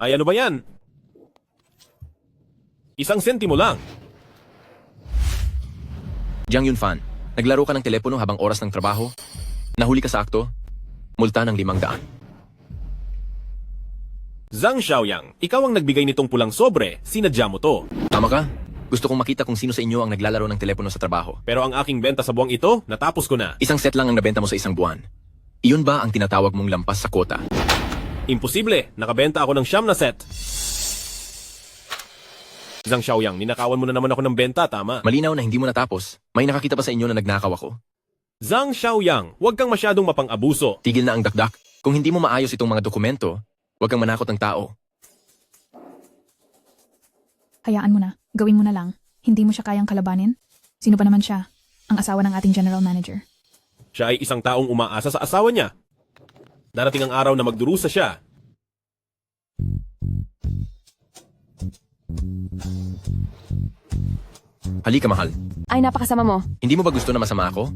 Ay ano ba yan? Isang sentimo lang. Jiang Yunfan, naglaro ka ng telepono habang oras ng trabaho? Nahuli ka sa akto? Multa ng 500. Zhang Xiaoyang, ikaw ang nagbigay nitong pulang sobre. Sinadya mo to. Tama ka? Gusto kong makita kung sino sa inyo ang naglalaro ng telepono sa trabaho. Pero ang aking benta sa buwang ito, natapos ko na. Isang set lang ang nabenta mo sa isang buwan. Iyon ba ang tinatawag mong lampas sa kwota? Imposible. Nakabenta ako ng 9 na set. Zhang Xiaoyang, ninakawan mo na naman ako ng benta, tama? Malinaw na hindi mo natapos. May nakakita pa sa inyo na nagnakaw ako. Zhang Xiaoyang, huwag kang masyadong mapang-abuso. Tigil na ang dakdak. Kung hindi mo maayos itong mga dokumento, huwag kang manakot ng tao. Hayaan mo na. Gawin mo na lang. Hindi mo siya kayang kalabanin? Sino pa naman siya? Ang asawa ng ating general manager. Siya ay isang taong umaasa sa asawa niya. Darating ang araw na magdurusa siya. Halika, mahal. Ay, napakasama mo. Hindi mo ba gusto na masama ako?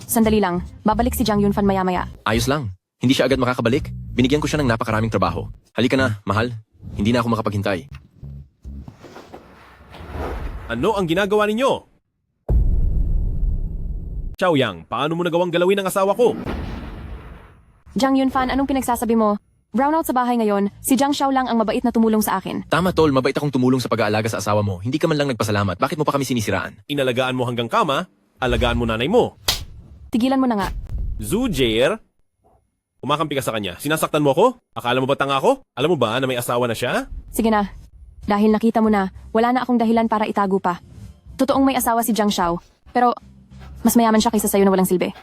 Sandali lang. Babalik si Jiang Yunfan maya-maya. Ayos lang. Hindi siya agad makakabalik. Binigyan ko siya ng napakaraming trabaho. Halika na, mahal. Hindi na ako makapaghintay. Ano ang ginagawa ninyo? Xiaoyang, paano mo nagawang galawin ang asawa ko? Jiang Yunfan, anong pinagsasabi mo? Brownout sa bahay ngayon, si Jiang Xiao lang ang mabait na tumulong sa akin. Tama, tol. Mabait akong tumulong sa pag-aalaga sa asawa mo. Hindi ka man lang nagpasalamat. Bakit mo pa kami sinisiraan? Inalagaan mo hanggang kama, alagaan mo nanay mo. Tigilan mo na nga. Zhu Jie, kumakampi ka sa kanya. Sinasaktan mo ako? Akala mo ba tanga ako? Alam mo ba na may asawa na siya? Sige na. Dahil nakita mo na, wala na akong dahilan para itago pa. Totoong may asawa si Jiang Xiao, pero mas mayaman siya kaysa sayo na walang silbi.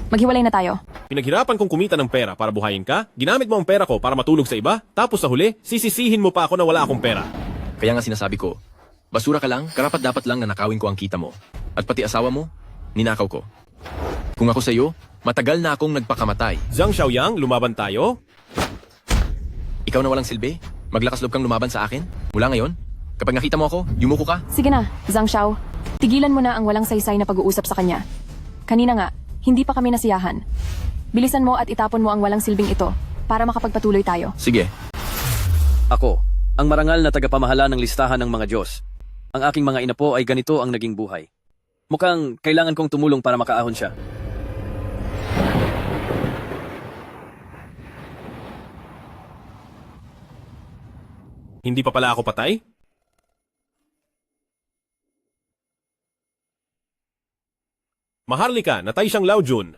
Maghiwalay na tayo. Pinaghirapan kong kumita ng pera para buhayin ka, ginamit mo ang pera ko para matulog sa iba, tapos sa huli, sisisihin mo pa ako na wala akong pera. Kaya nga sinasabi ko, basura ka lang, karapat dapat lang na nakawin ko ang kita mo. At pati asawa mo, ninakaw ko. Kung ako sa'yo, matagal na akong nagpakamatay. Zhang Xiaoyang, lumaban tayo? Ikaw na walang silbi? Maglakas loob kang lumaban sa akin? Mula ngayon? Kapag nakita mo ako, yumuko ka? Sige na, Jiang Xiao. Tigilan mo na ang walang saysay na pag-uusap sa kanya. Kanina nga, hindi pa kami nasiyahan. Bilisan mo at itapon mo ang walang silbing ito para makapagpatuloy tayo. Sige. Ako, ang marangal na tagapamahala ng listahan ng mga Diyos. Ang aking mga inapo ay ganito ang naging buhay. Mukhang kailangan kong tumulong para makaahon siya. Hindi pa pala ako patay? Maharlika, natay siyang Lao Jun.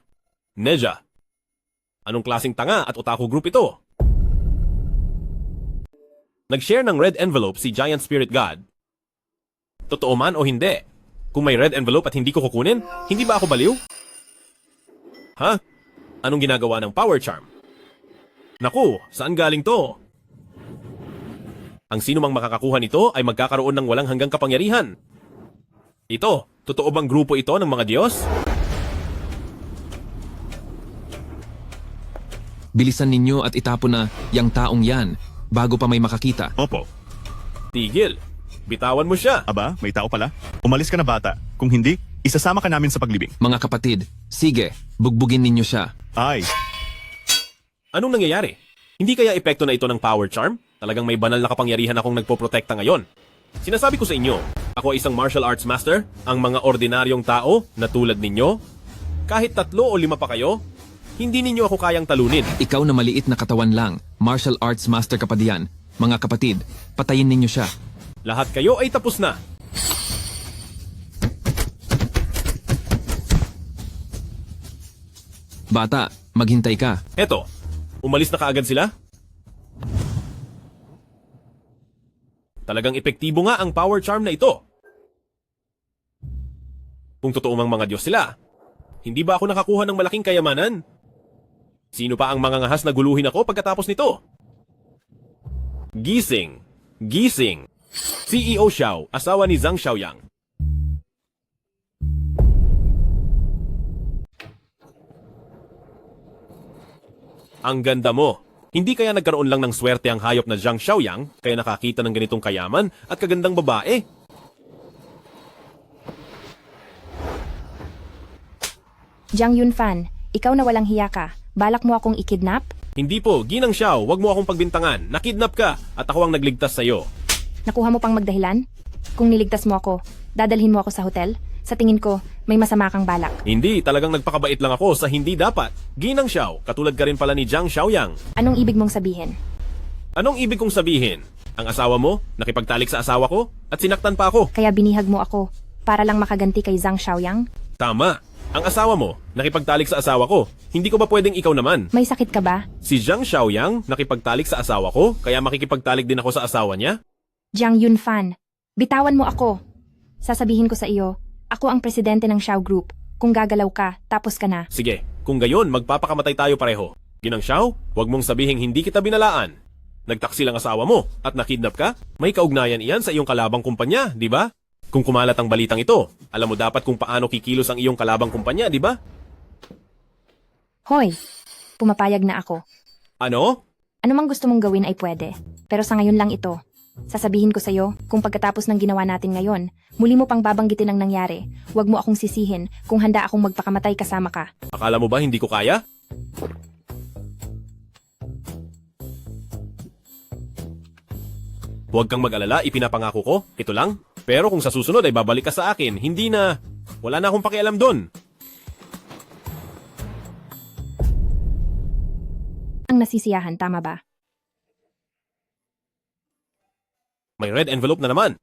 Neja. Anong klaseng tanga at otaku group ito? Nag-share ng red envelope si Giant Spirit God. Totoo man o hindi? Kung may red envelope at hindi ko kukunin, hindi ba ako baliw? Ha? Anong ginagawa ng power charm? Naku, saan galing to? Ang sino mang makakakuha nito ay magkakaroon ng walang hanggang kapangyarihan. Ito, totoo bang grupo ito ng mga Diyos? Bilisan ninyo at itapon na yang taong yan bago pa may makakita. Opo. Tigil. Bitawan mo siya. Aba, may tao pala. Umalis ka na bata. Kung hindi, isasama ka namin sa paglibing. Mga kapatid, sige, bugbugin ninyo siya. Ay, Anong nangyayari? Hindi kaya epekto na ito ng power charm? Talagang may banal na kapangyarihan akong nagpoprotekta ngayon. Sinasabi ko sa inyo, ako ay isang martial arts master, ang mga ordinaryong tao na tulad ninyo. Kahit 3 o 5 pa kayo, hindi ninyo ako kayang talunin. Ikaw na maliit na katawan lang, martial arts master ka pa diyan. Mga kapatid, patayin ninyo siya. Lahat kayo ay tapos na. Bata, maghintay ka. Eto, umalis na kaagad sila? Talagang epektibo nga ang power charm na ito. Kung totoo mang mga Diyos sila, hindi ba ako nakakuha ng malaking kayamanan? Sino pa ang mga ngahas na guluhin ako pagkatapos nito? Gising! Gising! CEO Xiao, asawa ni Zhang Xiaoyang. Ang ganda mo. Hindi kaya nagkaroon lang ng swerte ang hayop na Zhang Xiaoyang kaya nakakita ng ganitong kayaman at kagandang babae? Jiang Yunfan, ikaw na walang hiya ka. Balak mo akong ikidnap? Hindi po, Ginang Xiao, wag mo akong pagbintangan. Nakidnap ka at ako ang nagligtas sa'yo. Nakuha mo pang magdahilan? Kung niligtas mo ako, dadalhin mo ako sa hotel? Sa tingin ko, may masama kang balak. Hindi, talagang nagpakabait lang ako sa hindi dapat. Ginang Xiao, katulad ka rin pala ni Zhang Xiaoyang. Anong ibig mong sabihin? Anong ibig kong sabihin? Ang asawa mo, nakipagtalik sa asawa ko, at sinaktan pa ako. Kaya binihag mo ako para lang makaganti kay Zhang Xiaoyang? Tama. Ang asawa mo, nakipagtalik sa asawa ko. Hindi ko ba pwedeng ikaw naman? May sakit ka ba? Si Zhang Xiaoyang nakipagtalik sa asawa ko, kaya makikipagtalik din ako sa asawa niya? Jiang Yunfan, bitawan mo ako. Sasabihin ko sa iyo, ako ang presidente ng Xiao Group. Kung gagalaw ka, tapos ka na. Sige, kung gayon, magpapakamatay tayo pareho. Ginang Xiao, wag mong sabihing hindi kita binalaan. Nagtaksi lang asawa mo at nakidnap ka? May kaugnayan iyan sa iyong kalabang kumpanya, di ba? Kung kumalat ang balitang ito, alam mo dapat kung paano kikilos ang iyong kalabang kumpanya, di ba? Hoy, pumapayag na ako. Ano? Ano mang gusto mong gawin ay pwede. Pero sa ngayon lang ito. Sasabihin ko sa'yo, kung pagkatapos ng ginawa natin ngayon, muli mo pang babanggitin ang nangyari, huwag mo akong sisihin kung handa akong magpakamatay kasama ka. Akala mo ba hindi ko kaya? Huwag kang mag-alala, ipinapangako ko, ito lang. Pero kung sa susunod ay babalik ka sa akin, hindi na, wala na akong pakialam doon. Ang nasisiyahan, tama ba? May red envelope na naman.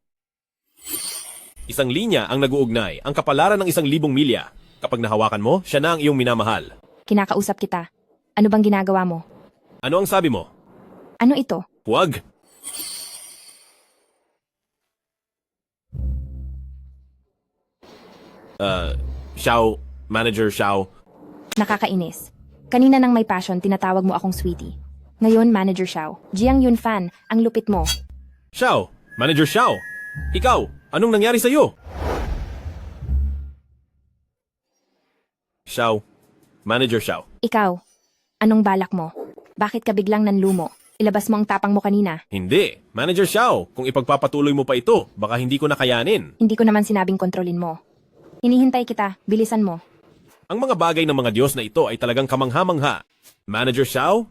Isang linya ang nag-uugnay, ang kapalaran ng 1,000 milya. Kapag nahawakan mo, siya na ang iyong minamahal. Kinakausap kita. Ano bang ginagawa mo? Ano ang sabi mo? Ano ito? Huwag. Xiao, Manager Xiao. Nakakainis. Kanina nang may passion, tinatawag mo akong sweetie. Ngayon, Manager Xiao. Jiang Yunfan, ang lupit mo. Xiao, Manager Xiao. Ikaw, anong nangyari sa'yo? Xiao, Manager Xiao. Ikaw, anong balak mo? Bakit ka biglang nanlumo? Ilabas mo ang tapang mo kanina. Hindi, Manager Xiao. Kung ipagpapatuloy mo pa ito, baka hindi ko na kayanin. Hindi ko naman sinabing kontrolin mo. Hinihintay kita, bilisan mo. Ang mga bagay ng mga Diyos na ito ay talagang kamangha-mangha. Manager Xiao,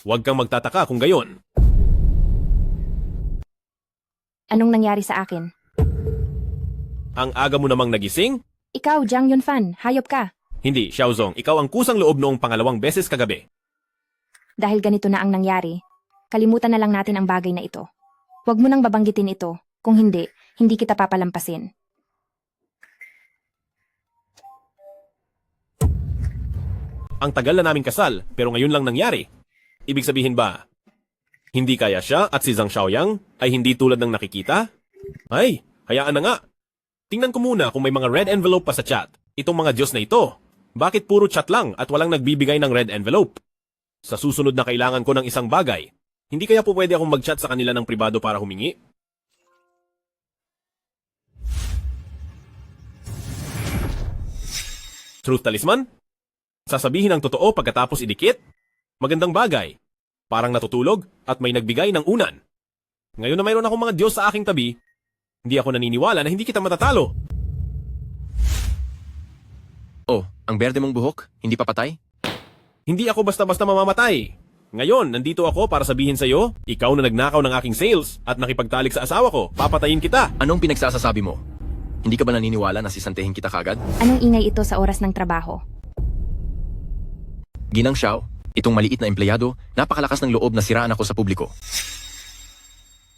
huwag kang magtataka kung gayon. Anong nangyari sa akin? Ang aga mo namang nagising? Ikaw, Jiang Yunfan, hayop ka. Hindi, Xiaozong, ikaw ang kusang loob noong pangalawang beses kagabi. Dahil ganito na ang nangyari, kalimutan na lang natin ang bagay na ito. Huwag mo nang babanggitin ito. Kung hindi, hindi kita papalampasin. Ang tagal na naming kasal, pero ngayon lang nangyari. Ibig sabihin ba, hindi kaya siya at si Zhang Xiaoyang ay hindi tulad ng nakikita? Ay, hayaan na nga. Tingnan ko muna kung may mga red envelope pa sa chat. Itong mga Diyos na ito. Bakit puro chat lang at walang nagbibigay ng red envelope? Sa susunod na kailangan ko ng isang bagay, hindi kaya po pwede akong mag-chat sa kanila ng pribado para humingi? Truth Talisman? Sasabihin ang totoo pagkatapos idikit? Magandang bagay. Parang natutulog at may nagbigay ng unan. Ngayon na mayroon akong mga Diyos sa aking tabi, hindi ako naniniwala na hindi kita matatalo. Oh, ang berde mong buhok, hindi pa patay? Hindi ako basta-basta mamamatay. Ngayon, nandito ako para sabihin sa'yo, ikaw na nagnakaw ng aking sales at nakipagtalik sa asawa ko, papatayin kita. Anong pinagsasasabi mo? Hindi ka ba naniniwala na sisantehin kita kagad? Anong ingay ito sa oras ng trabaho? Ginang Xiao, itong maliit na empleyado, napakalakas ng loob na siraan ako sa publiko.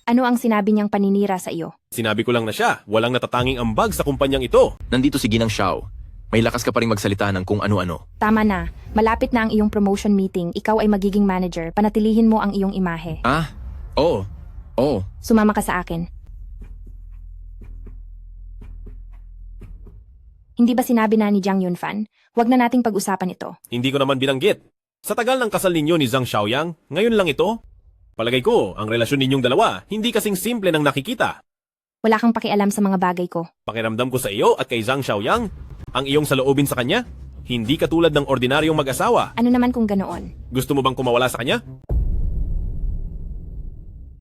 Ano ang sinabi niyang paninira sa iyo? Sinabi ko lang na siya, walang natatanging ambag sa kumpanyang ito. Nandito si Ginang Xiao. May lakas ka pa ring magsalita ng kung ano-ano. Tama na. Malapit na ang iyong promotion meeting. Ikaw ay magiging manager. Panatilihin mo ang iyong imahe. Ah, oo. Oo. Sumama ka sa akin. Hindi ba sinabi na ni Jiang Yunfan? Huwag na nating pag-usapan ito. Hindi ko naman binanggit. Sa tagal ng kasal ninyo ni Zhang Xiaoyang, ngayon lang ito. Palagay ko, ang relasyon ninyong dalawa, hindi kasing simple ng nakikita. Wala kang pakialam sa mga bagay ko. Pakiramdam ko sa iyo at kay Zhang Xiaoyang, ang iyong saloobin sa kanya, hindi katulad ng ordinaryong mag-asawa. Ano naman kung ganoon? Gusto mo bang kumawala sa kanya?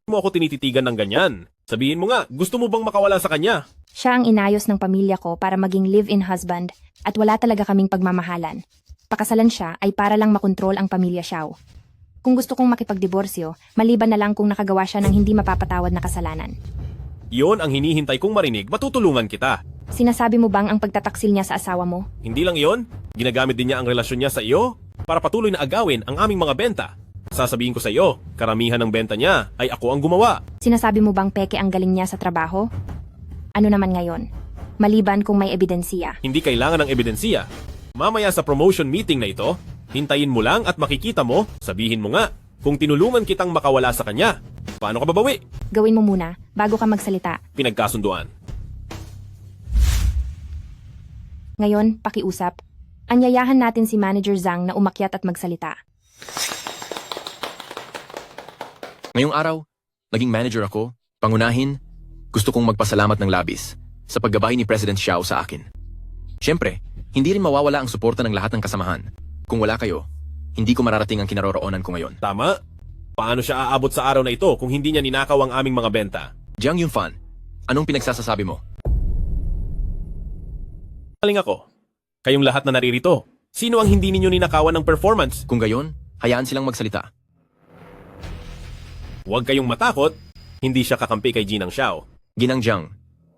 Mo ako tinititigan ng ganyan. Sabihin mo nga, gusto mo bang makawala sa kanya? Siya ang inayos ng pamilya ko para maging live-in husband at wala talaga kaming pagmamahalan. nagpakasalan siya ay para lang makontrol ang pamilya Xiao. Kung gusto kong makipagdiborsyo, maliban na lang kung nakagawa siya ng hindi mapapatawad na kasalanan. Iyon ang hinihintay kong marinig, matutulungan kita. Sinasabi mo bang ang pagtataksil niya sa asawa mo? Hindi lang iyon, ginagamit din niya ang relasyon niya sa iyo para patuloy na agawin ang aming mga benta. Sasabihin ko sa iyo, karamihan ng benta niya ay ako ang gumawa. Sinasabi mo bang peke ang galing niya sa trabaho? Ano naman ngayon? Maliban kung may ebidensya. Hindi kailangan ng ebidensya. Mamaya sa promotion meeting na ito, hintayin mo lang at makikita mo, sabihin mo nga, kung tinulungan kitang makawala sa kanya. Paano ka babawi? Gawin mo muna, bago ka magsalita. Pinagkasunduan. Ngayon, pakiusap. Anyayahan natin si Manager Zhang na umakyat at magsalita. Ngayong araw, naging manager ako, pangunahin, gusto kong magpasalamat ng labis sa paggabay ni President Xiao sa akin. Siyempre, hindi rin mawawala ang suporta ng lahat ng kasamahan. Kung wala kayo, hindi ko mararating ang kinaroroonan ko ngayon. Tama? Paano siya aabot sa araw na ito kung hindi niya ninakaw ang aming mga benta? Jiang Yunfan, anong pinagsasasabi mo? Galing ako. Kayong lahat na naririto, sino ang hindi ninyo ninakawan ng performance? Kung gayon, hayaan silang magsalita. Huwag kayong matakot, hindi siya kakampi kay Ginang Xiao. Ginang Jiang,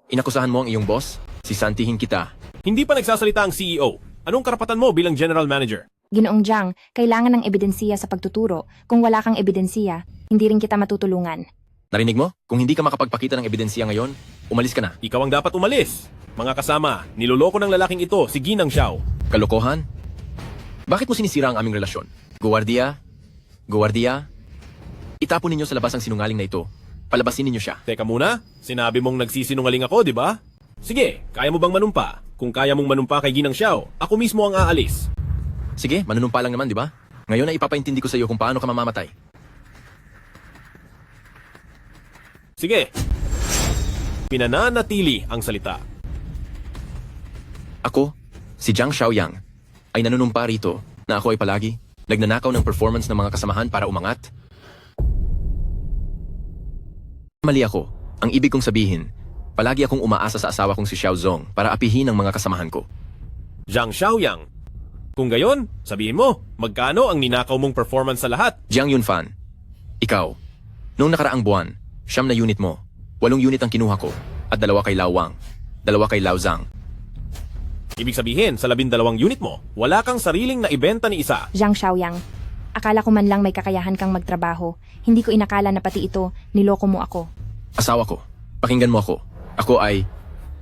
inakusahan mo ang iyong boss? Sisantihin kita. Hindi pa nagsasalita ang CEO. Anong karapatan mo bilang general manager? Ginoong Zhang, kailangan ng ebidensya sa pagtuturo. Kung wala kang ebidensya, hindi rin kita matutulungan. Narinig mo? Kung hindi ka makapagpakita ng ebidensya ngayon, umalis ka na. Ikaw ang dapat umalis. Mga kasama, niloloko ng lalaking ito si Ginang Xiao. Kalokohan? Bakit mo sinisira ang aming relasyon? Guwardiya? Guwardiya? Itapon ninyo sa labas ang sinungaling na ito. Palabasin ninyo siya. Teka muna, sinabi mong nagsisinungaling ako, di ba? Sige, kaya mo bang manumpa? Kung kaya mong manumpa kay Ginang Xiao, ako mismo ang aalis. Sige, manunumpa lang naman, di ba? Ngayon ay ipapaintindi ko sa iyo kung paano ka mamamatay. Sige. Pinananatili ang salita. Ako, si Jiang Xiaoyang, ay nanunumpa rito na ako ay palagi nagnanakaw ng performance ng mga kasamahan para umangat. Mali ako. Ang ibig kong sabihin, palagi akong umaasa sa asawa kong si Xiao Zong para apihin ang mga kasamahan ko. Jiang Xiaoyang. Kung gayon, sabihin mo, magkano ang ninakaw mong performance sa lahat? Jiang Yunfan, ikaw, noong nakaraang buwan, 9 na unit mo, 8 unit ang kinuha ko, at 2 kay Lao Wang, 2 kay Lao Zhang. Ibig sabihin, sa 12 unit mo, wala kang sariling na ibenta ni isa. Zhang Xiaoyang, akala ko man lang may kakayahan kang magtrabaho. Hindi ko inakala na pati ito, niloko mo ako. Asawa ko, pakinggan mo ako. Ako ay,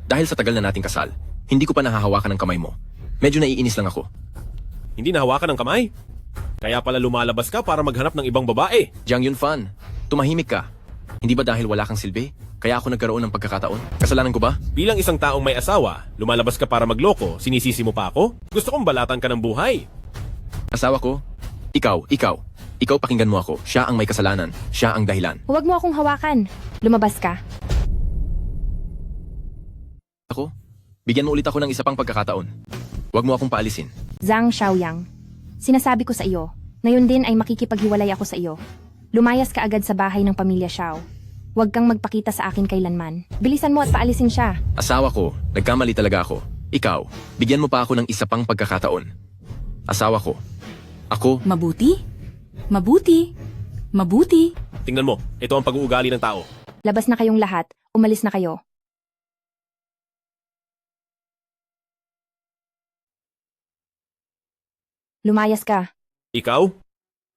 dahil sa tagal na nating kasal, hindi ko pa nahahawakan ng kamay mo. Medyo naiinis lang ako. Hindi nahawakan ng kamay? Kaya pala lumalabas ka para maghanap ng ibang babae. Jiang Yunfan, tumahimik ka. Hindi ba dahil wala kang silbi? Kaya ako nagkaroon ng pagkakataon? Kasalanan ko ba? Bilang isang taong may asawa, lumalabas ka para magloko, sinisisi mo pa ako? Gusto kong balatan ka ng buhay. Asawa ko, ikaw pakinggan mo ako. Siya ang may kasalanan. Siya ang dahilan. Huwag mo akong hawakan. Lumabas ka. Ako, bigyan mo ulit ako ng isa pang pagkakataon. Huwag mo akong paalisin. Zhang Xiaoyang, sinasabi ko sa iyo, ngayon din ay makikipaghiwalay ako sa iyo. Lumayas ka agad sa bahay ng pamilya Xiao. Huwag kang magpakita sa akin kailanman. Bilisan mo at paalisin siya. Asawa ko, nagkamali talaga ako. Ikaw, bigyan mo pa ako ng isa pang pagkakataon. Asawa ko, ako, Mabuti? Mabuti? Mabuti? Tingnan mo, ito ang pag-uugali ng tao. Labas na kayong lahat, umalis na kayo. Lumayas ka. Ikaw?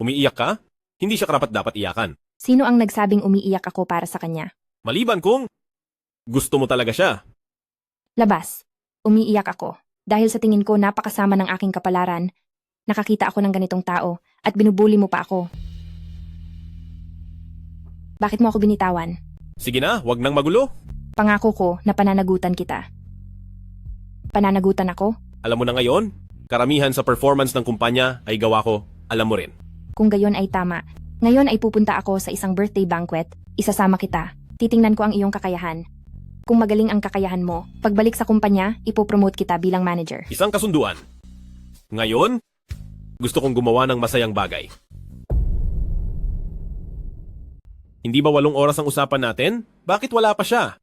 Umiiyak ka? Hindi siya karapat-dapat iyakan. Sino ang nagsabing umiiyak ako para sa kanya? Maliban kung gusto mo talaga siya. Labas. Umiiyak ako. Dahil sa tingin ko napakasama ng aking kapalaran, nakakita ako ng ganitong tao at binubuli mo pa ako. Bakit mo ako binitawan? Sige na, wag nang magulo. Pangako ko na pananagutan kita. Pananagutan ako? Alam mo na ngayon, karamihan sa performance ng kumpanya ay gawa ko, alam mo rin. Kung gayon ay tama. Ngayon ay pupunta ako sa isang birthday banquet, isasama kita. Titingnan ko ang iyong kakayahan. Kung magaling ang kakayahan mo, pagbalik sa kumpanya, ipopromote kita bilang manager. Isang kasunduan. Ngayon, gusto kong gumawa ng masayang bagay. Hindi ba 8 oras ang usapan natin? Bakit wala pa siya?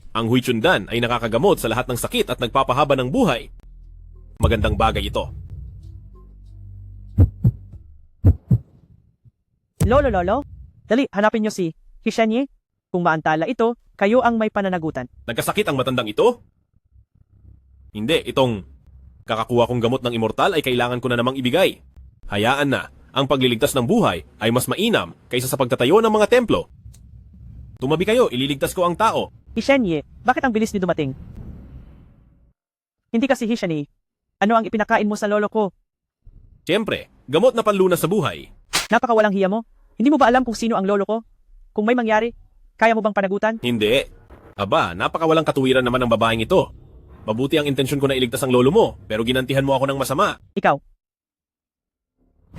Ang Huichundan ay nakakagamot sa lahat ng sakit at nagpapahaba ng buhay. Magandang bagay ito. Lolo, dali, hanapin niyo si Hishenye. Kung maantala ito, kayo ang may pananagutan. Nagkasakit ang matandang ito? Hindi, itong kakakuha kong gamot ng immortal ay kailangan ko na namang ibigay. Hayaan na, ang pagliligtas ng buhay ay mas mainam kaysa sa pagtatayo ng mga templo. Tumabi kayo, ililigtas ko ang tao. Hishenye, bakit ang bilis ni dumating? Hindi kasi Hishenye. Ano ang ipinakain mo sa lolo ko? Siyempre, gamot na panlunas sa buhay. Napakawalang hiya mo. Hindi mo ba alam kung sino ang lolo ko? Kung may mangyari, kaya mo bang panagutan? Hindi. Aba, napakawalang katuwiran naman ng babaeng ito. Mabuti ang intensyon ko na iligtas ang lolo mo, pero ginantihan mo ako ng masama. Ikaw.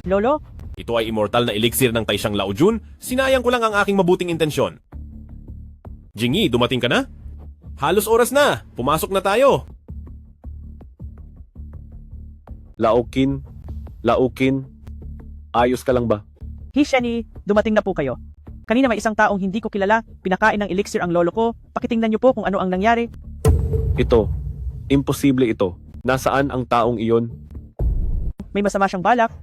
Lolo? Ito ay immortal na elixir ng Taisang Laojun, sinayang ko lang ang aking mabuting intensyon. Jingy, dumating ka na? Halos oras na, pumasok na tayo. Laokin, ayos ka lang ba? Hishenye, dumating na po kayo. Kanina may isang taong hindi ko kilala, pinakain ng elixir ang lolo ko. Pakitingnan niyo po kung ano ang nangyari. Ito, imposible ito. Nasaan ang taong iyon? May masama siyang balak.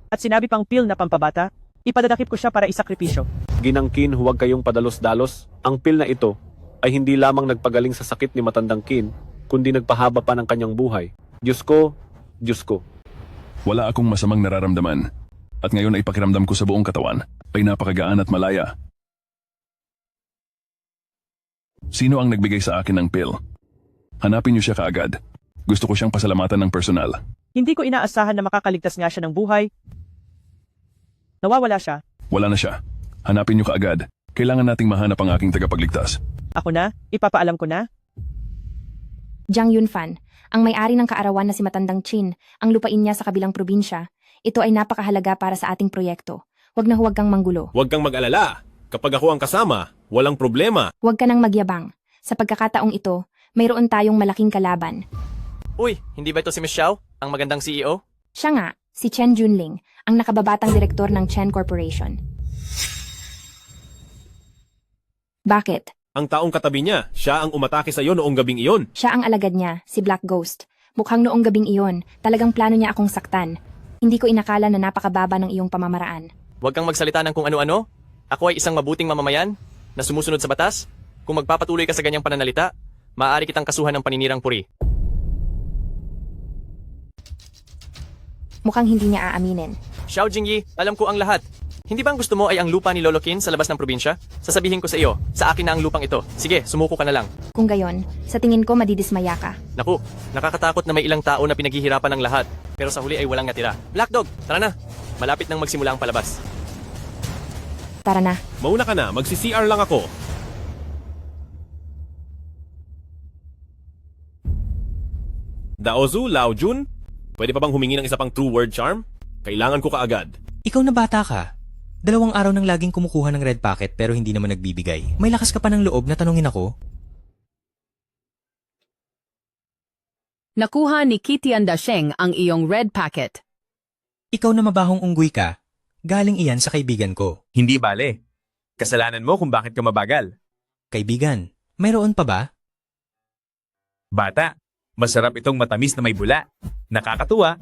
At sinabi pang pil na pampabata. Ipadadakip ko siya para isakripisyo. Ginang Qin, huwag kayong padalos-dalos. Ang pil na ito ay hindi lamang nagpagaling sa sakit ni matandang Qin, kundi nagpahaba pa ng kanyang buhay. Diyos ko. Wala akong masamang nararamdaman. At ngayon ay pakiramdam ko sa buong katawan ay napakagaan at malaya. Sino ang nagbigay sa akin ng pill? Hanapin niyo siya kaagad. Gusto ko siyang pasalamatan ng personal. Hindi ko inaasahan na makakaligtas nga siya ng buhay. Nawawala siya. Wala na siya. Hanapin niyo kaagad. Kailangan nating mahanap ang aking tagapagligtas. Ako na, ipapaalam ko na. Jiang Yunfan, ang may-ari ng kaarawan na si Matandang Qin, ang lupain niya sa kabilang probinsya. Ito ay napakahalaga para sa ating proyekto. Huwag na huwag kang manggulo. Huwag kang mag-alala. Kapag ako ang kasama, walang problema. Huwag ka nang magyabang. Sa pagkakataong ito, mayroon tayong malaking kalaban. Uy, hindi ba ito si Miss Xiao, ang magandang CEO? Siya nga, si Chen Junling, ang nakababatang direktor ng Chen Corporation. Bakit? Ang taong katabi niya, siya ang umatake sa iyo noong gabing iyon. Siya ang alagad niya, si Black Ghost. Mukhang noong gabing iyon, talagang plano niya akong saktan. Hindi ko inakala na napakababa ng iyong pamamaraan. Huwag kang magsalita ng kung ano-ano. Ako ay isang mabuting mamamayan na sumusunod sa batas. Kung magpapatuloy ka sa ganyang pananalita, maaari kitang kasuhan ng paninirang puri. Mukhang hindi niya aaminin. Xiao Jingyi, alam ko ang lahat. Hindi ba ang gusto mo ay ang lupa ni Lolo Qin sa labas ng probinsya? Sasabihin ko sa iyo, sa akin na ang lupang ito. Sige, sumuko ka na lang. Kung gayon, sa tingin ko madidismaya ka. Naku, nakakatakot na may ilang tao na pinaghihirapan ng lahat. Pero sa huli ay walang natira. Black Dog, tara na. Malapit nang magsimula ang palabas. Tara na. Mauna ka na, magsi-CR lang ako. Daozu, Laojun, pwede pa bang humingi ng isa pang true word charm? Kailangan ko kaagad. Ikaw na bata ka. 2 araw nang laging kumukuha ng red packet pero hindi naman nagbibigay. May lakas ka pa ng loob na tanungin ako? Nakuha ni Kitian Dasheng ang iyong red packet. Ikaw na mabahong unggoy ka. Galing iyan sa kaibigan ko. Hindi bale. Kasalanan mo kung bakit ka mabagal. Kaibigan, mayroon pa ba? Bata, masarap itong matamis na may bula. Nakakatuwa.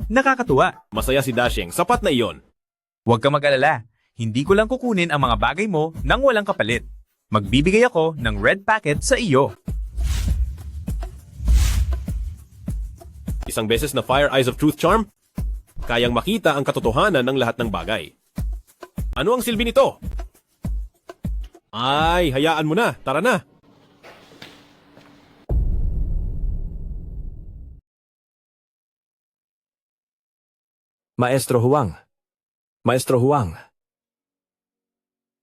Masaya si Dasheng, sapat na iyon. Huwag ka mag-alala. Hindi ko lang kukunin ang mga bagay mo nang walang kapalit. Magbibigay ako ng red packet sa iyo. Isang beses na Fire Eyes of Truth charm, kayang makita ang katotohanan ng lahat ng bagay. Ano ang silbi nito? Ay, hayaan mo na. Tara na. Maestro Huang.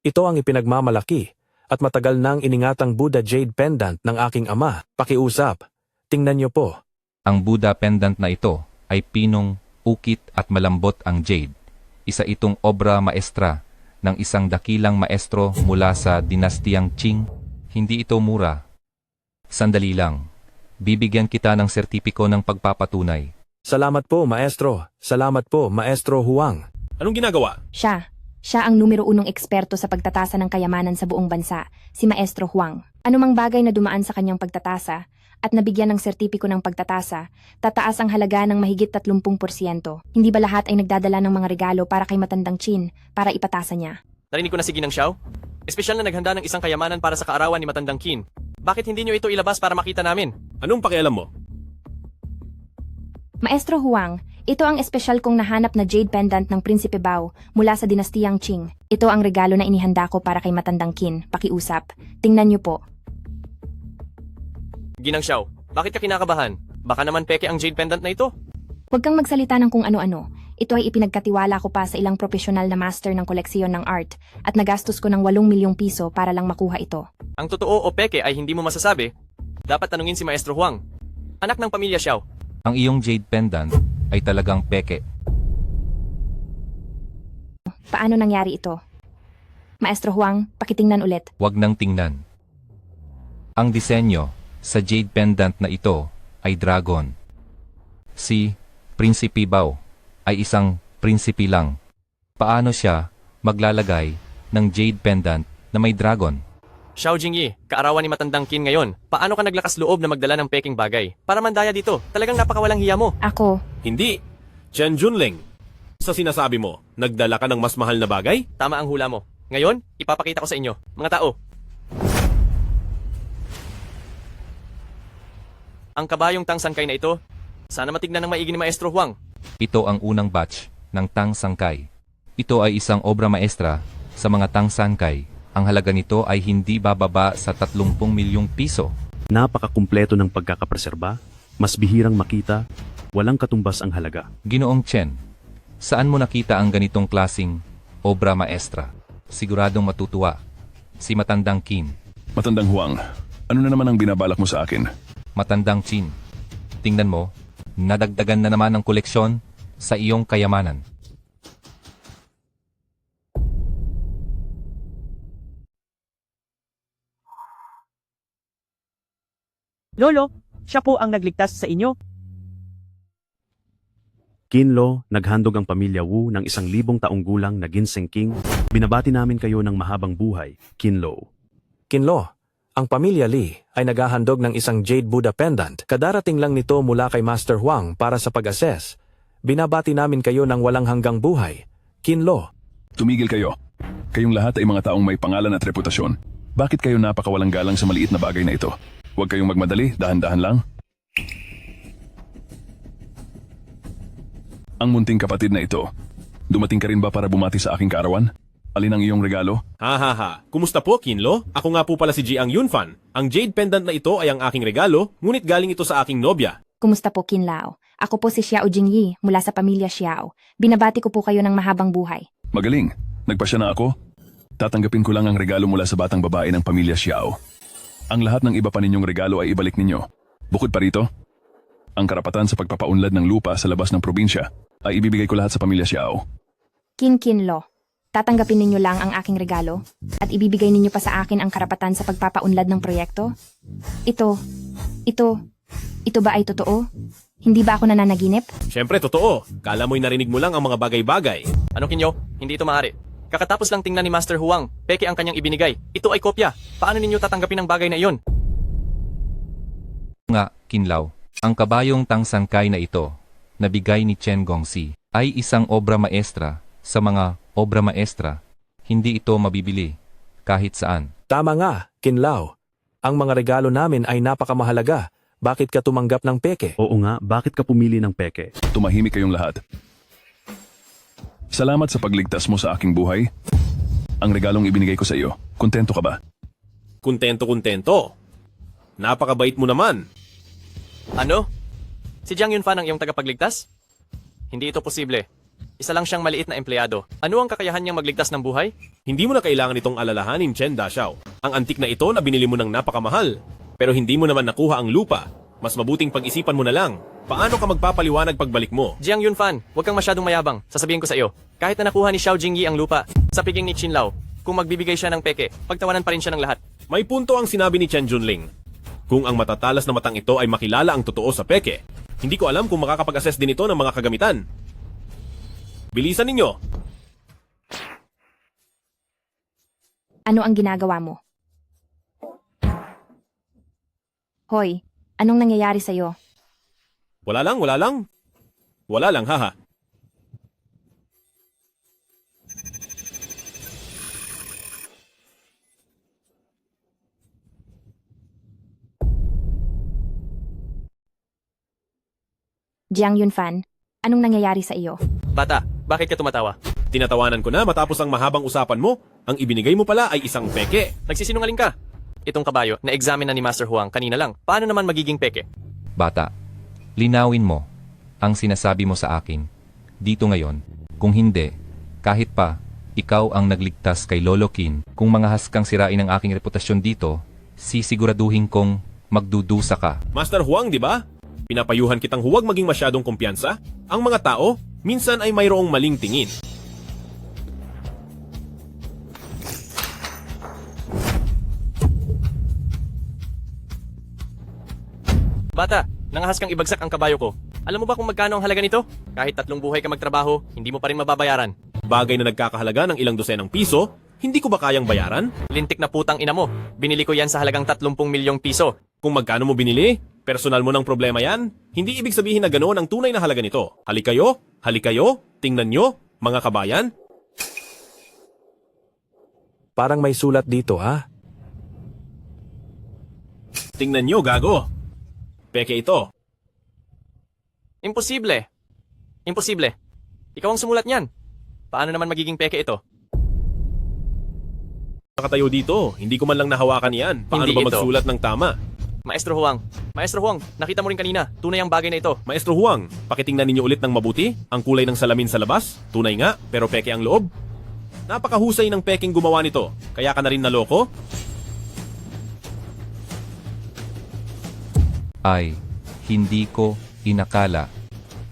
Ito ang ipinagmamalaki at matagal nang iningatang Buddha Jade Pendant ng aking ama. Pakiusap. Tingnan niyo po. Ang Buddha pendant na ito ay pinong, ukit at malambot ang jade. Isa itong obra maestra ng isang dakilang maestro mula sa dinastiyang Qing. Hindi ito mura. Sandali lang. Bibigyan kita ng sertipiko ng pagpapatunay. Salamat po, Maestro. Salamat po, Maestro Huang. Anong ginagawa? Siya ang numero 1 eksperto sa pagtatasa ng kayamanan sa buong bansa, si Maestro Huang. Anumang bagay na dumaan sa kanyang pagtatasa at nabigyan ng sertipiko ng pagtatasa, tataas ang halaga ng mahigit 30%. Hindi ba lahat ay nagdadala ng mga regalo para kay Matandang Chin para ipatasa niya? Narinig ko na si Ginang Xiao. Espesyal na naghanda ng isang kayamanan para sa kaarawan ni Matandang Qin. Bakit hindi nyo ito ilabas para makita namin? Anong pakialam mo? Maestro Huang, ito ang espesyal kong nahanap na jade pendant ng Prinsipe Bao mula sa dinastiyang Qing. Ito ang regalo na inihanda ko para kay Matandang Qin. Pakiusap. Tingnan niyo po. Ginang Xiao, bakit ka kinakabahan? Baka naman peke ang jade pendant na ito. Huwag kang magsalita ng kung ano-ano. Ito ay ipinagkatiwala ko pa sa ilang profesional na master ng koleksiyon ng art at nagastos ko ng 8 milyong piso para lang makuha ito. Ang totoo o peke ay hindi mo masasabi. Dapat tanungin si Maestro Huang, anak ng pamilya Xiao. Ang iyong jade pendant ay talagang peke. Paano nangyari ito? Maestro Huang, pakitingnan ulit. Huwag nang tingnan. Ang disenyo sa jade pendant na ito ay dragon. Si Prinsipe Bao ay isang prinsipe lang. Paano siya maglalagay ng jade pendant na may dragon? Xiao Jingyi, kaarawan ni Matandang Qin ngayon. Paano ka naglakas loob na magdala ng peking bagay? Para mandaya dito, talagang napakawalang hiya mo. Ako. Hindi. Chen Junling. Sa sinasabi mo, nagdala ka ng mas mahal na bagay? Tama ang hula mo. Ngayon, ipapakita ko sa inyo, mga tao. Ang kabayong Tang Sangkay na ito, sana matignan ng maigi ni Maestro Huang. Ito ang unang batch ng Tang Sangkay. Ito ay isang obra maestra sa mga Tang Sangkay. Ang halaga nito ay hindi bababa sa 30 milyong piso. Napakakumpleto ng pagkakapreserba, mas bihirang makita, walang katumbas ang halaga. Ginoong Chen, saan mo nakita ang ganitong klasing obra maestra? Siguradong matutuwa. Si Matandang Qin. Matandang Huang, ano na naman ang binabalak mo sa akin? Matandang Qin, tingnan mo, nadagdagan na naman ang koleksyon sa iyong kayamanan. Lolo, siya po ang nagligtas sa inyo. Qinlo, naghandog ang pamilya Wu ng 1,000 taong gulang na Ginseng King. Binabati namin kayo ng mahabang buhay, Qinlo. Qinlo, ang pamilya Li ay naghahandog ng isang jade Buddha pendant. Kadarating lang nito mula kay Master Huang para sa pag-assess. Binabati namin kayo ng walang hanggang buhay, Qinlo. Tumigil kayo. Kayong lahat ay mga taong may pangalan at reputasyon. Bakit kayo napakawalang galang sa maliit na bagay na ito? Huwag kayong magmadali, dahan-dahan lang. Ang munting kapatid na ito, dumating ka rin ba para bumati sa aking kaarawan? Alin ang iyong regalo? Ha. Kumusta po, Qinlo? Ako nga po pala si Jiang Yunfan. Ang jade pendant na ito ay ang aking regalo, ngunit galing ito sa aking nobya. Kumusta po, Qinlao? Ako po si Xiao Jingyi mula sa pamilya Xiao. Binabati ko po kayo ng mahabang buhay. Magaling. Nagpasya na ako. Tatanggapin ko lang ang regalo mula sa batang babae ng pamilya Xiao. Ang lahat ng iba pa ninyong regalo ay ibalik ninyo. Bukod pa rito, ang karapatan sa pagpapaunlad ng lupa sa labas ng probinsya ay ibibigay ko lahat sa pamilya Xiao. Qinlo, tatanggapin ninyo lang ang aking regalo at ibibigay ninyo pa sa akin ang karapatan sa pagpapaunlad ng proyekto? Ito ba ay totoo? Hindi ba ako nananaginip? Siyempre, totoo. Kala mo'y narinig mo lang ang mga bagay-bagay. Ano Kinyo? Hindi ito maaari. Kakatapos lang tingnan ni Master Huang, peke ang kanyang ibinigay. Ito ay kopya. Paano ninyo tatanggapin ang bagay na iyon? Nga, Qinlao, ang kabayong Tang Sangkay na ito, nabigay ni Chen Gongxi, ay isang obra maestra sa mga obra maestra. Hindi ito mabibili kahit saan. Tama nga, Qinlao. Ang mga regalo namin ay napakamahalaga. Bakit ka tumanggap ng peke? Oo nga, bakit ka pumili ng peke? Tumahimik kayong lahat. Salamat sa pagligtas mo sa aking buhay. Ang regalong ibinigay ko sa iyo, kontento ka ba? Kontento. Napakabait mo naman. Ano? Si Jiang Yunfan ang iyong tagapagligtas? Hindi ito posible. Isa lang siyang maliit na empleyado. Ano ang kakayahan niyang magligtas ng buhay? Hindi mo na kailangan itong alalahanin, Chen Daxiao. Ang antik na ito na binili mo ng napakamahal. Pero hindi mo naman nakuha ang lupa. Mas mabuting pag-isipan mo na lang. Paano ka magpapaliwanag pagbalik mo? Jiang Yunfan, huwag kang masyadong mayabang. Sasabihin ko sa iyo, kahit na nakuha ni Xiao Jingyi ang lupa, sa piging ni Qinlao, kung magbibigay siya ng peke, pagtawanan pa rin siya ng lahat. May punto ang sinabi ni Chen Junling. Kung ang matatalas na matang ito ay makilala ang totoo sa peke, hindi ko alam kung makakapag-assess din ito ng mga kagamitan. Bilisan ninyo! Ano ang ginagawa mo? Hoy, anong nangyayari sa'yo? Wala lang, wala lang. Wala lang, haha. Jiang Yunfan, anong nangyayari sa iyo? Bata, bakit ka tumatawa? Tinatawanan ko na matapos ang mahabang usapan mo. Ang ibinigay mo pala ay isang peke. Nagsisinungaling ka. Itong kabayo, na-examine na ni Master Huang kanina lang. Paano naman magiging peke? Bata, linawin mo ang sinasabi mo sa akin dito ngayon. Kung hindi, kahit pa ikaw ang nagligtas kay Lolo Qin, kung mangahas kang sirain ang aking reputasyon dito, sisiguraduhin kong magdudusa ka. Master Huang, di ba? Pinapayuhan kitang huwag maging masyadong kumpiyansa. Ang mga tao, minsan ay mayroong maling tingin. Bata, nangahas kang ibagsak ang kabayo ko. Alam mo ba kung magkano ang halaga nito? Kahit 3 buhay ka magtrabaho, hindi mo pa rin mababayaran. Bagay na nagkakahalaga ng ilang dosenang piso, hindi ko ba kayang bayaran? Lintik na putang ina mo. Binili ko yan sa halagang 30 milyong piso. Kung magkano mo binili, personal mo ng problema yan. Hindi ibig sabihin na ganoon ang tunay na halaga nito. Halikayo, tingnan nyo, mga kabayan. Parang may sulat dito, ha? Tingnan nyo, gago. Peke ito. Imposible. Imposible. Ikaw ang sumulat niyan. Paano naman magiging peke ito? Nakatayo dito, hindi ko man lang nahawakan yan. Paano Hindi ba ito. magsulat ng tama? Maestro Huang, nakita mo rin kanina, tunay ang bagay na ito. Maestro Huang, pakitingnan ninyo ulit ng mabuti. Ang kulay ng salamin sa labas, tunay nga, pero peke ang loob. Napakahusay ng peking gumawa nito. Kaya ka na rin naloko? Ay, hindi ko inakala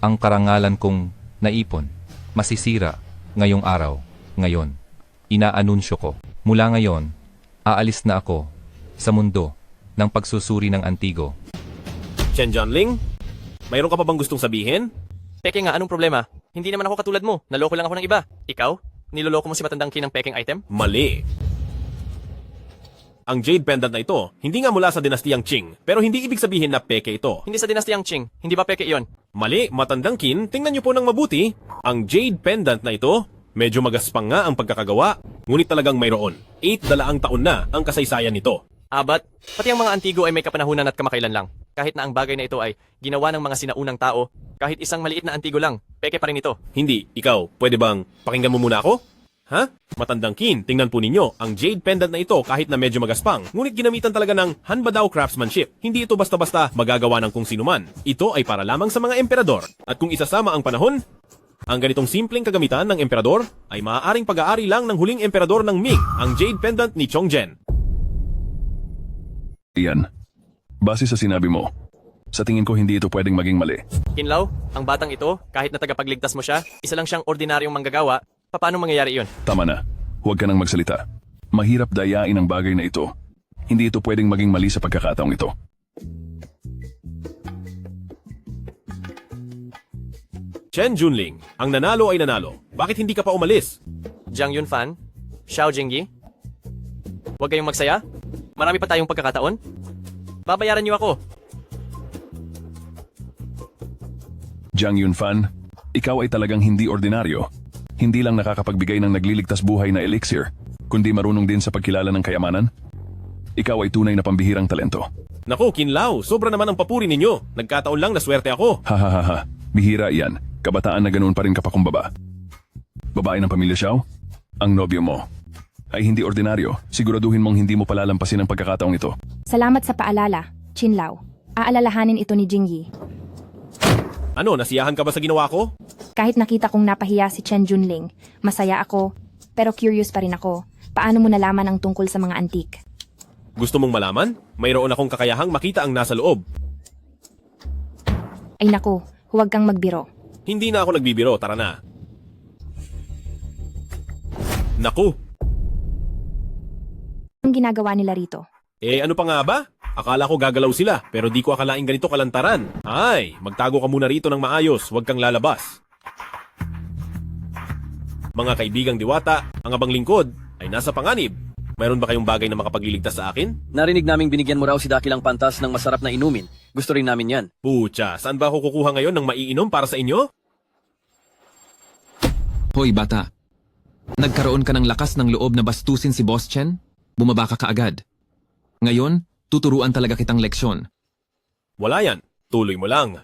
ang karangalan kong naipon, masisira ngayong araw, ngayon. Inaanunsyo ko, mula ngayon, aalis na ako sa mundo ng pagsusuri ng antigo. Chen Jianling, mayroon ka pa bang gustong sabihin? Peke nga, anong problema? Hindi naman ako katulad mo, naloko lang ako ng iba. Ikaw? Niloloko mo si Matandang Qin ng peking item? Mali. Ang jade pendant na ito, hindi nga mula sa dinastiyang Qing, pero hindi ibig sabihin na peke ito. Hindi sa dinastiyang Qing, hindi ba peke iyon? Mali, Matandang Qin, tingnan niyo po ng mabuti. Ang jade pendant na ito, medyo magaspang nga ang pagkakagawa, ngunit talagang mayroon. 800 taon na ang kasaysayan nito. Abat, pati ang mga antigo ay may kapanahunan at kamakailan lang. Kahit na ang bagay na ito ay ginawa ng mga sinaunang tao, kahit isang maliit na antigo lang, peke pa rin ito. Hindi, ikaw, pwede bang pakinggan mo muna ako? Ha? Matandang Qin, tingnan po ninyo, ang jade pendant na ito kahit na medyo magaspang, ngunit ginamitan talaga ng Hanbadao craftsmanship. Hindi ito basta-basta magagawa ng kung sino man. Ito ay para lamang sa mga emperador. At kung isasama ang panahon, ang ganitong simpleng kagamitan ng emperador ay maaaring pag-aari lang ng huling emperador ng Ming, ang jade pendant ni Chongzhen. Iyan. Base sa sinabi mo, sa tingin ko hindi ito pwedeng maging mali. Kinlaw, ang batang ito, kahit na tagapagligtas mo siya, isa lang siyang ordinaryong manggagawa, paano mangyayari iyon? Tama na. Huwag ka nang magsalita. Mahirap dayain ang bagay na ito. Hindi ito pwedeng maging mali sa pagkakataong ito. Chen Junling, ang nanalo ay nanalo. Bakit hindi ka pa umalis? Jiang Yunfan? Xiao Jingyi? Huwag kayong magsaya? Marami pa tayong pagkakataon? Babayaran niyo ako. Jiang Yunfan, ikaw ay talagang hindi ordinaryo. Hindi lang nakakapagbigay ng nagliligtas buhay na elixir, kundi marunong din sa pagkilala ng kayamanan. Ikaw ay tunay na pambihirang talento. Naku, Kinlaw, sobra naman ang papuri ninyo. Nagkataon lang na swerte ako. Ha. Bihira iyan. Kabataan na ganoon pa rin kapakumbaba. Babae ng pamilya Xiao? Ang nobyo mo ay hindi ordinaryo. Siguraduhin mong hindi mo palalampasin ang pagkakataong ito. Salamat sa paalala, Qinlao. Aalalahanin ito ni Jingyi. Ano, nasiyahan ka ba sa ginawa ko? Kahit nakita kong napahiya si Chen Junling, masaya ako, pero curious pa rin ako. Paano mo nalaman ang tungkol sa mga antique? Gusto mong malaman? Mayroon akong kakayahang makita ang nasa loob. Ay naku, huwag kang magbiro. Hindi na ako nagbibiro, tara na. Naku, Anong ginagawa nila rito? ano pa nga ba? Akala ko gagalaw sila, pero di ko akalaing ganito kalantaran. Ay, magtago ka muna rito ng maayos, huwag kang lalabas. Mga kaibigang diwata, ang abang lingkod ay nasa panganib. Mayroon ba kayong bagay na makapagliligtas sa akin? Narinig naming binigyan mo raw si Dakilang Pantas ng masarap na inumin. Gusto rin namin yan. Pucha, saan ba ako kukuha ngayon ng maiinom para sa inyo? Hoy bata, nagkaroon ka ng lakas ng loob na bastusin si Boss Chen? Bumaba ka kaagad. Ngayon, tuturuan talaga kitang leksyon. Wala yan. Tuloy mo lang.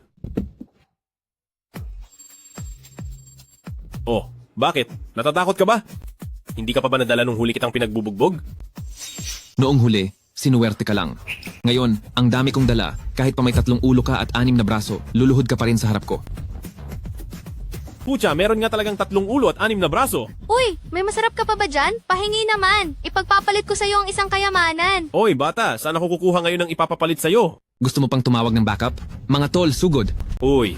Oh, bakit? Natatakot ka ba? Hindi ka pa ba nadala nung huli kitang pinagbubugbog? Noong huli, sinuwerte ka lang. Ngayon, ang dami kong dala, kahit pa may 3 ulo ka at 6 na braso, luluhod ka pa rin sa harap ko. Pucha, meron nga talagang 3 ulo at 6 na braso. Uy, may masarap ka pa ba dyan? Pahingi naman. Ipagpapalit ko sa'yo ang isang kayamanan. Oy, bata, saan ako kukuha ngayon ng ipapapalit sa'yo? Gusto mo pang tumawag ng backup? Mga tol, sugod. Uy.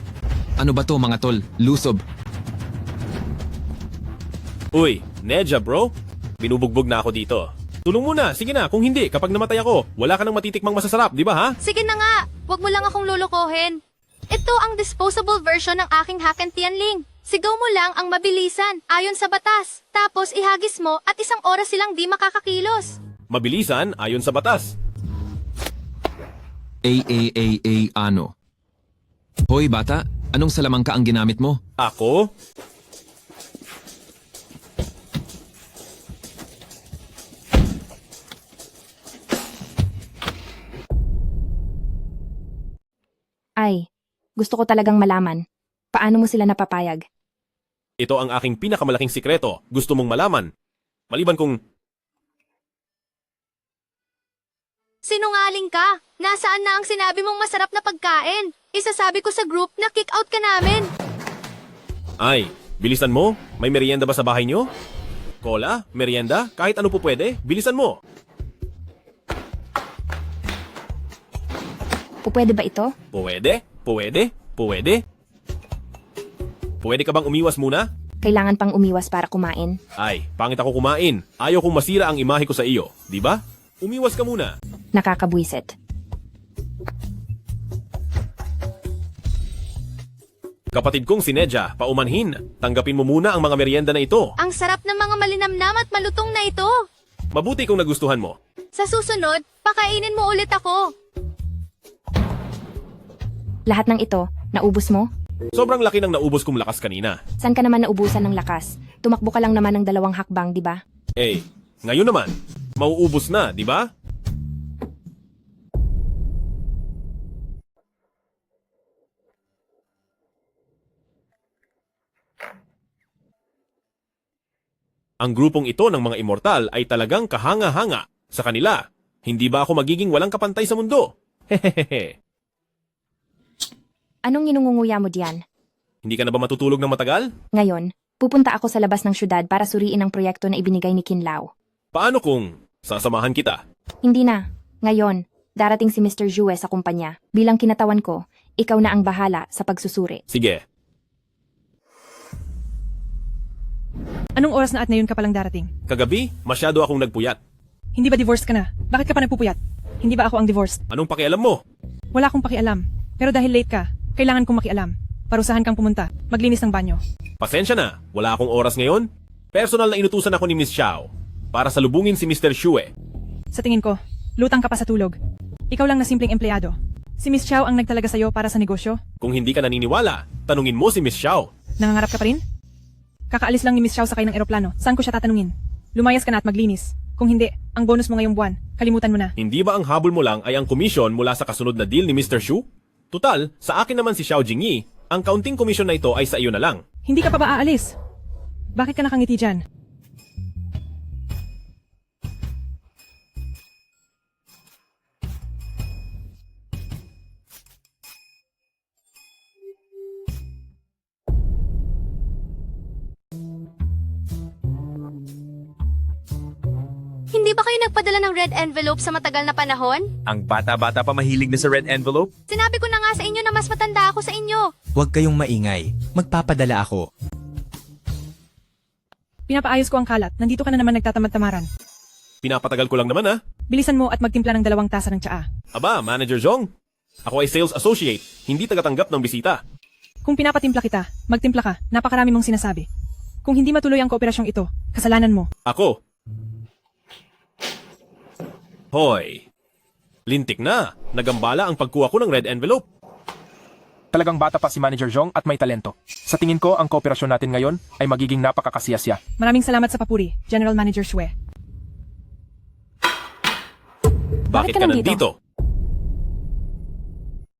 Ano ba to mga tol? Lusob. Uy, Nedja bro. Binubugbog na ako dito. Tulong muna, sige na, kung hindi, kapag namatay ako, wala ka nang matitikmang masasarap, di ba ha? Sige na nga, wag mo lang akong lulukohin. Ito ang disposable version ng aking Hack and Tianling. Sigaw mo lang ang mabilisan, ayon sa batas. Tapos ihagis mo at 1 oras silang di makakakilos. Mabilisan ayon sa batas. Ano? Hoy bata, anong salamangka ang ginamit mo? Ako? Ay, gusto ko talagang malaman. Paano mo sila napapayag? Ito ang aking pinakamalaking sikreto. Gusto mong malaman? Maliban kung... Sinungaling ka. Nasaan na ang sinabi mong masarap na pagkain? Isasabi ko sa group na kick out ka namin. Ay, bilisan mo. May merienda ba sa bahay nyo? Cola? Merienda? Kahit ano po pwede? Bilisan mo. Pwede ba ito? Pwede? Pwede? Pwede? Pwede ka bang umiwas muna? Kailangan pang umiwas para kumain. Ay, pangit ako kumain. Ayaw kong masira ang imahe ko sa iyo, di ba? Umiwas ka muna. Nakakabwisit. Kapatid kong si Nedja, paumanhin. Tanggapin mo muna ang mga merienda na ito. Ang sarap ng mga malinamnam at malutong na ito. Mabuti kung nagustuhan mo. Sa susunod, pakainin mo ulit ako. Lahat ng ito, naubos mo? Sobrang laki ng naubos kong lakas kanina. Saan ka naman naubusan ng lakas? Tumakbo ka lang naman ng 2 hakbang, di ba? Eh, ngayon naman, mauubos na, di ba? Ang grupong ito ng mga immortal ay talagang kahanga-hanga. Sa kanila, hindi ba ako magiging walang kapantay sa mundo? Hehehehe. Anong inungunguya mo diyan? Hindi ka na ba matutulog ng matagal? Ngayon, pupunta ako sa labas ng syudad para suriin ang proyekto na ibinigay ni Kinlao. Paano kung sasamahan kita? Hindi na. Ngayon, darating si Mr. Jue sa kumpanya. Bilang kinatawan ko, ikaw na ang bahala sa pagsusuri. Sige. Anong oras na at ngayon ka palang darating? Kagabi, masyado akong nagpuyat. Hindi ba divorced ka na? Bakit ka pa nagpupuyat? Hindi ba ako ang divorced? Anong pakialam mo? Wala akong pakialam. Pero dahil late ka, kailangan kong makialam. Parusahan kang pumunta, maglinis ng banyo. Pasensya na, wala akong oras ngayon. Personal na inutusan ako ni Miss Xiao para salubungin si Mr. Xue. Sa tingin ko, lutang ka pa sa tulog. Ikaw lang na simpleng empleyado. Si Miss Xiao ang nagtalaga sa'yo para sa negosyo? Kung hindi ka naniniwala, tanungin mo si Miss Xiao. Nangangarap ka pa rin? Kakaalis lang ni Miss Xiao sakay ng eroplano. Saan ko siya tatanungin? Lumayas ka na at maglinis. Kung hindi, ang bonus mo ngayong buwan, kalimutan mo na. Hindi ba ang habol mo lang ay ang komisyon mula sa kasunod na deal ni Mr. Xu? Tutal, sa akin naman si Xiao Jingyi, ang kaunting komisyon na ito ay sa iyo na lang. Hindi ka pa ba aalis? Bakit ka nakangiti dyan? Hindi ba kayo nagpadala ng red envelope sa matagal na panahon? Ang bata-bata pa mahilig na sa red envelope? Sinabi ko na nga sa inyo na mas matanda ako sa inyo. Huwag kayong maingay. Magpapadala ako. Pinapaayos ko ang kalat. Nandito ka na naman nagtatamad-tamaran. Pinapatagal ko lang naman Bilisan mo at magtimpla ng 2 tasa ng tsaa. Aba, Manager Zhong. Ako ay sales associate, hindi tagatanggap ng bisita. Kung pinapatimpla kita, magtimpla ka. Napakarami mong sinasabi. Kung hindi matuloy ang kooperasyong ito, kasalanan mo. Ako. Hoy, lintik na. Nagambala ang pagkuha ko ng red envelope. Talagang bata pa si Manager Zhong at may talento. Sa tingin ko, ang kooperasyon natin ngayon ay magiging napakakasiyasya. Maraming salamat sa papuri, General Manager Shue. Bakit ka nandito?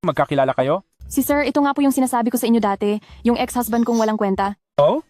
Magkakilala kayo? Si Sir, ito nga po yung sinasabi ko sa inyo dati, yung ex-husband kong walang kwenta. Oh?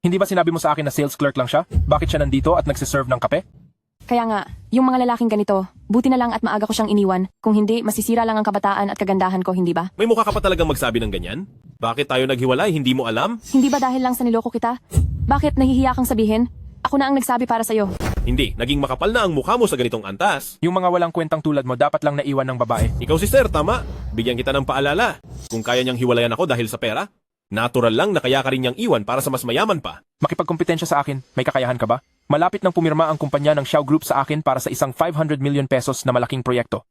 Hindi ba sinabi mo sa akin na sales clerk lang siya? Bakit siya nandito at nagsiserve ng kape? Kaya nga, yung mga lalaking ganito, buti na lang at maaga ko siyang iniwan. Kung hindi, masisira lang ang kabataan at kagandahan ko, hindi ba? May mukha ka pa talagang magsabi ng ganyan? Bakit tayo naghiwalay? Hindi mo alam? Hindi ba dahil lang sa niloko kita? Bakit nahihiya kang sabihin? Ako na ang nagsabi para sa'yo. Hindi, naging makapal na ang mukha mo sa ganitong antas. Yung mga walang kwentang tulad mo dapat lang naiwan ng babae. Ikaw si Sir, tama. Bigyan kita ng paalala. Kung kaya niyang hiwalayan ako dahil sa pera, natural lang na kaya ka rin niyang iwan para sa mas mayaman pa. Makipagkompetensya sa akin, may kakayahan ka ba? Malapit nang pumirma ang kumpanya ng Xiao Group sa akin para sa isang 500 million pesos na malaking proyekto.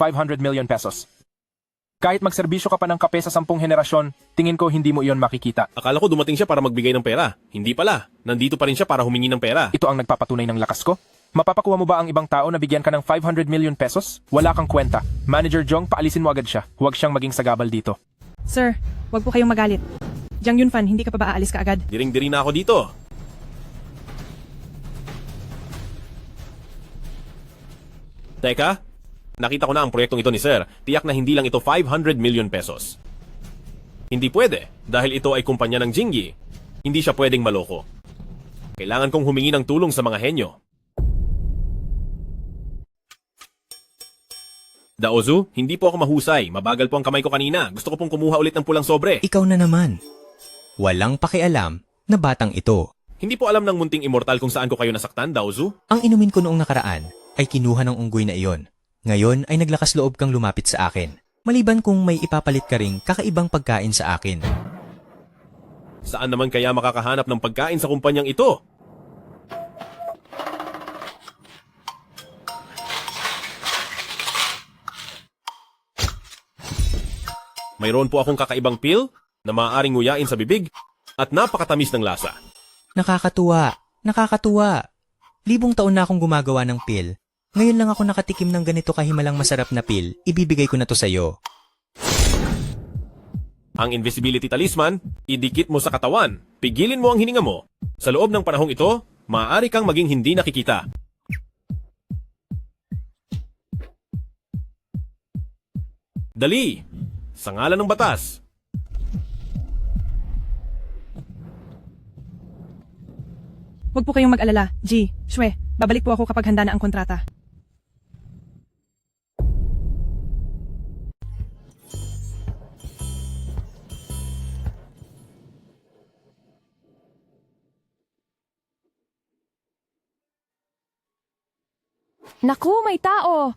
500 million pesos. Kahit magserbisyo ka pa ng kape sa 10 henerasyon, tingin ko hindi mo iyon makikita. Akala ko dumating siya para magbigay ng pera. Hindi pala. Nandito pa rin siya para humingi ng pera. Ito ang nagpapatunay ng lakas ko. Mapapakuha mo ba ang ibang tao na bigyan ka ng 500 million pesos? Wala kang kwenta. Manager Zhong, paalisin mo agad siya. Huwag siyang maging sagabal dito. Sir, wag po kayong magalit. Jiang Yunfan, hindi ka pa ba aalis ka agad? Diring-diri na ako dito. Teka, nakita ko na ang proyektong ito ni Sir. Tiyak na hindi lang ito 500 million pesos. Hindi pwede, dahil ito ay kumpanya ng Jingyi. Hindi siya pwedeng maloko. Kailangan kong humingi ng tulong sa mga henyo. Daozu, hindi po ako mahusay. Mabagal po ang kamay ko kanina. Gusto ko pong kumuha ulit ng pulang sobre. Ikaw na naman. Walang pakialam na batang ito. Hindi po alam ng munting immortal kung saan ko kayo nasaktan, Daozu. Ang inumin ko noong nakaraan ay kinuha ng unggoy na iyon. Ngayon ay naglakas loob kang lumapit sa akin. Maliban kung may ipapalit ka ring kakaibang pagkain sa akin. Saan naman kaya makakahanap ng pagkain sa kumpanyang ito? Mayroon po akong kakaibang pill na maaaring nguyain sa bibig at napakatamis ng lasa. Nakakatuwa. Nakakatuwa. Libong taon na akong gumagawa ng pill. Ngayon lang ako nakatikim ng ganito kahimalang masarap na pill. Ibibigay ko na to sa'yo. Ang invisibility talisman, idikit mo sa katawan. Pigilin mo ang hininga mo. Sa loob ng panahong ito, maaari kang maging hindi nakikita. Dali! Sa ngalan ng batas. Huwag po kayong mag-alala. G, Shue, babalik po ako kapag handa na ang kontrata. Naku, may tao!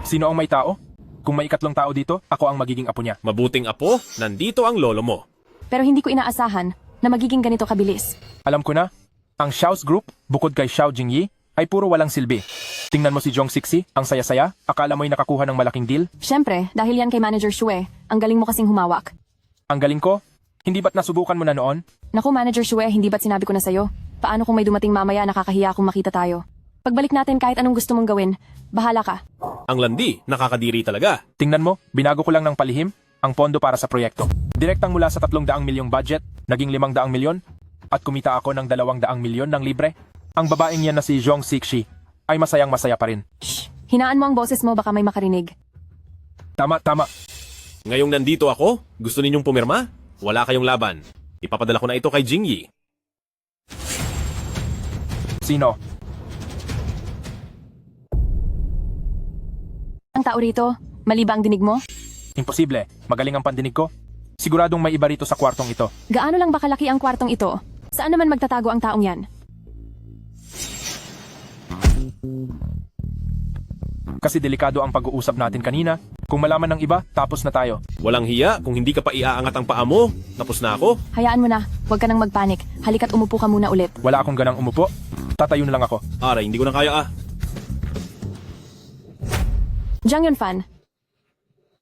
Sino ang may tao? Kung may ikatlong tao dito, ako ang magiging apo niya. Mabuting apo, nandito ang lolo mo. Pero hindi ko inaasahan na magiging ganito kabilis. Alam ko na, ang Xiao's group, bukod kay Xiao Jingyi, ay puro walang silbi. Tingnan mo si Zhong Sixi, ang saya-saya, akala mo'y nakakuha ng malaking deal. Siyempre, dahil yan kay Manager Shue, ang galing mo kasing humawak. Ang galing ko? Hindi ba't nasubukan mo na noon? Naku, Manager Shue, hindi ba't sinabi ko na sa'yo? Paano kung may dumating mamaya nakakahiya kung makita tayo? Pagbalik natin kahit anong gusto mong gawin, bahala ka. Ang landi, nakakadiri talaga. Tingnan mo, binago ko lang ng palihim ang pondo para sa proyekto. Direktang mula sa 300 milyong budget, naging 500 milyon, at kumita ako ng 200 milyon ng libre. Ang babaeng yan na si Zhong Sixi ay masayang masaya pa rin. Shh! Hinaan mo ang boses mo, baka may makarinig. Tama, tama. Ngayong nandito ako, gusto ninyong pumirma? Wala kayong laban. Ipapadala ko na ito kay Jingyi. Sino? Ang tao rito, mali ba ang dinig mo? Imposible. Magaling ang pandinig ko. Siguradong may iba rito sa kwartong ito. Gaano lang ba kalaki ang kwartong ito? Saan naman magtatago ang taong yan? Kasi delikado ang pag-uusap natin kanina. Kung malaman ng iba, tapos na tayo. Walang hiya, kung hindi ka pa iaangat ang paa mo, tapos na ako. Hayaan mo na, huwag ka nang magpanik. Halika't umupo ka muna ulit. Wala akong ganang umupo. Tatayo na lang ako. Aray, hindi ko na kaya Jiang Yunfan,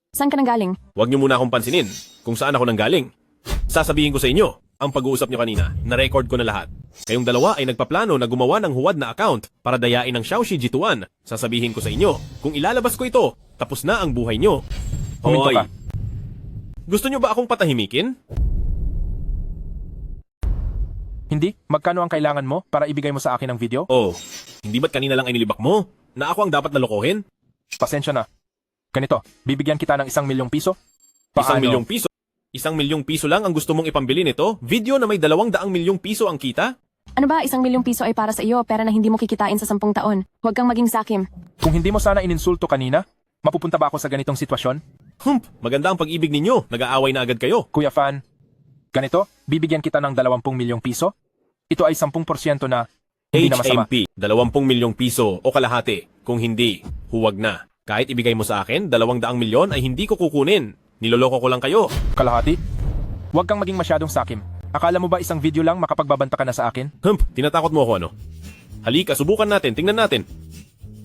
saan ka nang galing? Huwag niyo muna akong pansinin kung saan ako nanggaling. Sasabihin ko sa inyo, ang pag-uusap niyo kanina, na-record ko na lahat. Kayong dalawa ay nagpaplano na gumawa ng huwad na account para dayain ng Xiaoxi Jituan. Sasabihin ko sa inyo, kung ilalabas ko ito, tapos na ang buhay nyo. Huminto ka. Gusto nyo ba akong patahimikin? Hindi? Magkano ang kailangan mo para ibigay mo sa akin ang video? Oh, hindi ba't kanina lang ay nilibak mo? Na ako ang dapat nalokohin? Pasensya na. Ganito, bibigyan kita ng 1 milyong piso? 1 milyong piso? 1 milyong piso lang ang gusto mong ipambili nito? Video na may 200 milyong piso ang kita? Ano ba, 1 milyong piso ay para sa iyo, pera na hindi mo kikitain sa 10 taon. Huwag kang maging sakim. Kung hindi mo sana ininsulto kanina, mapupunta ba ako sa ganitong sitwasyon? Maganda ang pag-ibig ninyo. Nag-aaway na agad kayo. Kuya Fan, ganito, bibigyan kita ng 20 milyong piso. Ito ay 10% na hindi na masama. HMP, 20 milyong piso o kalahati. Kung hindi, huwag na. Kahit ibigay mo sa akin, 200 milyon ay hindi ko kukunin. Niloloko ko lang kayo. Kalahati? Huwag kang maging masyadong sakim. Akala mo ba isang video lang makapagbabanta ka na sa akin? Tinatakot mo ako ano? Halika, subukan natin, tingnan natin.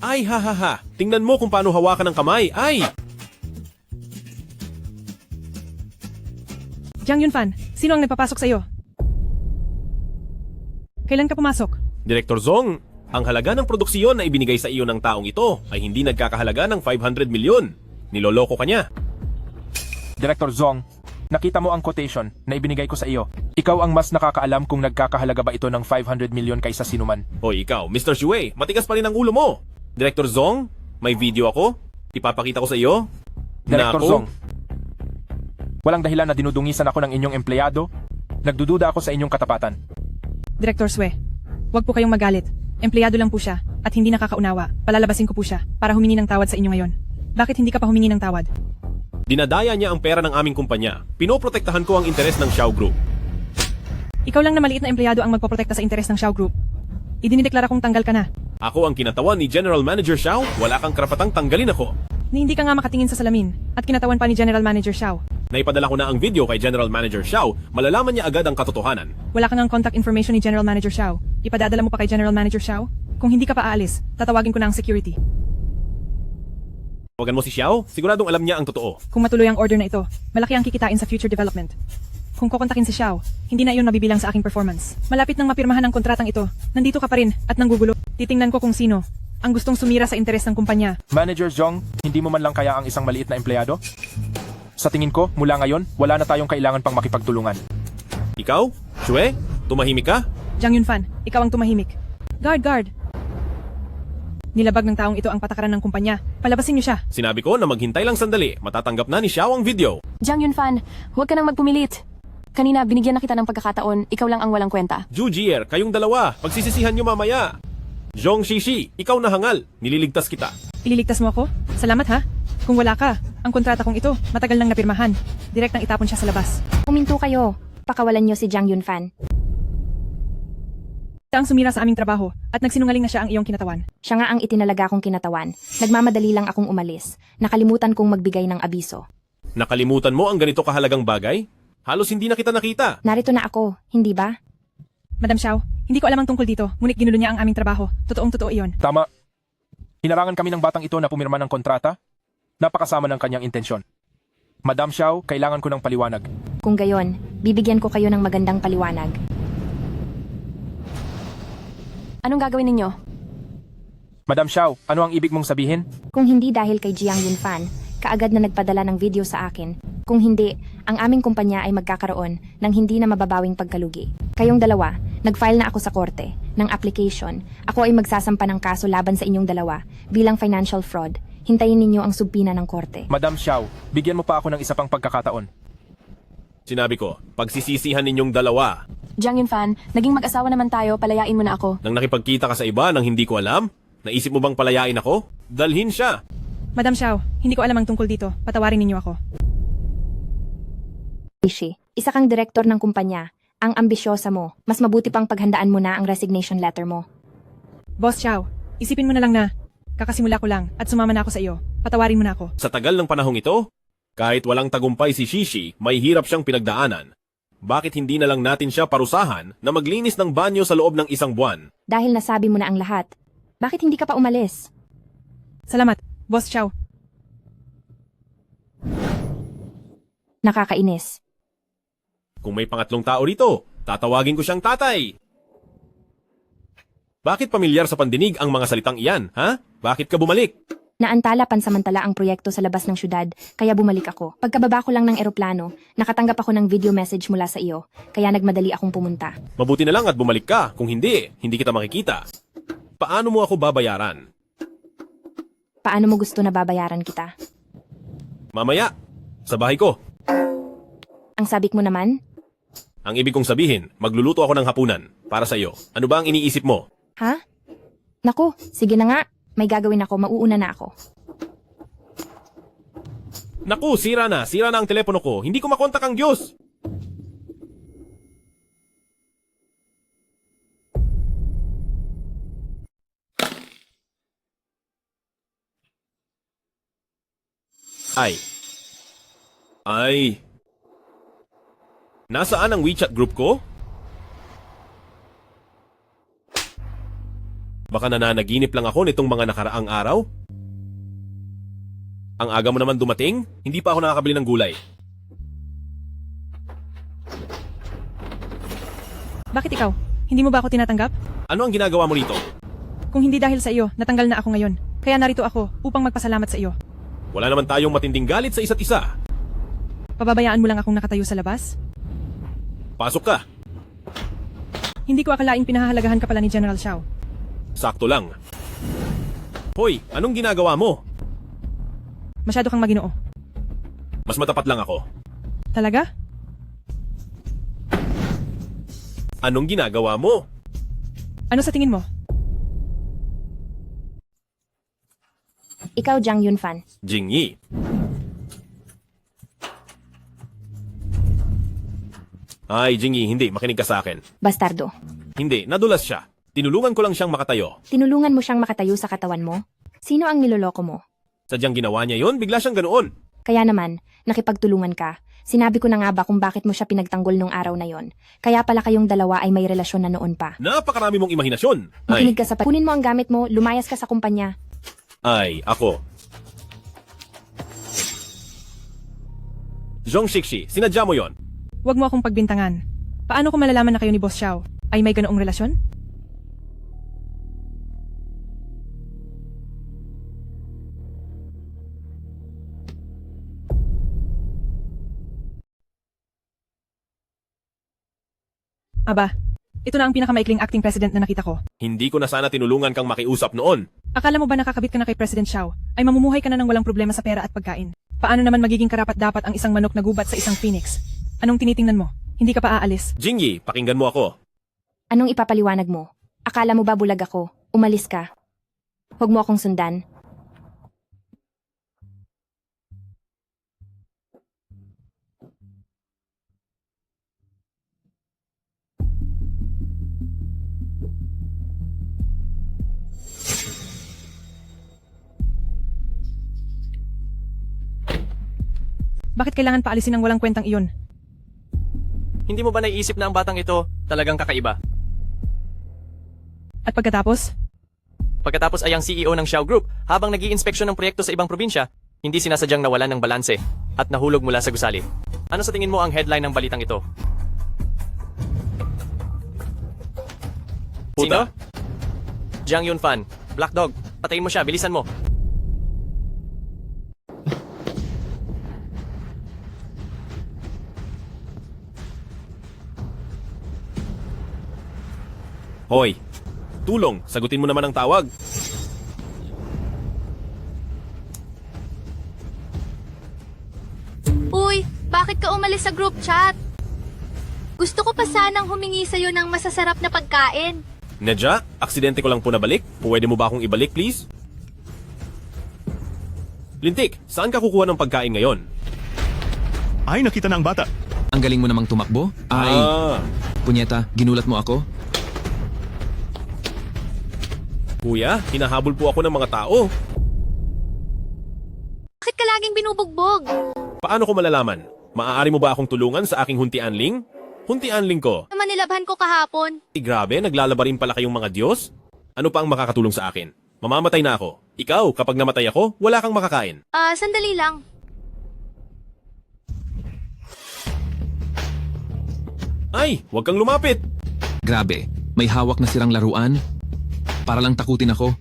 Ay, ha. Tingnan mo kung paano hawakan ng kamay. Ay! Jiang Yunfan, sino ang nagpapasok sa iyo? Kailan ka pumasok? Director Zong, ang halaga ng produksiyon na ibinigay sa iyo ng taong ito ay hindi nagkakahalaga ng 500 milyon. Niloloko ka niya. Director Zong, nakita mo ang quotation na ibinigay ko sa iyo. Ikaw ang mas nakakaalam kung nagkakahalaga ba ito ng 500 milyon kaysa sinuman. Hoy, ikaw, Mr. Shui, matigas pa rin ang ulo mo. Director Zong, may video ako. Ipapakita ko sa iyo. Director na ako... Zong, walang dahilan na dinudungisan ako ng inyong empleyado. Nagdududa ako sa inyong katapatan. Director Sue, huwag po kayong magalit. Empleyado lang po siya at hindi nakakaunawa. Palalabasin ko po siya para humingi ng tawad sa inyo ngayon. Bakit hindi ka pa humingi ng tawad? Dinadaya niya ang pera ng aming kumpanya. Pinoprotektahan ko ang interes ng Xiao Group. Ikaw lang na maliit na empleyado ang magpoprotekta sa interes ng Xiao Group. Idinideklara kong tanggal ka na. Ako ang kinatawan ni General Manager Xiao. Wala kang karapatang tanggalin ako. Ni hindi ka nga makatingin sa salamin at kinatawan pa ni General Manager Xiao. Naipadala ko na ang video kay General Manager Xiao. Malalaman niya agad ang katotohanan. Wala kang ang contact information ni General Manager Xiao. Ipadadala mo pa kay General Manager Xiao? Kung hindi ka pa aalis, tatawagin ko na ang security. Tawagan mo si Xiao? Siguradong alam niya ang totoo. Kung matuloy ang order na ito, malaki ang kikitain sa future development. Kung kukontakin si Xiao, hindi na iyon mabibilang sa aking performance. Malapit nang mapirmahan ang kontratang ito. Nandito ka pa rin at nanggugulo. Titingnan ko kung sino ang gustong sumira sa interes ng kumpanya. Manager Zong, hindi mo man lang kaya ang isang maliit na empleyado? Sa tingin ko, mula ngayon, wala na tayong kailangan pang makipagtulungan. Ikaw? Shue? Tumahimik ka? Jiang Yunfan, ikaw ang tumahimik. Guard! Nilabag ng taong ito ang patakaran ng kumpanya. Palabasin niyo siya. Sinabi ko na maghintay lang sandali. Matatanggap na ni Xiao ang video. Jiang Yunfan, huwag ka nang magpumilit. Kanina, binigyan na kita ng pagkakataon, ikaw lang ang walang kwenta. Zhu Jier, kayong dalawa. Pagsisisihan niyo mamaya. Zhong Shishi, ikaw na hangal. Nililigtas kita. Ililigtas mo ako? Salamat ha. Kung wala ka, ang kontrata kong ito, matagal nang napirmahan. Direct nang itapon siya sa labas. Huminto kayo. Pakawalan niyo si Jiang Yunfan. Siya ang sumira sa aming trabaho at nagsinungaling na siya ang iyong kinatawan. Siya nga ang itinalaga kong kinatawan. Nagmamadali lang akong umalis. Nakalimutan kong magbigay ng abiso. Nakalimutan mo ang ganito kahalagang bagay? Halos hindi na kita nakita. Narito na ako, hindi ba? Madam Xiao, hindi ko alam ang tungkol dito, ngunit ginulo niya ang aming trabaho. Totoong-totoo iyon. Tama. Hinarangan kami ng batang ito na pumirma ng kontrata. Napakasama ng kanyang intensyon. Madam Xiao, kailangan ko ng paliwanag. Kung gayon, bibigyan ko kayo ng magandang paliwanag. Anong gagawin ninyo? Madam Xiao, ano ang ibig mong sabihin? Kung hindi dahil kay Jiang Yunfan, kaagad na nagpadala ng video sa akin. Kung hindi, ang aming kumpanya ay magkakaroon ng hindi na mababawing pagkalugi. Kayong dalawa, nag-file na ako sa korte ng application. Ako ay magsasampa ng kaso laban sa inyong dalawa bilang financial fraud. Hintayin ninyo ang subpina ng korte. Madam Xiao, bigyan mo pa ako ng isa pang pagkakataon. Sinabi ko, pagsisisihan ninyong dalawa. Jiang Yunfan, naging mag-asawa naman tayo, palayain mo na ako. Nang nakipagkita ka sa iba nang hindi ko alam? Naisip mo bang palayain ako? Dalhin siya. Madam Xiao, hindi ko alam ang tungkol dito. Patawarin ninyo ako. Isa kang direktor ng kumpanya. Ang ambisyosa mo. Mas mabuti pang paghandaan mo na ang resignation letter mo. Boss Xiao, isipin mo na lang na kakasimula ko lang at sumama na ako sa iyo. Patawarin mo na ako. Sa tagal ng panahong ito, kahit walang tagumpay si Shishi, may hirap siyang pinagdaanan. Bakit hindi na lang natin siya parusahan na maglinis ng banyo sa loob ng 1 buwan? Dahil nasabi mo na ang lahat. Bakit hindi ka pa umalis? Salamat, Boss Xiao. Nakakainis. Kung may pangatlong tao rito, tatawagin ko siyang tatay. Bakit pamilyar sa pandinig ang mga salitang iyan, ha? Bakit ka bumalik? Naantala pansamantala ang proyekto sa labas ng syudad, kaya bumalik ako. Pagkababa ko lang ng eroplano, nakatanggap ako ng video message mula sa iyo, kaya nagmadali akong pumunta. Mabuti na lang at bumalik ka. Kung hindi, hindi kita makikita. Paano mo ako babayaran? Paano mo gusto na babayaran kita? Mamaya, sa bahay ko. Ang sabik mo naman? Ang ibig kong sabihin, magluluto ako ng hapunan para sa iyo. Ano ba ang iniisip mo? Ha? Naku, sige na nga. May gagawin ako, mauuna na ako. Naku, sira na ang telepono ko. Hindi ko makontak ang Diyos. Ay. Nasaan ang WeChat group ko? Baka nananaginip lang ako nitong mga nakaraang araw? Ang aga mo naman dumating, hindi pa ako nakakabili ng gulay. Bakit ikaw? Hindi mo ba ako tinatanggap? Ano ang ginagawa mo rito? Kung hindi dahil sa iyo, natanggal na ako ngayon. Kaya narito ako upang magpasalamat sa iyo. Wala naman tayong matinding galit sa isa't isa. Pababayaan mo lang akong nakatayo sa labas? Pasok ka. Hindi ko akalaing pinahahalagahan ka pala ni General Xiao. Sakto lang. Hoy, anong ginagawa mo? Masyado kang maginoo. Mas matapat lang ako. Talaga? Anong ginagawa mo? Ano sa tingin mo? Ikaw, Jiang Yunfan. Jingyi. Ay, Jingyi, hindi. Makinig ka sa akin. Bastardo. Hindi, nadulas siya. Tinulungan ko lang siyang makatayo. Tinulungan mo siyang makatayo sa katawan mo? Sino ang niloloko mo? Sadyang ginawa niya yon, bigla siyang ganoon. Kaya naman, nakipagtulungan ka. Sinabi ko na nga ba kung bakit mo siya pinagtanggol nung araw na yon. Kaya pala kayong dalawa ay may relasyon na noon pa. Napakarami mong imahinasyon. Makinig ka sa kunin mo ang gamit mo, lumayas ka sa kumpanya. Ay, ako. Zhong Shixi, sinadya mo yon. Huwag mo akong pagbintangan. Paano ko malalaman na kayo ni Boss Xiao? Ay may ganoong relasyon? Aba, ito na ang pinakamaikling acting president na nakita ko. Hindi ko na sana tinulungan kang makiusap noon. Akala mo ba nakakabit ka na kay President Xiao, ay mamumuhay ka na ng walang problema sa pera at pagkain? Paano naman magiging karapat-dapat ang isang manok na gubat sa isang phoenix? Anong tinitingnan mo? Hindi ka pa aalis? Jingyi, pakinggan mo ako. Anong ipapaliwanag mo? Akala mo ba bulag ako? Umalis ka. Huwag mo akong sundan. Bakit kailangan paalisin ang walang kwentang iyon? Hindi mo ba naiisip na ang batang ito talagang kakaiba? At pagkatapos? Pagkatapos ay ang CEO ng Xiao Group habang nag-iinspeksyon ng proyekto sa ibang probinsya, hindi sinasadyang nawalan ng balanse at nahulog mula sa gusali. Ano sa tingin mo ang headline ng balitang ito? Sino? Jiang Yunfan. Black Dog. Patayin mo siya, bilisan mo. Hoy, tulong, sagutin mo naman ang tawag. Uy, bakit ka umalis sa group chat? Gusto ko pa sanang humingi sa'yo ng masasarap na pagkain. Nedja, aksidente ko lang po nabalik. Pwede mo ba akong ibalik, please? Lintik, saan ka kukuha ng pagkain ngayon? Ay, nakita na ang bata. Ang galing mo namang tumakbo? Ay, punyeta, ginulat mo ako? Kuya, hinahabol po ako ng mga tao. Bakit ka laging binubugbog? Paano ko malalaman? Maaari mo ba akong tulungan sa aking hunti-anling? Hunti-anling ko. Manilabhan ko kahapon. Grabe, naglalaba rin pala kayong mga Diyos? Ano pa ang makakatulong sa akin? Mamamatay na ako. Ikaw, kapag namatay ako, wala kang makakain. Sandali lang. Ay, huwag kang lumapit. Grabe, may hawak na sirang laruan? Para lang takutin ako.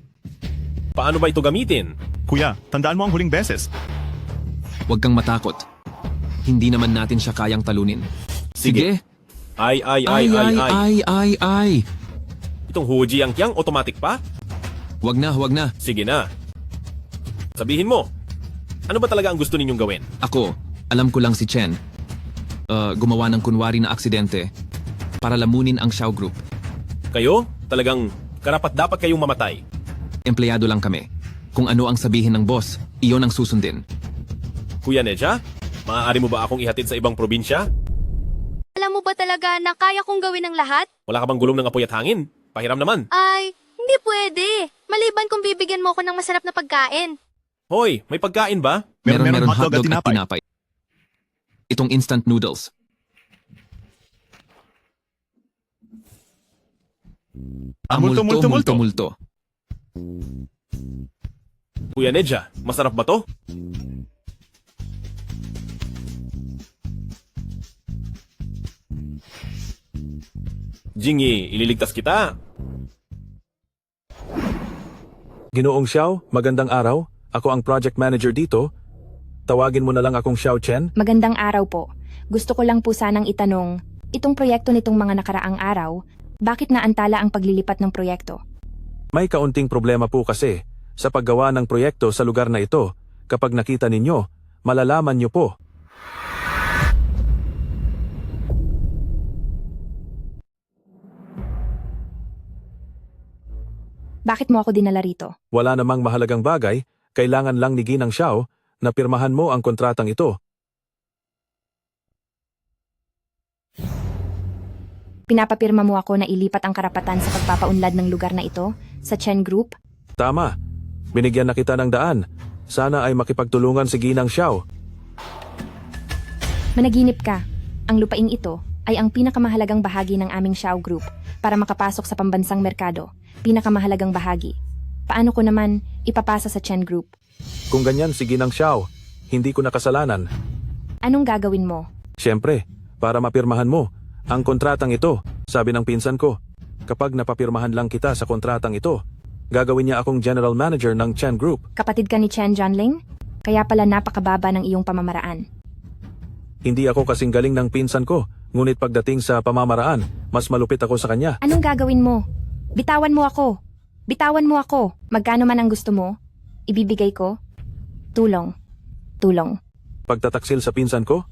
Paano ba ito gamitin? Kuya, tandaan mo ang huling beses. Huwag kang matakot. Hindi naman natin siya kayang talunin. Sige. Ay. Ay. Itong Huji ang Kyang, automatic pa? Huwag na. Sige na. Sabihin mo, ano ba talaga ang gusto ninyong gawin? Ako, alam ko lang si Chen. Gumawa ng kunwari na aksidente para lamunin ang Xiao Group. Kayo? Talagang karapat dapat kayong mamatay. Empleyado lang kami. Kung ano ang sabihin ng boss, iyon ang susundin. Kuya Neja, maaari mo ba akong ihatid sa ibang probinsya? Alam mo ba talaga na kaya kong gawin ang lahat? Wala ka bang gulong ng apoy at hangin? Pahiram naman. Ay, hindi pwede. Maliban kung bibigyan mo ako ng masarap na pagkain. Hoy, may pagkain ba? Meron hotdog at tinapay. Itong instant noodles. Multo. Kuya Neja, masarap ba to? Jingy, ililigtas kita. Ginoong Xiao, magandang araw. Ako ang project manager dito. Tawagin mo na lang akong Xiao Chen. Magandang araw po. Gusto ko lang po sanang itanong, itong proyekto nitong mga nakaraang araw, bakit naantala ang paglilipat ng proyekto? May kaunting problema po kasi sa paggawa ng proyekto sa lugar na ito. Kapag nakita ninyo, malalaman nyo po. Bakit mo ako dinala rito? Wala namang mahalagang bagay, kailangan lang ni Ginang Xiao na pirmahan mo ang kontratang ito. Pinapapirma mo ako na ilipat ang karapatan sa pagpapaunlad ng lugar na ito sa Chen Group? Tama. Binigyan na kita ng daan. Sana ay makipagtulungan si Ginang Xiao. Managinip ka. Ang lupaing ito ay ang pinakamahalagang bahagi ng aming Xiao Group para makapasok sa pambansang merkado. Pinakamahalagang bahagi. Paano ko naman ipapasa sa Chen Group? Kung ganyan si Ginang Xiao, hindi ko na kasalanan. Anong gagawin mo? Siyempre, para mapirmahan mo ang kontratang ito, sabi ng pinsan ko. Kapag napapirmahan lang kita sa kontratang ito, gagawin niya akong general manager ng Chen Group. Kapatid ka ni Chen Jianling? Kaya pala napakababa ng iyong pamamaraan. Hindi ako kasing galing ng pinsan ko, ngunit pagdating sa pamamaraan, mas malupit ako sa kanya. Anong gagawin mo? Bitawan mo ako. Bitawan mo ako. Magkano man ang gusto mo, ibibigay ko. Tulong. Pagtataksil sa pinsan ko?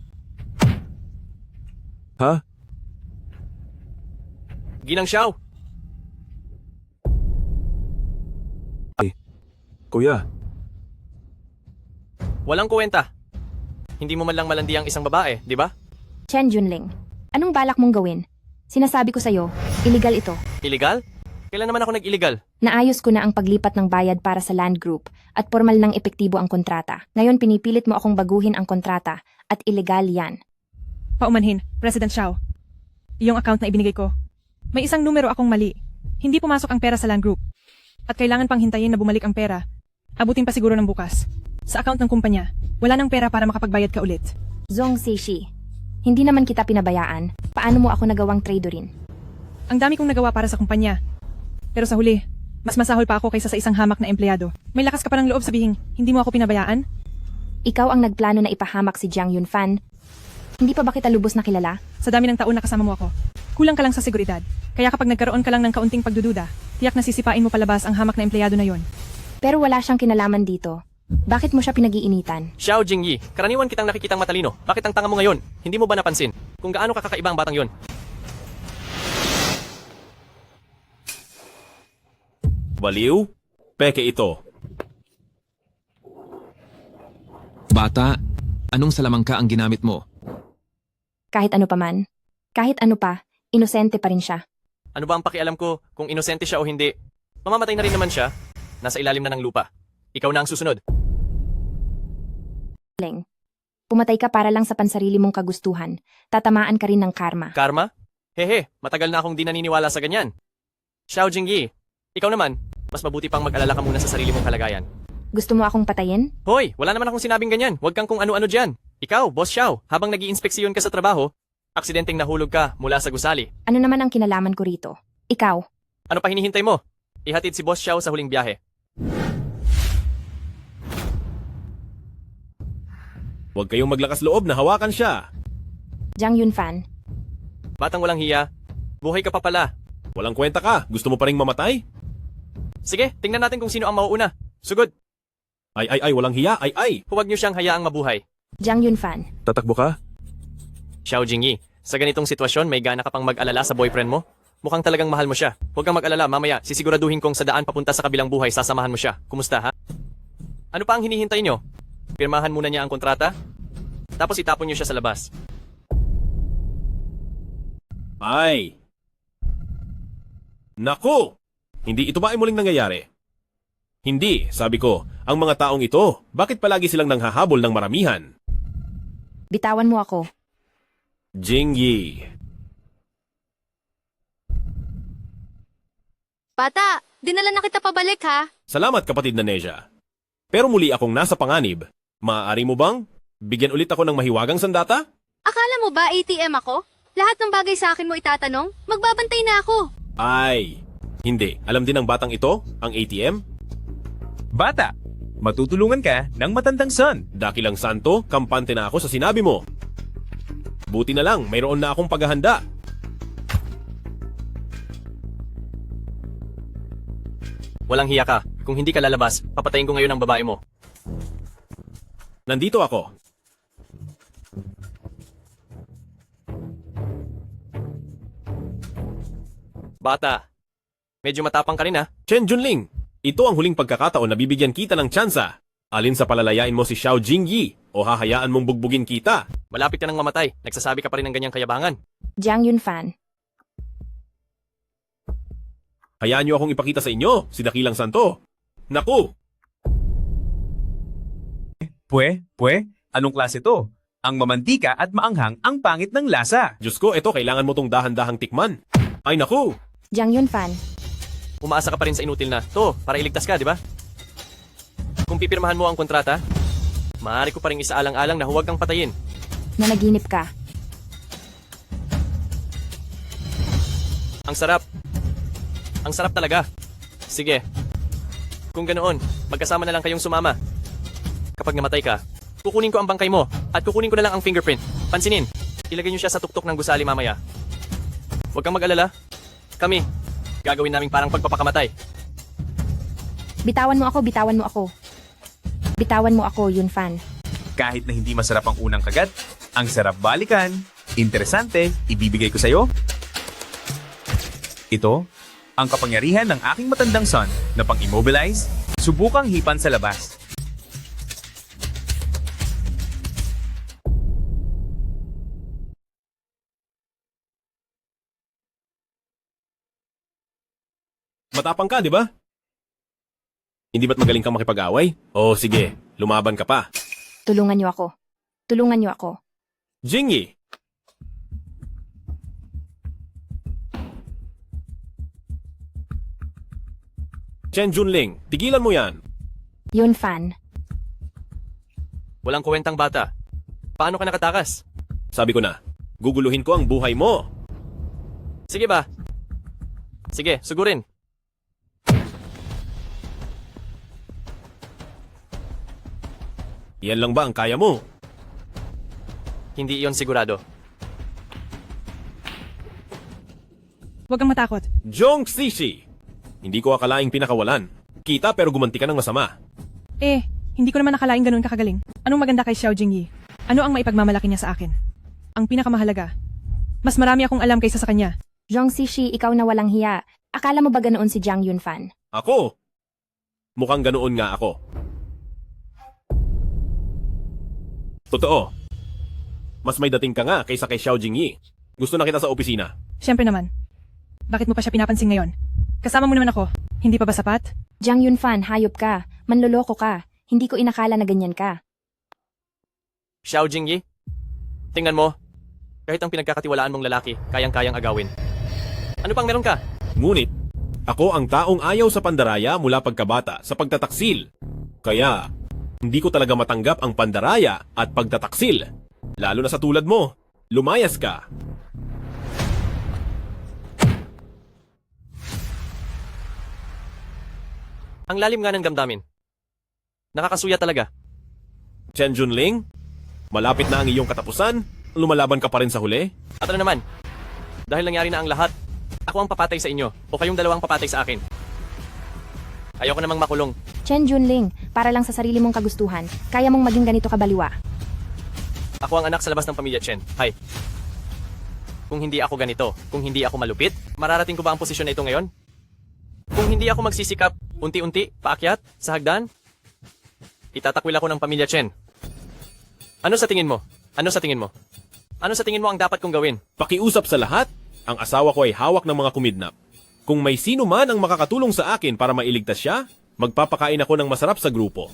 Ha? Ginang Xiao! Kuya, Walang kwenta. Hindi mo man lang malandi ang isang babae, di ba? Chen Junling, anong balak mong gawin? Sinasabi ko sa'yo, illegal ito. Illegal? Kailan naman ako nag-illegal? Naayos ko na ang paglipat ng bayad para sa land group at formal ng epektibo ang kontrata. Ngayon pinipilit mo akong baguhin ang kontrata at illegal yan. Paumanhin, President Xiao. Iyong account na ibinigay ko. May isang numero akong mali. Hindi pumasok ang pera sa land group. At kailangan pang hintayin na bumalik ang pera. Abutin pa siguro ng bukas. Sa account ng kumpanya, wala nang pera para makapagbayad ka ulit. Zong Seishi, hindi naman kita pinabayaan. Paano mo ako nagawang tradorin? Ang dami kong nagawa para sa kumpanya. Pero sa huli, mas masahol pa ako kaysa sa isang hamak na empleyado. May lakas ka pa ng loob sabihin, hindi mo ako pinabayaan? Ikaw ang nagplano na ipahamak si Jiang Yunfan. Hindi pa ba kita lubos na kilala? Sa dami ng taon na kasama mo ako, kulang ka lang sa seguridad. Kaya kapag nagkaroon ka lang ng kaunting pagdududa, tiyak na sisipain mo palabas ang hamak na empleyado na yon. Pero wala siyang kinalaman dito. Bakit mo siya pinag-iinitan? Xiao Jingyi, karaniwan kitang nakikitang matalino. Bakit ang tanga mo ngayon? Hindi mo ba napansin? Kung gaano kakakaiba ang batang yon? Baliw? Peke ito. Bata, anong salamangka ang ginamit mo? Kahit ano pa man. Kahit ano pa, inosente pa rin siya. Ano ba ang pakialam ko kung inosente siya o hindi? Mamamatay na rin naman siya. Nasa ilalim na ng lupa. Ikaw na ang susunod. Leng, pumatay ka para lang sa pansarili mong kagustuhan. Tatamaan ka rin ng karma. Karma? Hehe, matagal na akong di naniniwala sa ganyan. Xiao Jingyi, ikaw naman, mas mabuti pang mag-alala ka muna sa sarili mong kalagayan. Gusto mo akong patayin? Hoy, wala naman akong sinabing ganyan. Huwag kang kung ano-ano dyan. Ikaw, Boss Xiao, habang nag-iinspeksyon ka sa trabaho, aksidenteng nahulog ka mula sa gusali. Ano naman ang kinalaman ko rito? Ikaw? Ano pa hinihintay mo? Ihatid si Boss Xiao sa huling biyahe. Huwag kayong maglakas loob na hawakan siya. Jiang Yunfan, Batang walang hiya. Buhay ka pa pala. Walang kwenta ka. Gusto mo pa ring mamatay? Sige, tingnan natin kung sino ang mauuna. Sugod. Ay, walang hiya. Ay. Huwag niyo siyang hayaang mabuhay. Jiang Yunfan, Tatakbo ka? Xiao Jingyi, sa ganitong sitwasyon may gana ka pang mag-alala sa boyfriend mo? Mukhang talagang mahal mo siya. Huwag kang mag-alala, mamaya sisiguraduhin kong sa daan papunta sa kabilang buhay sasamahan mo siya. Kumusta ha? Ano pa ang hinihintay niyo? Pirmahan muna niya ang kontrata? Tapos itapon niyo siya sa labas. Ay. Naku! Hindi ito ba ay muling nangyayari? Hindi, sabi ko. Ang mga taong ito, bakit palagi silang nanghahabol ng maramihan? bitawan mo ako. Jingyi. Bata, dinala na kita pabalik ha. Salamat kapatid na Neja. Pero muli akong nasa panganib. Maaari mo bang bigyan ulit ako ng mahiwagang sandata? Akala mo ba ATM ako? Lahat ng bagay sa akin mo itatanong? Magbabantay na ako. Ay, hindi. Alam din ng batang ito, ang ATM? Bata, matutulungan ka ng matandang son. Dakilang santo, kampante na ako sa sinabi mo. Buti na lang, mayroon na akong paghahanda. Walang hiya ka. Kung hindi ka lalabas, papatayin ko ngayon ang babae mo. Nandito ako. Bata, medyo matapang ka rin ha. Chen Junling, ito ang huling pagkakataon na bibigyan kita ng tsansa. Alin sa palalayain mo si Xiao Jingyi o hahayaan mong bugbugin kita? Malapit ka nang mamatay. Nagsasabi ka pa rin ng ganyang kayabangan. Jiang Yunfan, Hayaan niyo akong ipakita sa inyo, si Dakilang Santo. Naku! Anong klase to? Ang mamantika at maanghang ang pangit ng lasa. Diyos ko, ito kailangan mo tong dahan-dahang tikman. Ay naku! Jiang Yunfan, Umaasa ka pa rin sa inutil na. To, para iligtas ka, di ba? Kung pipirmahan mo ang kontrata, maaari ko pa rin isaalang-alang na huwag kang patayin. nanaginip ka. Ang sarap. Ang sarap talaga. Sige. Kung ganoon, magkasama na lang kayong sumama. Kapag namatay ka, kukunin ko ang bangkay mo at kukunin ko na lang ang fingerprint. Pansinin, ilagay niyo siya sa tuktok ng gusali mamaya. Huwag kang mag-alala. Kami, gagawin naming parang pagpapakamatay. Bitawan mo ako, bitawan mo ako. Bitawan mo ako, Yunfan. Kahit na hindi masarap ang unang kagat, ang sarap balikan. Interesante, ibibigay ko sa'yo. Ito, ang kapangyarihan ng aking matandang son na pang-immobilize, subukang hipan sa labas. Matapang ka, di ba? Hindi ba't magaling kang makipag-away? Oh, sige, lumaban ka pa. Tulungan niyo ako. Tulungan niyo ako. Jingyi! Chen Junling, tigilan mo yan. Yunfan, Walang kwentang bata. Paano ka nakatakas? Sabi ko na, guguluhin ko ang buhay mo. Sige ba? Sige, sugurin. Yan lang ba ang kaya mo? Hindi iyon sigurado. Huwag kang matakot. Jong Sishi! Hindi ko akalaing pinakawalan. Kita pero gumanti ka ng masama. Hindi ko naman nakalaing ganun kakagaling. Anong maganda kay Xiao Jingyi? Ano ang maipagmamalaki niya sa akin? Ang pinakamahalaga. Mas marami akong alam kaysa sa kanya. Zhong Sishi, ikaw na walang hiya. Akala mo ba ganoon si Jiang Yunfan? Ako? Mukhang ganoon nga ako. Totoo. Mas may dating ka nga kaysa kay Xiao Jingyi. Gusto na kita sa opisina. Siyempre naman. Bakit mo pa siya pinapansin ngayon? Kasama mo naman ako. Hindi pa ba sapat? Jiang Yunfan, hayop ka. Manloloko ka. Hindi ko inakala na ganyan ka. Xiao Jingyi, tingnan mo. Kahit ang pinagkakatiwalaan mong lalaki, kayang-kayang agawin. Ano pang meron ka? Ngunit, ako ang taong ayaw sa pandaraya mula pagkabata sa pagtataksil. Kaya, hindi ko talaga matanggap ang pandaraya at pagtataksil. Lalo na sa tulad mo. Lumayas ka. Ang lalim nga ng damdamin. Nakakasuya talaga. Chen Junling, malapit na ang iyong katapusan, lumalaban ka pa rin sa huli? At ano naman? Dahil nangyari na ang lahat, ako ang papatay sa inyo o kayong dalawang papatay sa akin. Ayoko namang makulong. Chen Junling, para lang sa sarili mong kagustuhan, kaya mong maging ganito kabaliwa. Ako ang anak sa labas ng pamilya Chen. Hi. Kung hindi ako ganito, kung hindi ako malupit, mararating ko ba ang posisyon na ito ngayon? Kung hindi ako magsisikap, unti-unti, paakyat, sa hagdan, itatakwil ako ng pamilya Chen. Ano sa tingin mo? Ano sa tingin mo? Ano sa tingin mo ang dapat kong gawin? Pakiusap sa lahat, ang asawa ko ay hawak ng mga kumidnap. Kung may sino man ang makakatulong sa akin para mailigtas siya, magpapakain ako ng masarap sa grupo.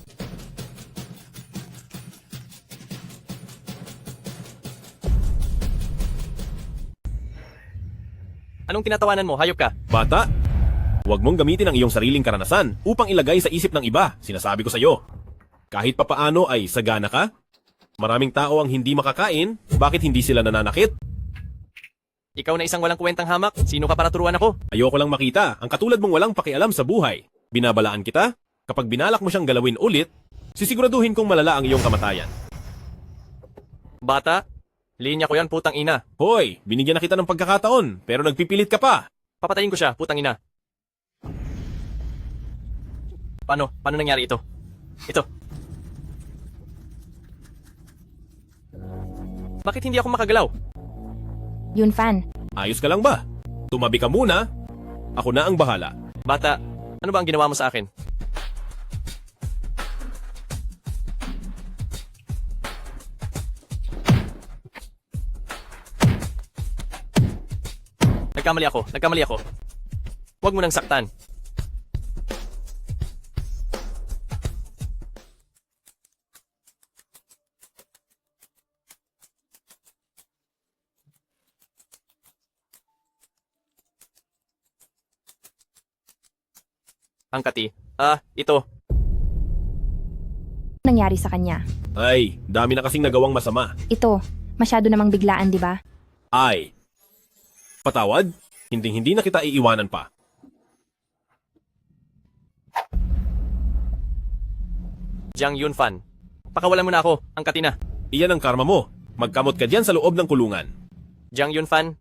Anong tinatawanan mo? Hayop ka. Bata, huwag mong gamitin ang iyong sariling karanasan upang ilagay sa isip ng iba, sinasabi ko sa iyo. Kahit papaano ay sagana ka? Maraming tao ang hindi makakain, bakit hindi sila nananakit? Ikaw na isang walang kwentang hamak, sino ka para turuan ako? Ayoko lang makita, ang katulad mong walang pakialam sa buhay. Binabalaan kita? Kapag binalak mo siyang galawin ulit, sisiguraduhin kong malala ang iyong kamatayan. Bata, linya ko yan, putang ina. Hoy, binigyan na kita ng pagkakataon, pero nagpipilit ka pa. Papatayin ko siya, putang ina. Paano? Paano nangyari ito? Ito. Bakit hindi ako makagalaw? Yunfan, Ayos ka lang ba? Tumabi ka muna. Ako na ang bahala. Bata, ano ba ang ginawa mo sa akin? Nagkamali ako. Huwag mo nang saktan. Ang kati. Ito. nangyari sa kanya? Ay, dami na kasing nagawang masama. Ito, masyado namang biglaan, di ba? Ay, patawad? Hindi na kita iiwanan pa. Jiang Yunfan, pakawalan mo na ako, ang katina. Iyan ang karma mo. Magkamot ka diyan sa loob ng kulungan. Jiang Yunfan.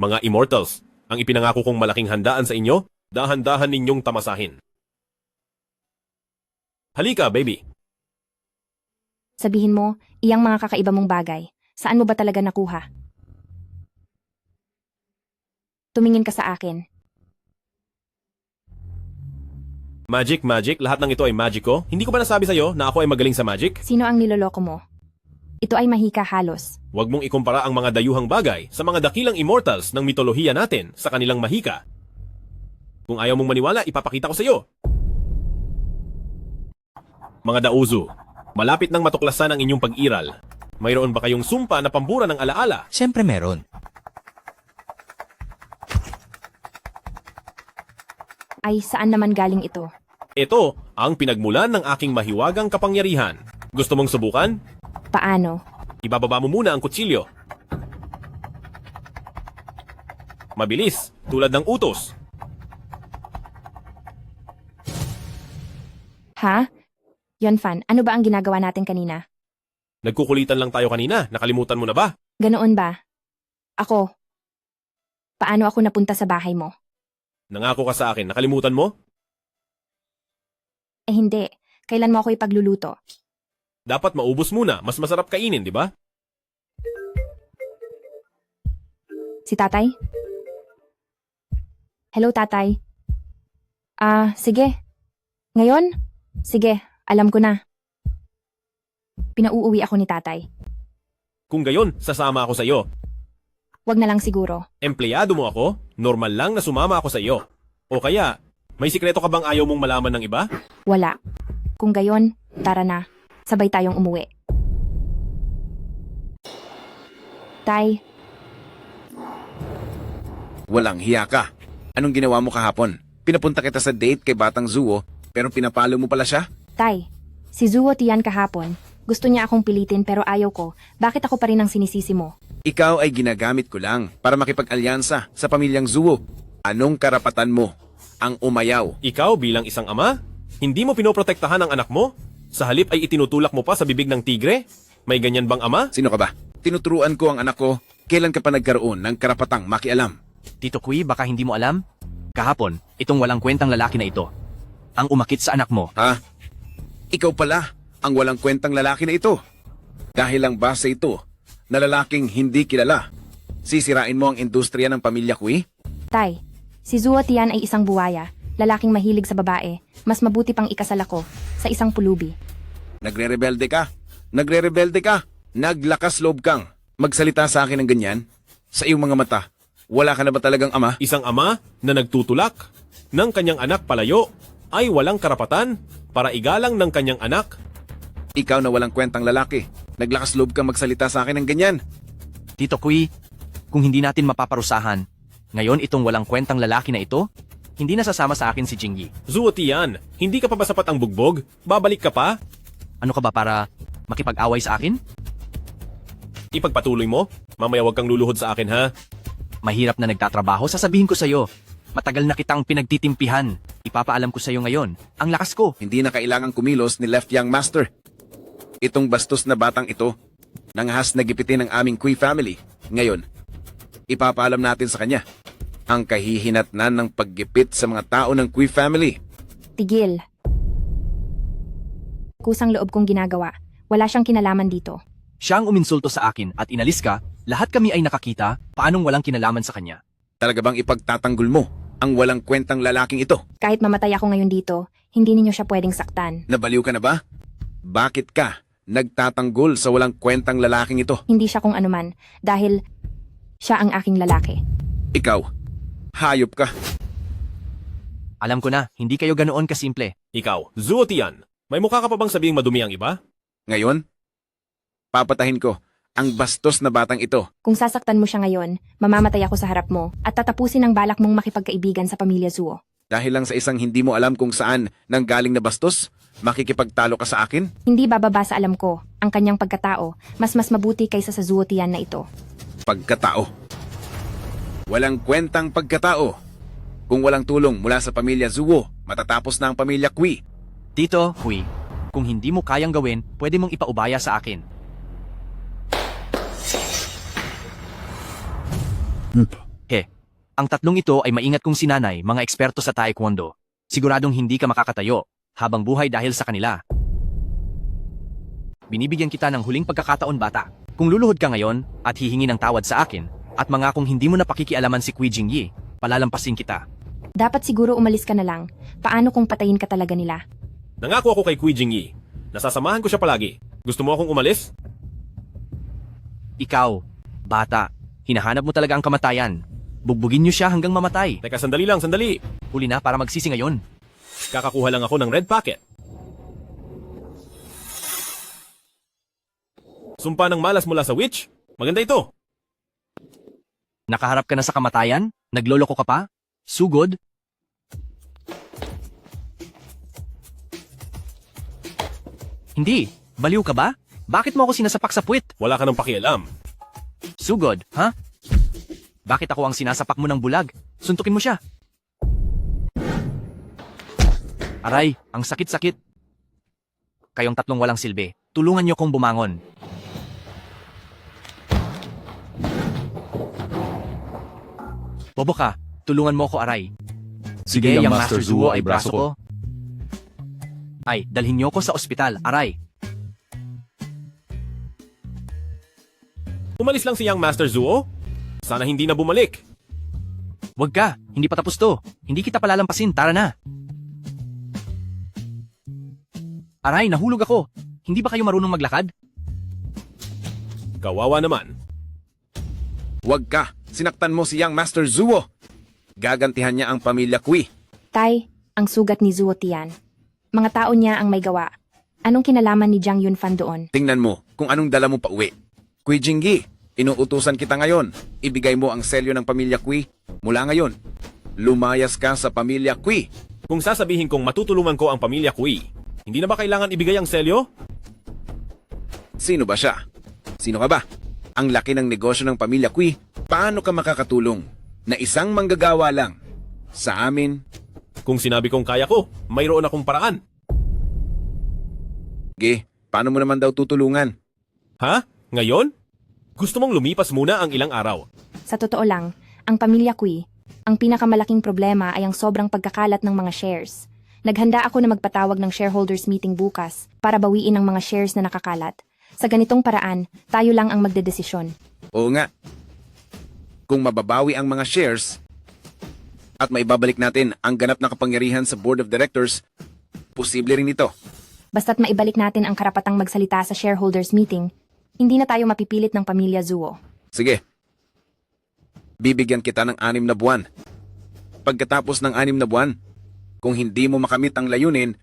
Mga Immortals, ang ipinangako kong malaking handaan sa inyo, dahan-dahan ninyong tamasahin. Halika, baby. Sabihin mo, iyang mga kakaiba mong bagay, saan mo ba talaga nakuha? Tumingin ka sa akin. Magic, lahat ng ito ay magic ko. Hindi ko ba nasabi sa'yo na ako ay magaling sa magic? Sino ang niloloko mo? Ito ay mahika halos. Huwag mong ikumpara ang mga dayuhang bagay sa mga dakilang immortals ng mitolohiya natin sa kanilang mahika. Kung ayaw mong maniwala, ipapakita ko sa iyo. Mga Dauzu, malapit nang matuklasan ang inyong pag-iral. Mayroon ba kayong sumpa na pambura ng alaala? Siyempre meron. Ay, saan naman galing ito? Ito ang pinagmulan ng aking mahiwagang kapangyarihan. Gusto mong subukan? Paano? Ibababa mo muna ang kutsilyo. Mabilis, tulad ng utos. Ha? Yunfan, ano ba ang ginagawa natin kanina? Nagkukulitan lang tayo kanina, nakalimutan mo na ba? Ganoon ba? Ako. Paano ako napunta sa bahay mo? Nangako ka sa akin, nakalimutan mo? Eh hindi. Kailan mo ako ipagluluto? Dapat maubos muna, mas masarap kainin, di ba? Si tatay? Hello, tatay. Sige. Ngayon? Sige, alam ko na. Pinauuwi ako ni tatay. Kung gayon, sasama ako sa iyo. Wag na lang siguro. Empleyado mo ako, normal lang na sumama ako sa iyo. O kaya, may sikreto ka bang ayaw mong malaman ng iba? Wala. Kung gayon, tara na. Sabay tayong umuwi. Tay. Walang hiya ka. Anong ginawa mo kahapon? Pinapunta kita sa date kay Batang Zuo, pero pinapalo mo pala siya? Tay, si Zuo Tian kahapon. Gusto niya akong pilitin pero ayaw ko. Bakit ako pa rin ang sinisisi mo? Ikaw ay ginagamit ko lang para makipag-alyansa sa pamilyang Zuo. Anong karapatan mo ang umayaw? Ikaw bilang isang ama, hindi mo pinoprotektahan ang anak mo? Sa halip ay itinutulak mo pa sa bibig ng tigre? May ganyan bang ama? Sino ka ba? Tinuturuan ko ang anak ko. Kailan ka pa nagkaroon ng karapatang makialam? Tito Kui, baka hindi mo alam? Kahapon, itong walang kwentang lalaki na ito, ang umakit sa anak mo. Ha? Ikaw pala ang walang kwentang lalaki na ito. Dahil lang ba sa ito na lalaking hindi kilala, sisirain mo ang industriya ng pamilya Kui? Tay, si Zuo Tian ay isang buwaya, lalaking mahilig sa babae. Mas mabuti pang ikasal ako sa isang pulubi. Nagre-rebelde ka? Nagre-rebelde ka? Naglakas loob kang magsalita sa akin ng ganyan? Sa iyong mga mata, wala ka na ba talagang ama? Isang ama na nagtutulak ng kanyang anak palayo ay walang karapatan para igalang ng kanyang anak. Ikaw na walang kwentang lalaki, naglakas loob kang magsalita sa akin ng ganyan? Tito Kui, kung hindi natin mapaparusahan, ngayon itong walang kwentang lalaki na ito, hindi na sasama sa akin si Jingyi. Zuo Tian, hindi ka pa ba sapat ang bugbog? Babalik ka pa? Ano ka ba para makipag-away sa akin? Ipagpatuloy mo? Mamaya wag kang luluhod sa akin ha? Mahirap na nagtatrabaho, sasabihin ko sa'yo. Matagal na kitang pinagtitimpihan. Ipapaalam ko sa'yo ngayon, ang lakas ko. Hindi na kailangang kumilos ni Left Young Master. Itong bastos na batang ito, nanghas na gipitin ng aming Kui family. Ngayon, ipapaalam natin sa kanya ang kahihinatnan ng paggipit sa mga tao ng Kui family. Tigil. Kusang loob kong ginagawa. Wala siyang kinalaman dito. Siya ang uminsulto sa akin at inalis ka, lahat kami ay nakakita, paanong walang kinalaman sa kanya? Talaga bang ipagtatanggol mo ang walang kwentang lalaking ito? Kahit mamatay ako ngayon dito, hindi ninyo siya pwedeng saktan. Nabaliw ka na ba? Bakit ka nagtatanggol sa walang kwentang lalaking ito? Hindi siya kung anuman, dahil siya ang aking lalaki. Ikaw, hayop ka. Alam ko na, hindi kayo ganoon kasimple. Ikaw, Zuo Tian, may mukha ka pa bang sabihing madumi ang iba? Ngayon, papatahin ko ang bastos na batang ito. Kung sasaktan mo siya ngayon, mamamatay ako sa harap mo at tatapusin ang balak mong makipagkaibigan sa pamilya Zuo. Dahil lang sa isang hindi mo alam kung saan nanggaling na bastos, makikipagtalo ka sa akin? Hindi bababa sa alam ko ang kanyang pagkatao, mas mabuti kaysa sa Zuo Tian na ito. Pagkatao. Walang kwentang pagkatao. Kung walang tulong mula sa pamilya Zuo, matatapos na ang pamilya Kui. Tito, Kui, kung hindi mo kayang gawin, pwede mong ipaubaya sa akin. He, ang tatlong ito ay maingat kong sinanay, mga eksperto sa taekwondo. Siguradong hindi ka makakatayo, habang buhay dahil sa kanila. Binibigyan kita ng huling pagkakataon, bata. Kung luluhod ka ngayon at hihingi ng tawad sa akin, at mga kung hindi mo na pakikialaman si Kui Jingyi, palalampasin kita. Dapat siguro umalis ka na lang. Paano kung patayin ka talaga nila? Nangako ako kay Kui Jingyi. Nasasamahan ko siya palagi. Gusto mo akong umalis? Ikaw, bata, hinahanap mo talaga ang kamatayan. Bugbugin niyo siya hanggang mamatay. Teka, sandali lang, sandali. Huli na para magsisi ngayon. Kakakuha lang ako ng red packet. Sumpa ng malas mula sa witch? Maganda ito. Nakaharap ka na sa kamatayan? Nagloloko ka pa? Sugod? Hindi. Baliw ka ba? Bakit mo ako sinasapak sa puwit? Wala ka ng pakialam. Sugod, ha? Bakit ako ang sinasapak mo ng bulag? Suntukin mo siya. Aray, ang sakit-sakit. Kayong tatlong walang silbi, tulungan niyo kong bumangon. Bobo ka, tulungan mo ko, Aray. Sige, yung yung Master Zuo ay braso ko. Ay, dalhin niyo ko sa ospital, Aray. Umalis lang si Young Master Zuo? Sana hindi na bumalik. Wag ka, hindi pa tapos to. Hindi kita palalampasin, tara na. Aray, nahulog ako. Hindi ba kayo marunong maglakad? Kawawa naman. Wag ka, sinaktan mo si Young Master Zuo. Gagantihan niya ang pamilya Kui. Tay, ang sugat ni Zuo Tian. Mga tao niya ang may gawa. Anong kinalaman ni Jiang Yunfan doon? Tingnan mo kung anong dala mo pa uwi. Kui Jingyi, inuutusan kita ngayon. Ibigay mo ang selyo ng pamilya Kui. Mula ngayon, lumayas ka sa pamilya Kui. Kung sasabihin kong matutulungan ko ang pamilya Kui, hindi na ba kailangan ibigay ang selyo? Sino ba siya? Sino ka ba? Ang laki ng negosyo ng pamilya Kui, paano ka makakatulong na isang manggagawa lang sa amin? Kung sinabi kong kaya ko, mayroon akong paraan. Ge, paano mo naman daw tutulungan? Ha? Ngayon? Gusto mong lumipas muna ang ilang araw. Sa totoo lang, ang pamilya Kui, ang pinakamalaking problema ay ang sobrang pagkakalat ng mga shares. Naghanda ako na magpatawag ng shareholders meeting bukas para bawiin ang mga shares na nakakalat. Sa ganitong paraan, tayo lang ang magdedesisyon. Oo nga. Kung mababawi ang mga shares at maibabalik natin ang ganap na kapangyarihan sa board of directors, posible rin ito. Basta't maibalik natin ang karapatang magsalita sa shareholders meeting, hindi na tayo mapipilit ng pamilya Zuo. Sige. Bibigyan kita ng 6 na buwan. Pagkatapos ng 6 na buwan, kung hindi mo makamit ang layunin,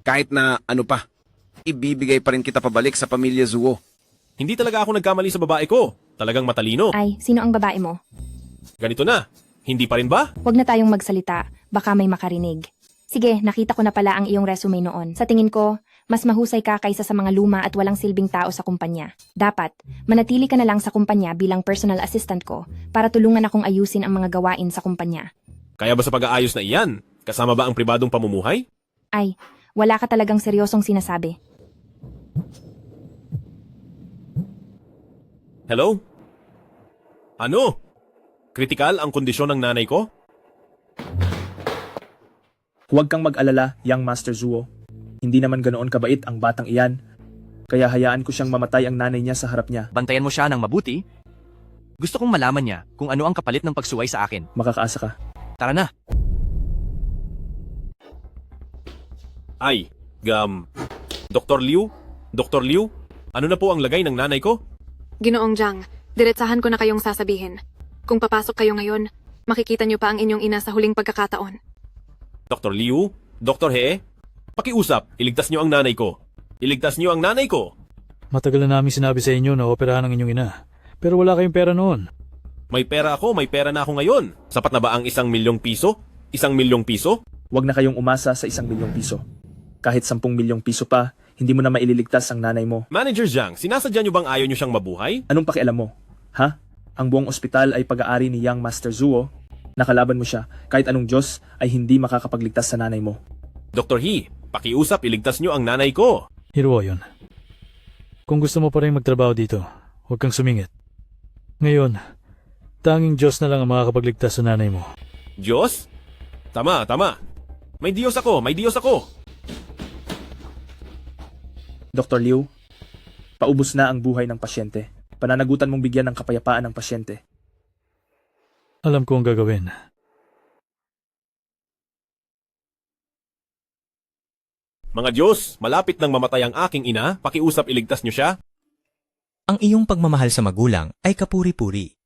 kahit na ano pa, ibibigay pa rin kita pabalik sa pamilya Zuo. Hindi talaga ako nagkamali sa babae ko. Talagang matalino. Ay, sino ang babae mo? Ganito na. Hindi pa rin ba? Huwag na tayong magsalita, baka may makarinig. Sige, nakita ko na pala ang iyong resume noon. Sa tingin ko, mas mahusay ka kaysa sa mga luma at walang silbing tao sa kumpanya. Dapat, manatili ka na lang sa kumpanya bilang personal assistant ko para tulungan akong ayusin ang mga gawain sa kumpanya. Kaya ba sa pag-aayos na iyan? Kasama ba ang pribadong pamumuhay? Ay, wala ka talagang seryosong sinasabi. Hello? Ano? Kritikal ang kondisyon ng nanay ko? Huwag kang mag-alala, young Master Zuo. Hindi naman ganoon kabait ang batang iyan. Kaya hayaan ko siyang mamatay ang nanay niya sa harap niya. Bantayan mo siya ng mabuti. Gusto kong malaman niya kung ano ang kapalit ng pagsuway sa akin. Makakaasa ka. Tara na. Ay, Dr. Liu? Dr. Liu? Ano na po ang lagay ng nanay ko? Ginoong Jiang, diretsahan ko na kayong sasabihin. Kung papasok kayo ngayon, makikita niyo pa ang inyong ina sa huling pagkakataon. Dr. Liu? Dr. He? Pakiusap, iligtas niyo ang nanay ko. Iligtas niyo ang nanay ko. Matagal na namin sinabi sa inyo na operahan ng inyong ina. Pero wala kayong pera noon. May pera ako, may pera na ako ngayon. Sapat na ba ang 1 milyong piso? 1 milyong piso? Huwag na kayong umasa sa 1 milyong piso. Kahit 10 milyong piso pa, hindi mo na maililigtas ang nanay mo. Manager Jiang, sinasadya niyo bang ayaw niyo siyang mabuhay? Anong pakialam mo? Ha? Ang buong ospital ay pag-aari ni Young Master Zuo. Nakalaban mo siya, kahit anong Diyos ay hindi makakapagligtas sa nanay mo. Dr. He, pakiusap, iligtas niyo ang nanay ko. Hiruo yun. Kung gusto mo pa rin magtrabaho dito, huwag kang sumingit. Ngayon, tanging Diyos na lang ang makakapagligtas sa nanay mo. Diyos? Tama. May Diyos ako, may Diyos ako. Dr. Liu, paubos na ang buhay ng pasyente. Pananagutan mong bigyan ng kapayapaan ng pasyente. Alam ko ang gagawin. Mga Diyos, malapit nang mamatay ang aking ina, pakiusap iligtas niyo siya. Ang iyong pagmamahal sa magulang ay kapuri-puri.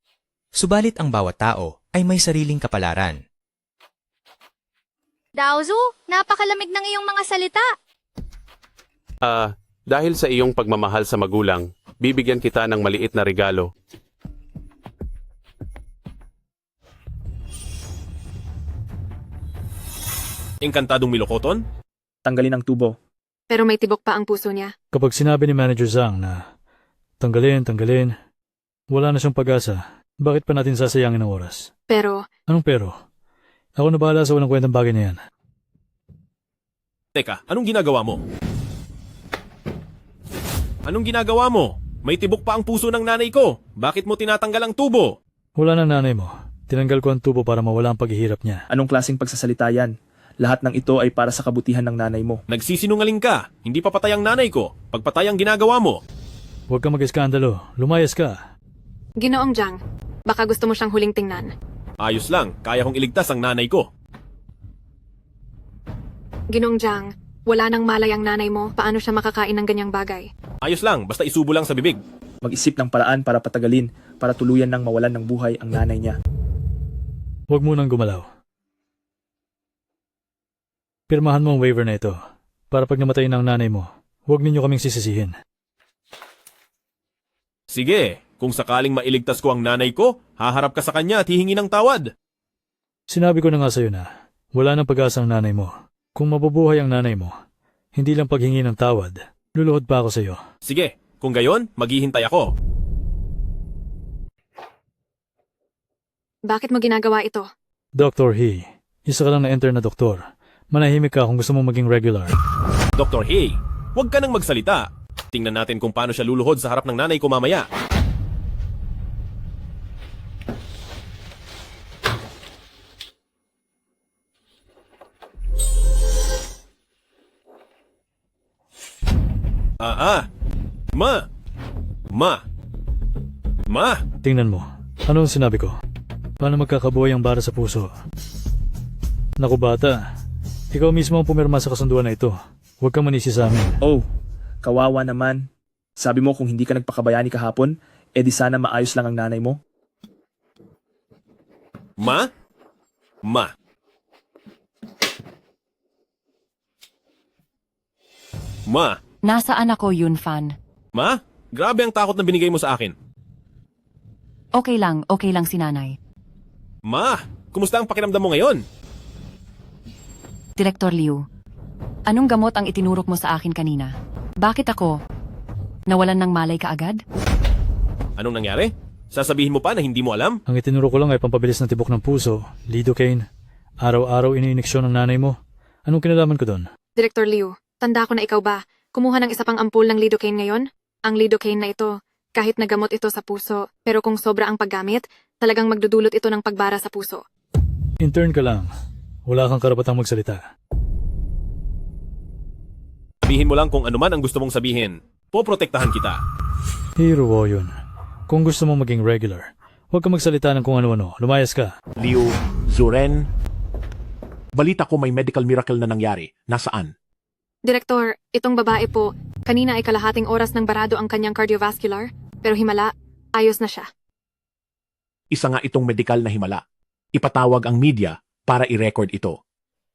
Subalit ang bawat tao ay may sariling kapalaran. Daozu, napakalamig ng iyong mga salita. Dahil sa iyong pagmamahal sa magulang, bibigyan kita ng maliit na regalo. Engkantadong Milokoton? Tanggalin ang tubo. Pero may tibok pa ang puso niya. Kapag sinabi ni Manager Zhang na tanggalin, wala na siyang pag-asa, bakit pa natin sasayangin ang oras? Pero, Anong pero? Ako na bahala sa walang kwentang bagay na yan. Teka, anong ginagawa mo? Anong ginagawa mo? May tibok pa ang puso ng nanay ko. Bakit mo tinatanggal ang tubo? Wala na nanay mo. Tinanggal ko ang tubo para mawala ang paghihirap niya. Anong klaseng pagsasalita yan? Lahat ng ito ay para sa kabutihan ng nanay mo. Nagsisinungaling ka. Hindi pa patay ang nanay ko. Pagpatay ang ginagawa mo. Huwag kang mag-eskandalo. Lumayas ka. Ginoong Jiang, baka gusto mo siyang huling tingnan. Ayos lang. Kaya kong iligtas ang nanay ko. Ginoong Jiang, wala nang malay ang nanay mo. Paano siya makakain ng ganyang bagay? Ayos lang. Basta isubo lang sa bibig. Mag-isip ng paraan para patagalin, para tuluyan ng mawalan ng buhay ang nanay niya. Huwag mo nang gumalaw. Pirmahan mo ang waiver na ito para pag namatay na ang nanay mo, huwag ninyo kaming sisisihin. Sige, kung sakaling mailigtas ko ang nanay ko, haharap ka sa kanya at hihingi ng tawad. Sinabi ko na nga sa'yo na wala nang pag-asa ang nanay mo. Kung mabubuhay ang nanay mo, hindi lang paghingi ng tawad, luluhod pa ako sa'yo. Sige, kung gayon, maghihintay ako. Bakit mo ginagawa ito? Dr. He, isa ka lang na-enter na doktor. Manahimik ka kung gusto mo maging regular. Dr. He, huwag ka nang magsalita. Tingnan natin kung paano siya luluhod sa harap ng nanay ko mamaya. Ma! Tingnan mo. Ano ang sinabi ko? Paano magkakabuhay ang bara sa puso? Naku bata, ikaw mismo ang pumirma sa kasunduan na ito. Huwag kang manisi sa amin. Oh, kawawa naman. Sabi mo kung hindi ka nagpakabayani kahapon, edi sana maayos lang ang nanay mo. Ma? Nasaan ako, Yunfan? Ma? Grabe ang takot na binigay mo sa akin. Okay lang si nanay. Ma, kumusta ang pakiramdam mo ngayon? Direktor Liu, anong gamot ang itinurok mo sa akin kanina? Bakit ako? Nawalan ng malay kaagad? Anong nangyari? Sasabihin mo pa na hindi mo alam? Ang itinuro ko lang ay pampabilis ng tibok ng puso, lidocaine. Araw-araw iniiniksyon ng nanay mo. Anong kinalaman ko doon? Direktor Liu, tanda ko na ikaw ba? Kumuha ng isa pang ampul ng lidocaine ngayon? Ang lidocaine na ito, kahit nagamot ito sa puso, pero kung sobra ang paggamit, talagang magdudulot ito ng pagbara sa puso. Intern ka lang. Wala kang karapatang magsalita. Sabihin mo lang kung ano man ang gusto mong sabihin. Poprotektahan kita. Hero wo yun. Kung gusto mong maging regular, huwag kang magsalita ng kung ano-ano. Lumayas ka. Liu, Zuren, balita ko may medical miracle na nangyari. Nasaan? Direktor, itong babae po, kanina ay kalahating oras nang barado ang kanyang cardiovascular, pero himala, ayos na siya. Isa nga itong medical na himala. Ipatawag ang media para i-record ito.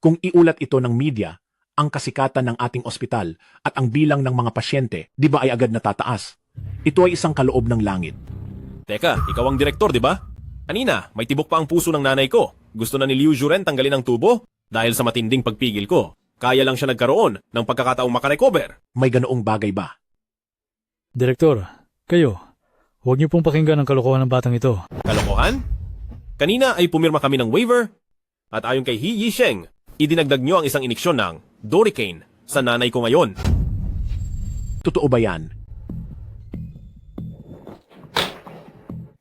Kung iulat ito ng media, ang kasikatan ng ating ospital at ang bilang ng mga pasyente, di ba ay agad natataas? Ito ay isang kaloob ng langit. Teka, ikaw ang direktor, di ba? Kanina, may tibok pa ang puso ng nanay ko. Gusto na ni Liu Juren tanggalin ang tubo dahil sa matinding pagpigil ko. Kaya lang siya nagkaroon ng pagkakataong makarecover. May ganoong bagay ba? Direktor, kayo, huwag niyo pong pakinggan ang kalokohan ng batang ito. Kalokohan? Kanina ay pumirma kami ng waiver at ayon kay He Yisheng, idinagdag niyo ang isang iniksyon ng Doricaine sa nanay ko ngayon. Totoo ba yan?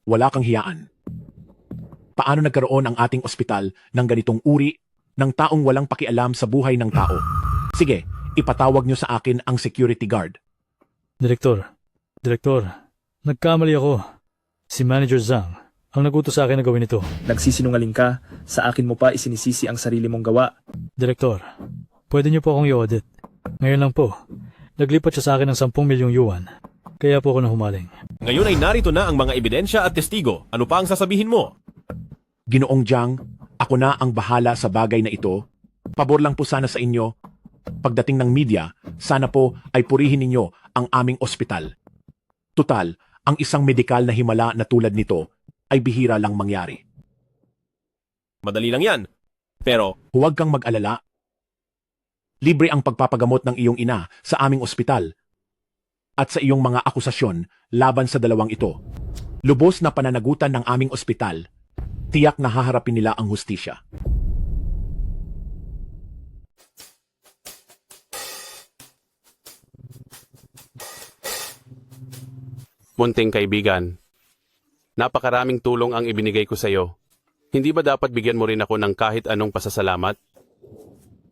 Wala kang hiyaan. Paano nagkaroon ang ating ospital ng ganitong uri ng taong walang pakialam sa buhay ng tao? Sige, ipatawag niyo sa akin ang security guard. Direktor, nagkamali ako. Si Manager Zhang ang nagutos sa akin na gawin ito. Nagsisinungaling ka, sa akin mo pa isinisisi ang sarili mong gawa. Direktor, pwede niyo po akong i-audit. Ngayon lang po, naglipat siya sa akin ng 10 milyong yuan. Kaya po ako nahumaling. Ngayon ay narito na ang mga ebidensya at testigo. Ano pa ang sasabihin mo? Ginoong Jiang, ako na ang bahala sa bagay na ito. Pabor lang po sana sa inyo. Pagdating ng media, sana po ay purihin ninyo ang aming ospital. Tutal, ang isang medikal na himala na tulad nito ay bihira lang mangyari. Madali lang yan. Pero, huwag kang mag-alala. Libre ang pagpapagamot ng iyong ina sa aming ospital at sa iyong mga akusasyon laban sa dalawang ito. Lubos na pananagutan ng aming ospital. Tiyak na haharapin nila ang hustisya. Munting kaibigan, napakaraming tulong ang ibinigay ko sa iyo. Hindi ba dapat bigyan mo rin ako ng kahit anong pasasalamat?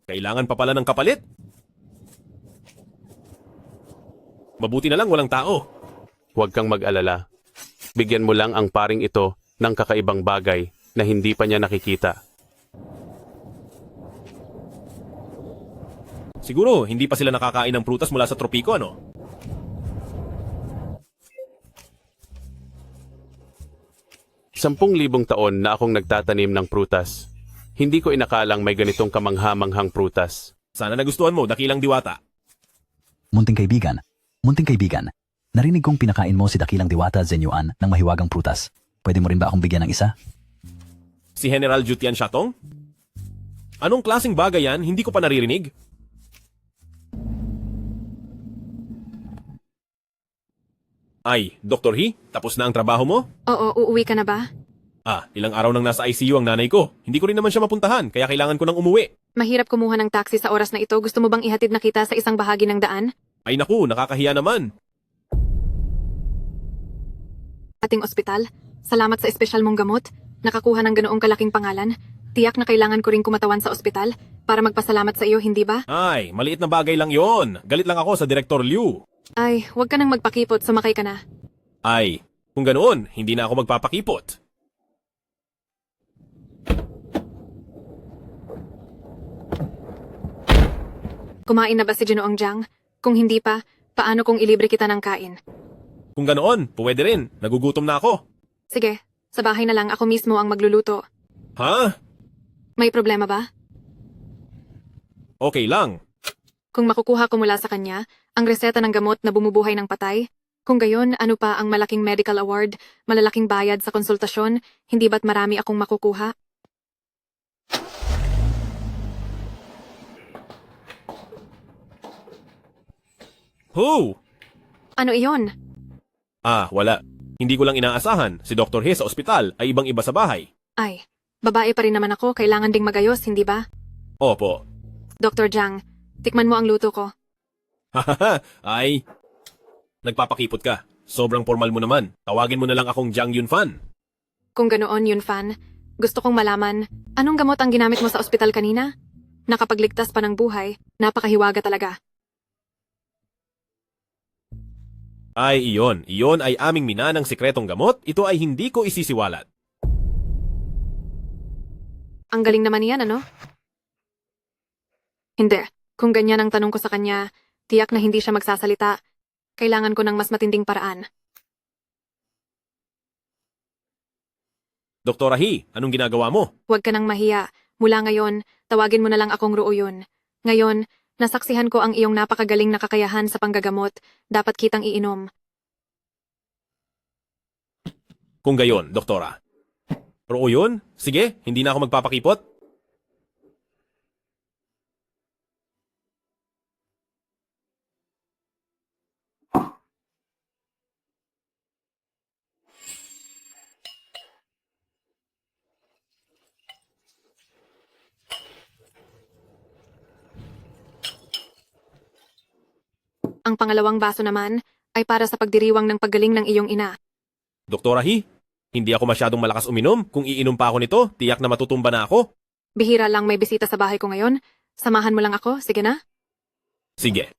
Kailangan pa pala ng kapalit? Mabuti na lang walang tao. Huwag kang mag-alala. Bigyan mo lang ang paring ito ng kakaibang bagay na hindi pa niya nakikita. Siguro, hindi pa sila nakakain ng prutas mula sa tropiko, ano? Sampung libong taon na akong nagtatanim ng prutas. Hindi ko inakalang may ganitong kamangha-manghang prutas. Sana nagustuhan mo, dakilang diwata. Munting kaibigan, narinig kong pinakain mo si dakilang diwata Zenyuan ng mahiwagang prutas. Pwede mo rin ba akong bigyan ng isa? Si General Jutian Shatong? Anong klaseng bagay yan? Hindi ko pa naririnig. Ay, Dr. He, tapos na ang trabaho mo? Oo, uuwi ka na ba? Ilang araw nang nasa ICU ang nanay ko. Hindi ko rin naman siya mapuntahan, kaya kailangan ko nang umuwi. Mahirap kumuha ng taxi sa oras na ito. Gusto mo bang ihatid na kita sa isang bahagi ng daan? Ay naku, nakakahiya naman. Ating ospital, salamat sa espesyal mong gamot. Nakakuha ng ganoong kalaking pangalan. Tiyak na kailangan ko ring kumatawan sa ospital para magpasalamat sa iyo, hindi ba? Ay, maliit na bagay lang yon. Galit lang ako sa Direktor Liu. Ay, huwag ka nang magpakipot, sumakay ka na. Ay, kung ganoon, hindi na ako magpapakipot. Kumain na ba si Ginoong Jiang? Kung hindi pa, paano kung ilibre kita ng kain? Kung ganoon, pwede rin. Nagugutom na ako. Sige, sa bahay na lang ako mismo ang magluluto. Ha? May problema ba? Okay lang. Kung makukuha ko mula sa kanya, ang reseta ng gamot na bumubuhay ng patay, kung gayon, ano pa ang malaking medical award, malalaking bayad sa konsultasyon, hindi ba't marami akong makukuha? Who? Ano iyon? Wala. Hindi ko lang inaasahan. Si Dr. He sa ospital ay ibang-iba sa bahay. Ay, babae pa rin naman ako, kailangan ding magayos, hindi ba? Opo. Dr. Jiang, tikman mo ang luto ko. Ay, nagpapakipot ka. Sobrang formal mo naman. Tawagin mo na lang akong Jiang Yunfan. Kung ganoon, Yunfan, gusto kong malaman, anong gamot ang ginamit mo sa ospital kanina? Nakapagligtas pa ng buhay, napakahiwaga talaga. Ay, iyon. Iyon ay aming minanang sikretong gamot. Ito ay hindi ko isisiwalat. Ang galing naman niyan, ano? Hindi. Kung ganyan ang tanong ko sa kanya, tiyak na hindi siya magsasalita. Kailangan ko ng mas matinding paraan. Doktora He, anong ginagawa mo? Huwag ka nang mahiya. Mula ngayon, tawagin mo na lang akong Ruoyun. Ngayon, nasaksihan ko ang iyong napakagaling na kakayahan sa panggagamot. Dapat kitang iinom. Kung gayon, doktora. Pero yun, sige, hindi na ako magpapakipot. Ang pangalawang baso naman ay para sa pagdiriwang ng paggaling ng iyong ina. Doktora He, hindi ako masyadong malakas uminom. Kung iinom pa ako nito, tiyak na matutumba na ako. Bihira lang may bisita sa bahay ko ngayon. Samahan mo lang ako, sige na? Sige.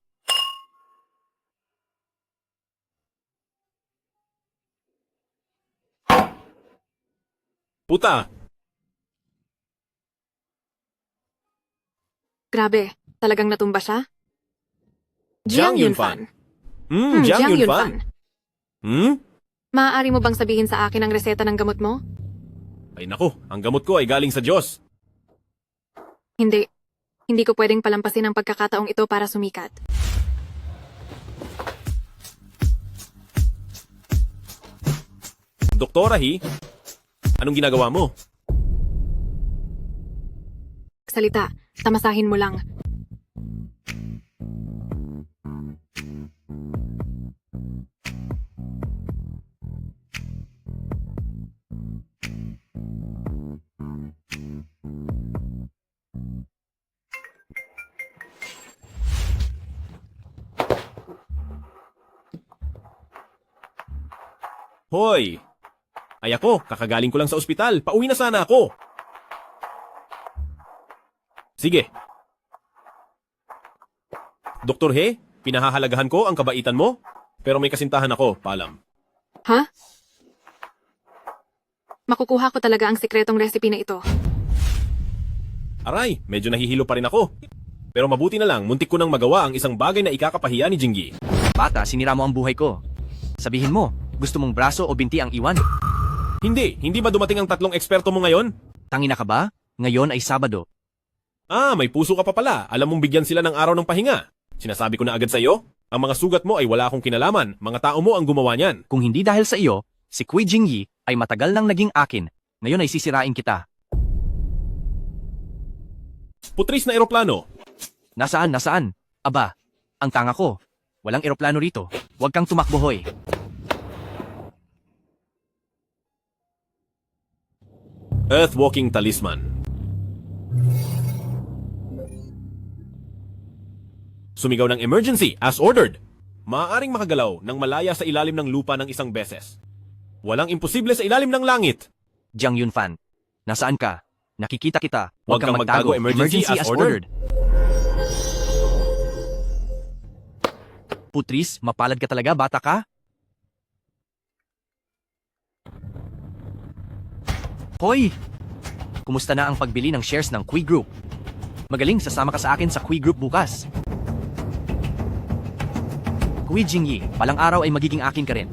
Puta! Grabe, talagang natumba siya? Jiang Yunfan. Jiang Yunfan. Maaari mo bang sabihin sa akin ang reseta ng gamot mo? Ay naku, ang gamot ko ay galing sa Diyos. Hindi. Hindi ko pwedeng palampasin ang pagkakataong ito para sumikat. Doktora He, anong ginagawa mo? Salita, tamasahin mo lang. Hoy! Ay ako, kakagaling ko lang sa ospital. Pauwi na sana ako. Sige. Dr. He, pinahahalagahan ko ang kabaitan mo, pero may kasintahan ako, paalam. Ha? Makukuha ko talaga ang sikretong recipe na ito. Aray, medyo nahihilo pa rin ako. Pero mabuti na lang, muntik ko nang magawa ang isang bagay na ikakapahiya ni Jingyi. Bata, sinira mo ang buhay ko. Sabihin mo, gusto mong braso o binti ang iwan? Hindi ba dumating ang 3 eksperto mo ngayon? Tangina ka ba? Ngayon ay Sabado. May puso ka pa pala. Alam mong bigyan sila ng araw ng pahinga. Sinasabi ko na agad sa iyo, ang mga sugat mo ay wala akong kinalaman. Mga tao mo ang gumawa niyan. Kung hindi dahil sa iyo, si Kui Jingyi ay matagal nang naging akin. Ngayon ay sisirain kita. Putris na eroplano. Nasaan? Aba, ang tanga ko. Walang eroplano rito. Huwag kang tumakbo, hoy. Earthwalking Talisman. Sumigaw ng emergency as ordered. Maaaring makagalaw ng malaya sa ilalim ng lupa ng isang beses. Walang imposible sa ilalim ng langit. Jiang Yunfan, nasaan ka? Nakikita kita. Huwag kang magtago. Emergency as ordered. Putris, mapalad ka talaga, bata ka? Hoy! Kumusta na ang pagbili ng shares ng Kui Group? Magaling, sasama ka sa akin sa Kui Group bukas. Kui Jingyi, palang araw ay magiging akin ka rin.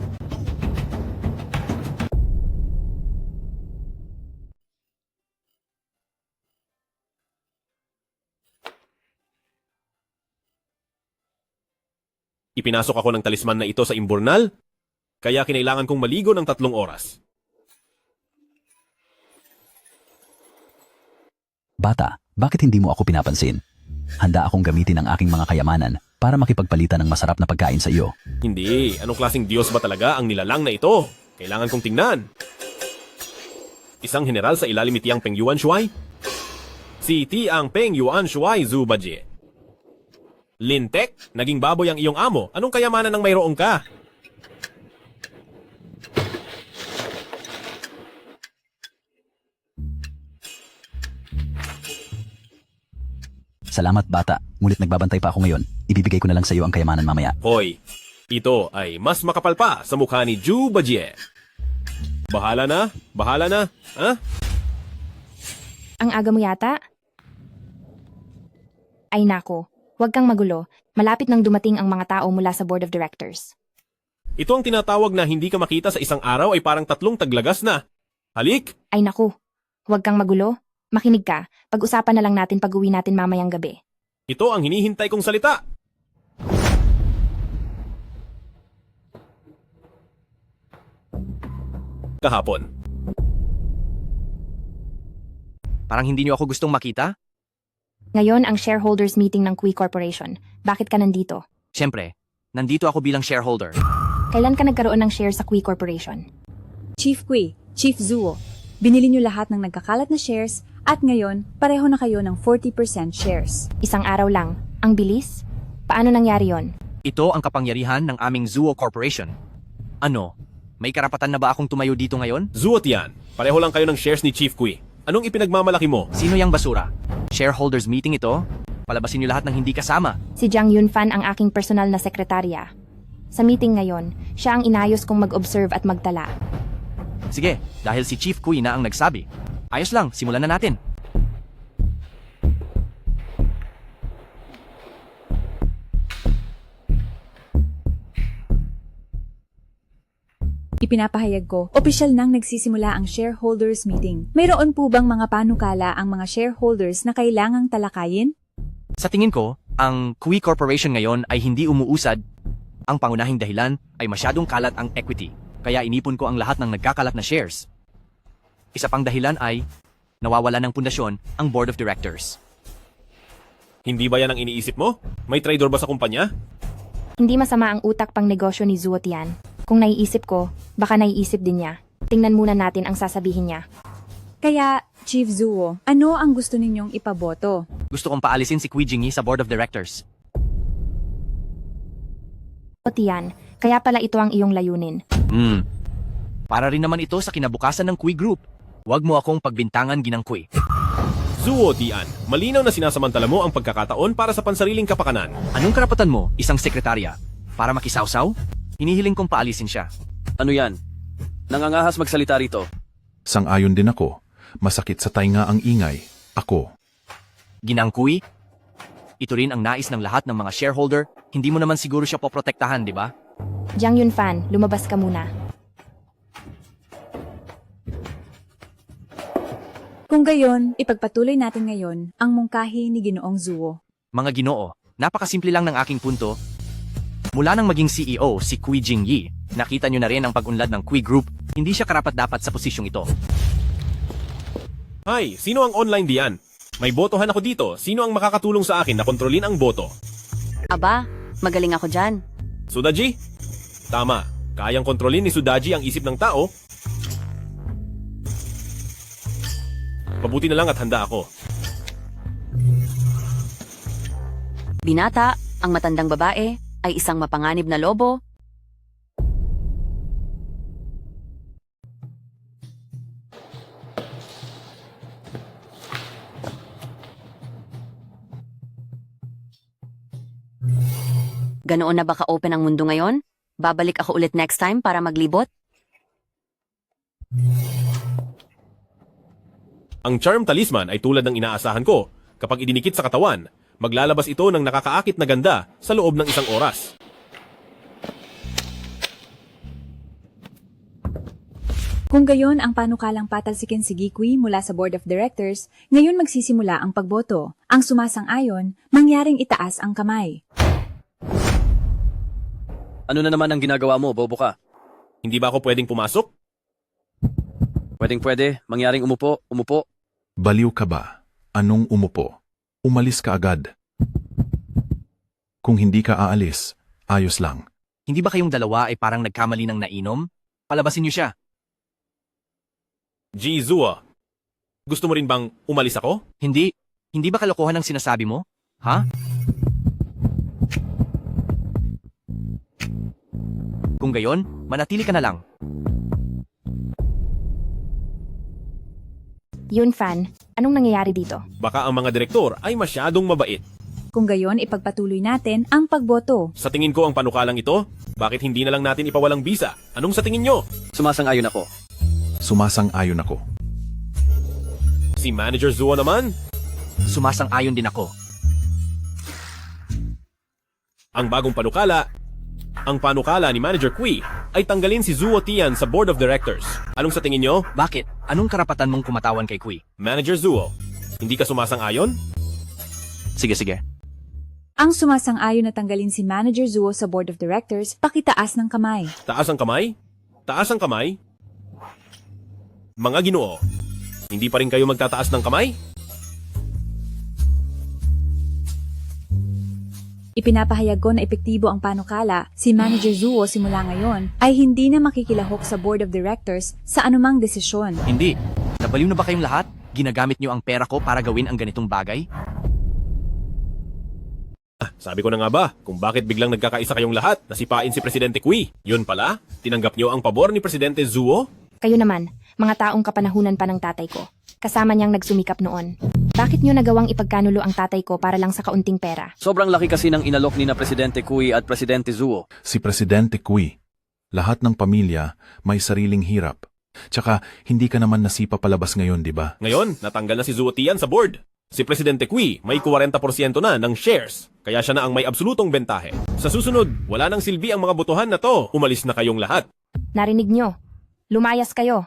Ipinasok ako ng talisman na ito sa imburnal, kaya kinailangan kong maligo ng 3 oras. Bata, bakit hindi mo ako pinapansin? Handa akong gamitin ang aking mga kayamanan para makipagpalitan ng masarap na pagkain sa iyo. Hindi, anong klaseng Diyos ba talaga ang nilalang na ito? Kailangan kong tingnan. Isang general sa ilalim ni Tiang Peng Yuan Shuai? Si Tiang Peng Yuan Shuai Zubaji. Lintek, naging baboy ang iyong amo. Anong kayamanan ng mayroong ka? Salamat bata, ngunit nagbabantay pa ako ngayon. Ibibigay ko na lang sa iyo ang kayamanan mamaya. Hoy, ito ay mas makapal pa sa mukha ni Zhu Bajie. Bahala na, ha? Ang aga mo yata? Ay nako, huwag kang magulo. Malapit nang dumating ang mga tao mula sa Board of Directors. Ito ang tinatawag na hindi ka makita sa isang araw ay parang 3 taglagas na. Halik! Ay naku, huwag kang magulo. Makinig ka, pag-usapan na lang natin pag-uwi natin mamayang gabi. Ito ang hinihintay kong salita. Kahapon. Parang hindi niyo ako gustong makita? Ngayon ang shareholders meeting ng Kui Corporation. Bakit ka nandito? Siyempre, nandito ako bilang shareholder. Kailan ka nagkaroon ng share sa Kui Corporation? Chief Kui, Chief Zuo, binili niyo lahat ng nagkakalat na shares at ngayon pareho na kayo ng 40% shares. Isang araw lang. Ang bilis? Paano nangyari yon? Ito ang kapangyarihan ng aming Zuo Corporation. Ano? May karapatan na ba akong tumayo dito ngayon? Zuot yan. Pareho lang kayo ng shares ni Chief Kui. Anong ipinagmamalaki mo? Sino yang basura? Shareholders meeting ito? Palabasin niyo lahat ng hindi kasama. Si Jiang Yunfan ang aking personal na sekretarya. Sa meeting ngayon, siya ang inayos kong mag-observe at magtala. Sige, dahil si Chief Kui na ang nagsabi. Ayos lang, simulan na natin. Ipinapahayag ko, opisyal nang nagsisimula ang shareholders meeting. Mayroon po bang mga panukala ang mga shareholders na kailangang talakayin? Sa tingin ko, ang Kui Corporation ngayon ay hindi umuusad. Ang pangunahing dahilan ay masyadong kalat ang equity, kaya inipon ko ang lahat ng nagkakalat na shares. Isa pang dahilan ay nawawala ng pundasyon ang Board of Directors. Hindi ba yan ang iniisip mo? May trader ba sa kumpanya? Hindi masama ang utak pang negosyo ni Zuo Tian. Kung naiisip ko, baka naiisip din niya. Tingnan muna natin ang sasabihin niya. Kaya, Chief Zuo, ano ang gusto ninyong ipaboto? Gusto kong paalisin si Kui Jingyi sa Board of Directors. O Tian, kaya pala ito ang iyong layunin. Para rin naman ito sa kinabukasan ng Kui Group. Huwag mo akong pagbintangan, Ginang Kui. Zuo Tian, malinaw na sinasamantala mo ang pagkakataon para sa pansariling kapakanan. Anong karapatan mo, isang sekretarya? Para makisawsaw? Hinihiling kong paalisin siya. Ano yan? Nangangahas magsalita rito. Sang-ayon din ako. Masakit sa tainga ang ingay. Ako. Ginang Kui, ito rin ang nais ng lahat ng mga shareholder. Hindi mo naman siguro siya poprotektahan, di ba? Jiang Yunfan, lumabas ka muna. Kung gayon, ipagpatuloy natin ngayon ang mungkahi ni Ginoong Zuo. Mga Ginoo, napakasimple lang ng aking punto. Mula nang maging CEO si Kui Jingyi, nakita nyo na rin ang pag-unlad ng Kui Group, hindi siya karapat-dapat sa posisyong ito. Hay, sino ang online diyan? May botohan ako dito. Sino ang makakatulong sa akin na kontrolin ang boto? Aba, magaling ako dyan. Sudaji? Tama. Kayang kontrolin ni Sudaji ang isip ng tao. Mabuti na lang at handa ako. Binata, ang matandang babae, ay isang mapanganib na lobo. Ganoon na ba ka-open ang mundo ngayon? Babalik ako ulit next time para maglibot? Ang charm talisman ay tulad ng inaasahan ko. Kapag idinikit sa katawan, maglalabas ito ng nakakaakit na ganda sa loob ng isang oras. Kung gayon ang panukalang patalsikin si Gikwi mula sa Board of Directors, ngayon magsisimula ang pagboto. Ang sumasang-ayon, mangyaring itaas ang kamay. Ano na naman ang ginagawa mo, bobo ka? Hindi ba ako pwedeng pumasok? Pwede, mangyaring umupo. Baliw ka ba? Anong umupo? Umalis ka agad. Kung hindi ka aalis, ayos lang. Hindi ba kayong dalawa ay parang nagkamali ng nainom? Palabasin niyo siya. G. Zua, gusto mo rin bang umalis ako? Hindi ba kalokohan ang sinasabi mo? Ha? Kung gayon, manatili ka na lang. Yun, Fan. Anong nangyayari dito? Baka ang mga direktor ay masyadong mabait. Kung gayon, ipagpatuloy natin ang pagboto. Sa tingin ko ang panukalang ito, bakit hindi na lang natin ipawalang bisa? Anong sa tingin nyo? Sumasang-ayon ako. Sumasang-ayon ako. Si Manager Zua naman? Sumasang-ayon din ako. Ang bagong panukala, ang panukala ni Manager Kui ay tanggalin si Zuo Tian sa Board of Directors. Anong sa tingin nyo? Bakit? Anong karapatan mong kumatawan kay Kui? Manager Zuo, hindi ka sumasang-ayon? Sige. Ang sumasang-ayon na tanggalin si Manager Zuo sa Board of Directors, pakitaas ng kamay. Taas ang kamay? Taas ang kamay? Mga Ginoo, hindi pa rin kayo magtataas ng kamay? Ipinapahayag ko na epektibo ang panukala, si Manager Zuo simula ngayon ay hindi na makikilahok sa Board of Directors sa anumang desisyon. Hindi. Nabaliw na ba kayong lahat? Ginagamit niyo ang pera ko para gawin ang ganitong bagay? Sabi ko na nga ba, kung bakit biglang nagkakaisa kayong lahat na sipain si Presidente Kui? Yun pala, tinanggap nyo ang pabor ni Presidente Zuo? Kayo naman, mga taong kapanahunan pa ng tatay ko. Kasama niyang nagsumikap noon. Bakit niyo nagawang ipagkanulo ang tatay ko para lang sa kaunting pera? Sobrang laki kasi ng inalok ni na Presidente Kui at Presidente Zuo. Si Presidente Kui, lahat ng pamilya may sariling hirap. Tsaka, hindi ka naman nasipa palabas ngayon, di ba? Ngayon, natanggal na si Zuo Tian sa board. Si Presidente Kui may 40% na ng shares, kaya siya na ang may absolutong bentahe. Sa susunod, wala nang silbi ang mga botohan na to. Umalis na kayong lahat. Narinig niyo. Lumayas kayo.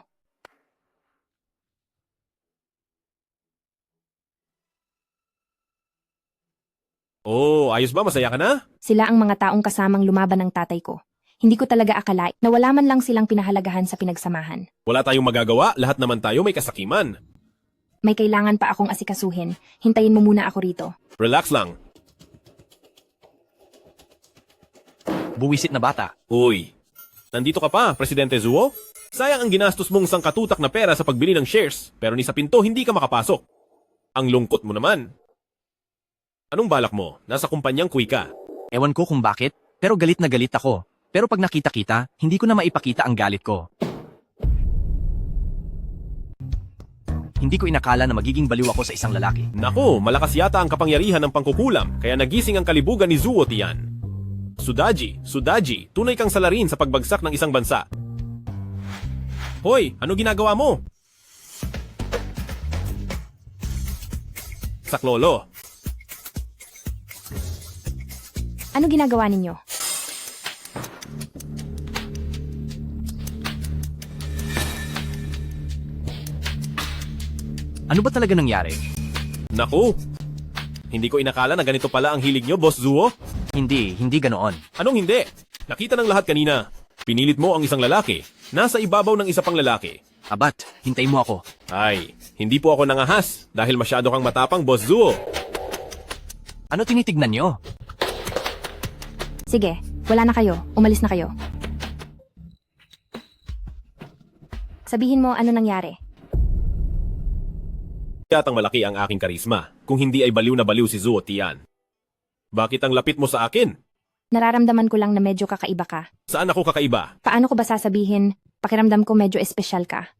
Oh, ayos ba? Masaya ka na? Sila ang mga taong kasamang lumaban ng tatay ko. Hindi ko talaga akala na wala man lang silang pinahalagahan sa pinagsamahan. Wala tayong magagawa, lahat naman tayo may kasakiman. May kailangan pa akong asikasuhin. Hintayin mo muna ako rito. Relax lang. Buwisit na bata. Uy, nandito ka pa, Presidente Zuo? Sayang ang ginastos mong sangkatutak na pera sa pagbili ng shares, pero ni sa pinto hindi ka makapasok. Ang lungkot mo naman. Anong balak mo? Nasa kumpanyang Kui ka. Ewan ko kung bakit, pero galit na galit ako. Pero pag nakita-kita, hindi ko na maipakita ang galit ko. Hindi ko inakala na magiging baliw ako sa isang lalaki. Naku, malakas yata ang kapangyarihan ng pangkukulam, kaya nagising ang kalibugan ni Zuo Tian. Sudaji, tunay kang salarin sa pagbagsak ng isang bansa. Hoy, ano ginagawa mo? Saklolo. Ano ginagawa ninyo? Ano ba talaga nangyari? Naku, hindi ko inakala na ganito pala ang hilig nyo, Boss Zuo. Hindi ganoon. Anong hindi? Nakita ng lahat kanina. Pinilit mo ang isang lalaki. Nasa ibabaw ng isa pang lalaki. Abat, hintayin mo ako. Ay, hindi po ako nangahas dahil masyado kang matapang, Boss Zuo. Ano tinitignan nyo? Sige, wala na kayo. Umalis na kayo. Sabihin mo ano nangyari. yatang malaki ang aking karisma, kung hindi ay baliw na baliw si Zuo Tian. Bakit ang lapit mo sa akin? Nararamdaman ko lang na medyo kakaiba ka. Saan ako kakaiba? Paano ko ba sasabihin? Pakiramdam ko medyo espesyal ka.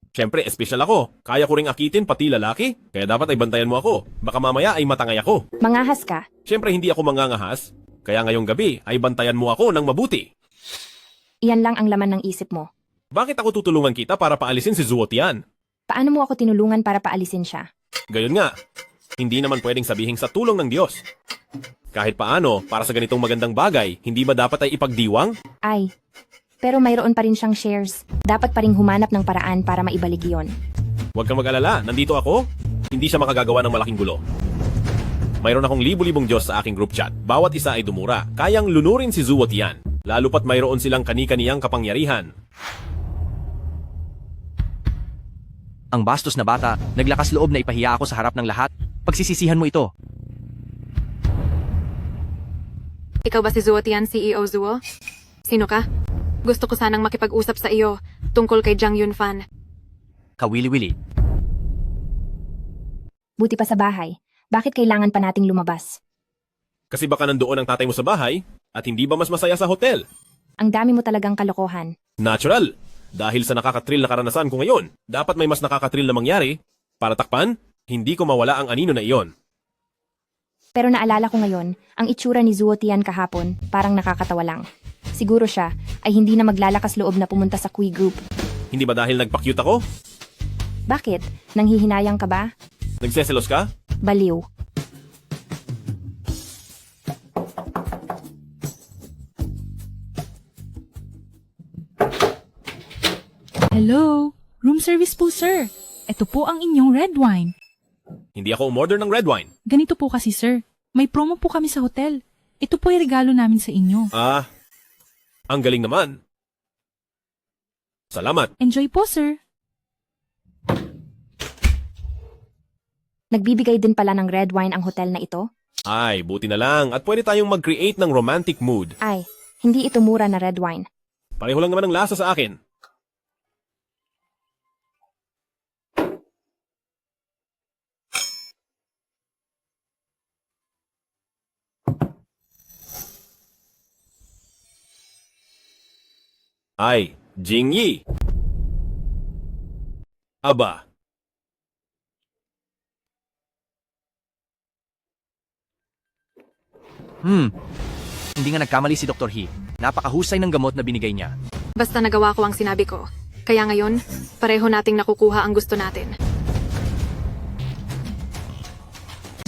Siyempre, espesyal ako. Kaya ko ring akitin pati lalaki. Kaya dapat ay bantayan mo ako. Baka mamaya ay matangay ako. Mangahas ka? Siyempre, hindi ako mangangahas. Kaya ngayong gabi ay bantayan mo ako ng mabuti. Iyan lang ang laman ng isip mo. Bakit ako tutulungan kita para paalisin si Zuo Tian? Paano mo ako tinulungan para paalisin siya? Gayon nga, hindi naman pwedeng sabihin sa tulong ng Diyos. Kahit paano, para sa ganitong magandang bagay, hindi ba dapat ay ipagdiwang? Ay, pero mayroon pa rin siyang shares. Dapat pa rin humanap ng paraan para maibalik iyon. Huwag kang mag-alala, nandito ako. Hindi siya makagagawa ng malaking gulo. Mayroon akong libu-libong Diyos sa aking group chat. Bawat isa ay dumura. Kayang lunurin si Zuo Tian. Lalo pat mayroon silang kani-kaniyang kapangyarihan. Ang bastos na bata, naglakas loob na ipahiya ako sa harap ng lahat. Pagsisisihan mo ito. Ikaw ba si Zuo Tian, CEO Zuo? Sino ka? Gusto ko sanang makipag-usap sa iyo tungkol kay Jiang Yunfan. Kawili-wili. Buti pa sa bahay. Bakit kailangan pa nating lumabas? Kasi baka nandoon ang tatay mo sa bahay at hindi ba mas masaya sa hotel? Ang dami mo talagang kalokohan. Natural. Dahil sa nakakatrill na karanasan ko ngayon, dapat may mas nakakatrill na mangyari. Para takpan, hindi ko mawala ang anino na iyon. Pero naalala ko ngayon, ang itsura ni Zuo Tian kahapon, parang nakakatawa lang. Siguro siya ay hindi na maglalakas loob na pumunta sa Kui Group. Hindi ba dahil nagpa-cute ako? Bakit? Nanghihinayang ka ba? Nagseselos ka? Baliw. Hello? Room service po, sir. Ito po ang inyong red wine. Hindi ako umorder ng red wine. Ganito po kasi, sir. May promo po kami sa hotel. Ito po ay regalo namin sa inyo. Ang galing naman. Salamat. Enjoy po, sir. Nagbibigay din pala ng red wine ang hotel na ito? Ay, buti na lang at pwede tayong mag-create ng romantic mood. Ay, hindi ito mura na red wine. Pareho lang naman ang lasa sa akin. Ay, Jingyi. Aba. Hindi nga nagkamali si Dr. He. Napakahusay ng gamot na binigay niya. Basta nagawa ko ang sinabi ko. Kaya ngayon, pareho nating nakukuha ang gusto natin.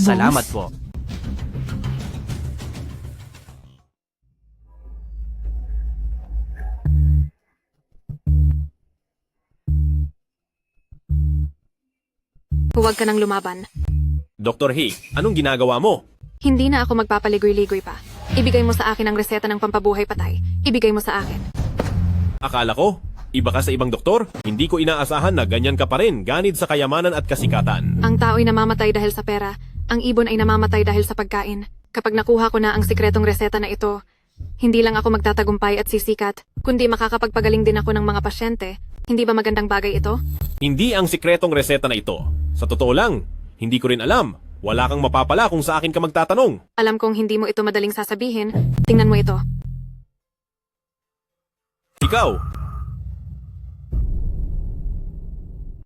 Salamat po. Huwag ka nang lumaban. Dr. He, anong ginagawa mo? Hindi na ako magpapaligoy-ligoy pa. Ibigay mo sa akin ang reseta ng pampabuhay patay. Ibigay mo sa akin. Akala ko, iba ka sa ibang doktor. Hindi ko inaasahan na ganyan ka pa rin, ganid sa kayamanan at kasikatan. Ang tao'y namamatay dahil sa pera. Ang ibon ay namamatay dahil sa pagkain. Kapag nakuha ko na ang sikretong reseta na ito, hindi lang ako magtatagumpay at sisikat, kundi makakapagpagaling din ako ng mga pasyente. Hindi ba magandang bagay ito? Hindi ang sikretong reseta na ito. Sa totoo lang, hindi ko rin alam. Wala kang mapapala kung sa akin ka magtatanong. Alam kong hindi mo ito madaling sasabihin. Tingnan mo ito. Ikaw!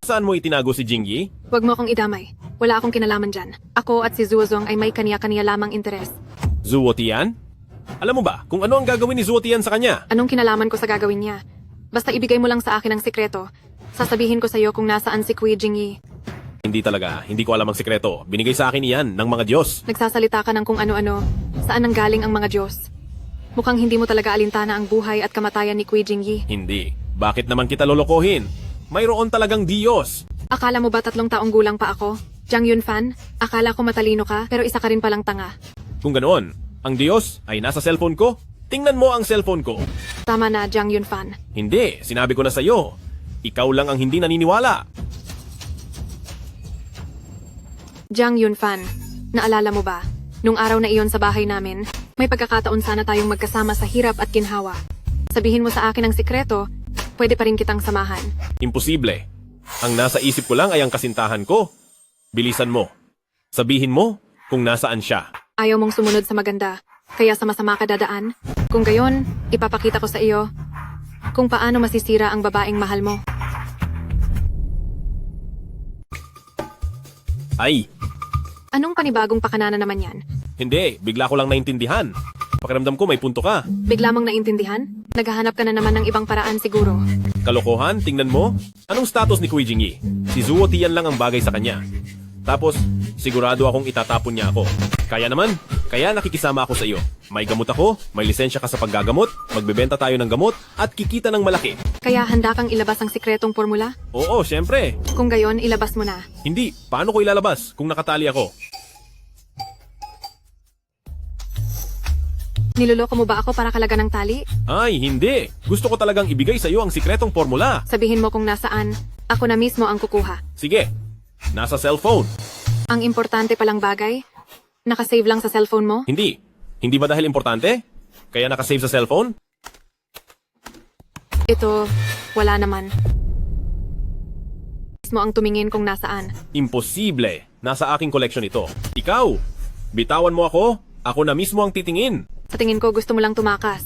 Saan mo itinago si Jingyi? Huwag mo akong idamay. Wala akong kinalaman dyan. Ako at si Zuozong ay may kaniya-kaniya lamang interes. Zuo Tian? Alam mo ba kung ano ang gagawin ni Zuo Tian sa kanya? Anong kinalaman ko sa gagawin niya? Basta ibigay mo lang sa akin ang sikreto. Sasabihin ko sa iyo kung nasaan si Kui Jingyi. Hindi talaga. Hindi ko alam ang sikreto. Binigay sa akin iyan ng mga Diyos. Nagsasalita ka ng kung ano-ano. Saan nanggaling ang mga Diyos? Mukhang hindi mo talaga alintana ang buhay at kamatayan ni Kui Jingyi. Hindi. Bakit naman kita lolokohin? Mayroon talagang Diyos. Akala mo ba 3 taong gulang pa ako? Jiang Yunfan, akala ko matalino ka pero isa ka rin palang tanga. Kung ganoon, ang Diyos ay nasa cellphone ko? Tingnan mo ang cellphone ko. Tama na, Jiang Yunfan. Hindi. Sinabi ko na sa iyo. Ikaw lang ang hindi naniniwala. Jiang Yunfan, naalala mo ba? Nung araw na iyon sa bahay namin, may pagkakataon sana tayong magkasama sa hirap at ginhawa. Sabihin mo sa akin ang sikreto, pwede pa rin kitang samahan. Imposible. Ang nasa isip ko lang ay ang kasintahan ko. Bilisan mo. Sabihin mo kung nasaan siya. Ayaw mong sumunod sa maganda, kaya sa masama ka dadaan. Kung gayon, ipapakita ko sa iyo kung paano masisira ang babaeng mahal mo. Ay, Anong panibagong pakananan naman yan? hindi. Bigla ko lang naintindihan. Pakiramdam ko may punto ka. Bigla mong naintindihan? Naghahanap ka na naman ng ibang paraan siguro. Kalokohan, tingnan mo. Anong status ni Kui Jingyi? Si Zuo Tian lang ang bagay sa kanya. Tapos, sigurado akong itatapon niya ako. Kaya naman, kaya nakikisama ako sa iyo. May gamot ako, may lisensya ka sa paggagamot, magbebenta tayo ng gamot, at kikita ng malaki. Kaya handa kang ilabas ang sikretong formula? Oo, syempre. Kung gayon, ilabas mo na. Hindi, paano ko ilalabas kung nakatali ako? Niloloko mo ba ako para kalaga ng tali? Ay, hindi. Gusto ko talagang ibigay sa iyo ang sikretong formula. Sabihin mo kung nasaan, ako na mismo ang kukuha. Sige, nasa cellphone. Ang importante palang bagay, nakasave lang sa cellphone mo? Hindi. Hindi ba dahil importante? Kaya nakasave sa cellphone? Ito, wala naman. Mismo ang tumingin kung nasaan. Imposible. Nasa aking koleksyon ito. Ikaw, bitawan mo ako. Ako na mismo ang titingin. Sa tingin ko, gusto mo lang tumakas.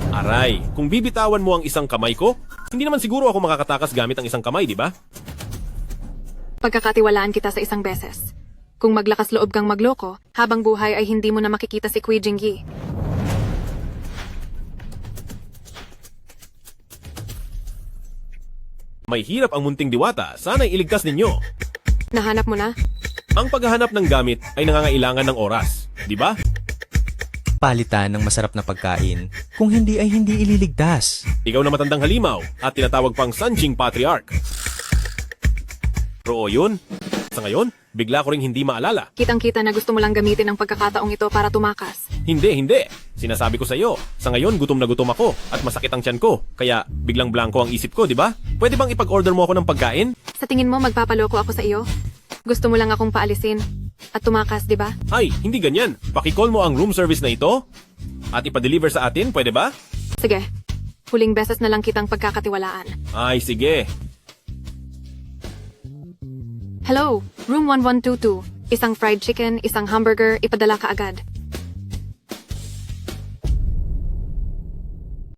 Aray, kung bibitawan mo ang isang kamay ko, hindi naman siguro ako makakatakas gamit ang isang kamay, di ba? Pagkakatiwalaan kita sa isang beses. Kung maglakas loob kang magloko, habang buhay ay hindi mo na makikita si Kui Jingyi. May hirap ang munting diwata, sana'y iligtas ninyo. Nahanap mo na? Ang paghahanap ng gamit ay nangangailangan ng oras, di ba? Palitan ng masarap na pagkain. Kung hindi ay hindi ililigtas. Ikaw na matandang halimaw at tinatawag pang Sanjing Patriarch. Pero yun, sa ngayon, bigla ko ring hindi maalala. Kitang-kita na gusto mo lang gamitin ang pagkakataong ito para tumakas. Hindi. Sinasabi ko sa iyo, sa ngayon gutom na gutom ako at masakit ang tiyan ko. Kaya biglang blanco ang isip ko, di ba? Pwede bang ipag-order mo ako ng pagkain? Sa tingin mo, magpapaloko ako sa iyo? Gusto mo lang akong paalisin at tumakas, di ba? Ay, hindi ganyan. Pakicall mo ang room service na ito at ipa-deliver sa atin, pwede ba? Sige, huling beses na lang kitang pagkakatiwalaan. Ay, sige. Hello, room 1122. Isang fried chicken, isang hamburger, ipadala ka agad.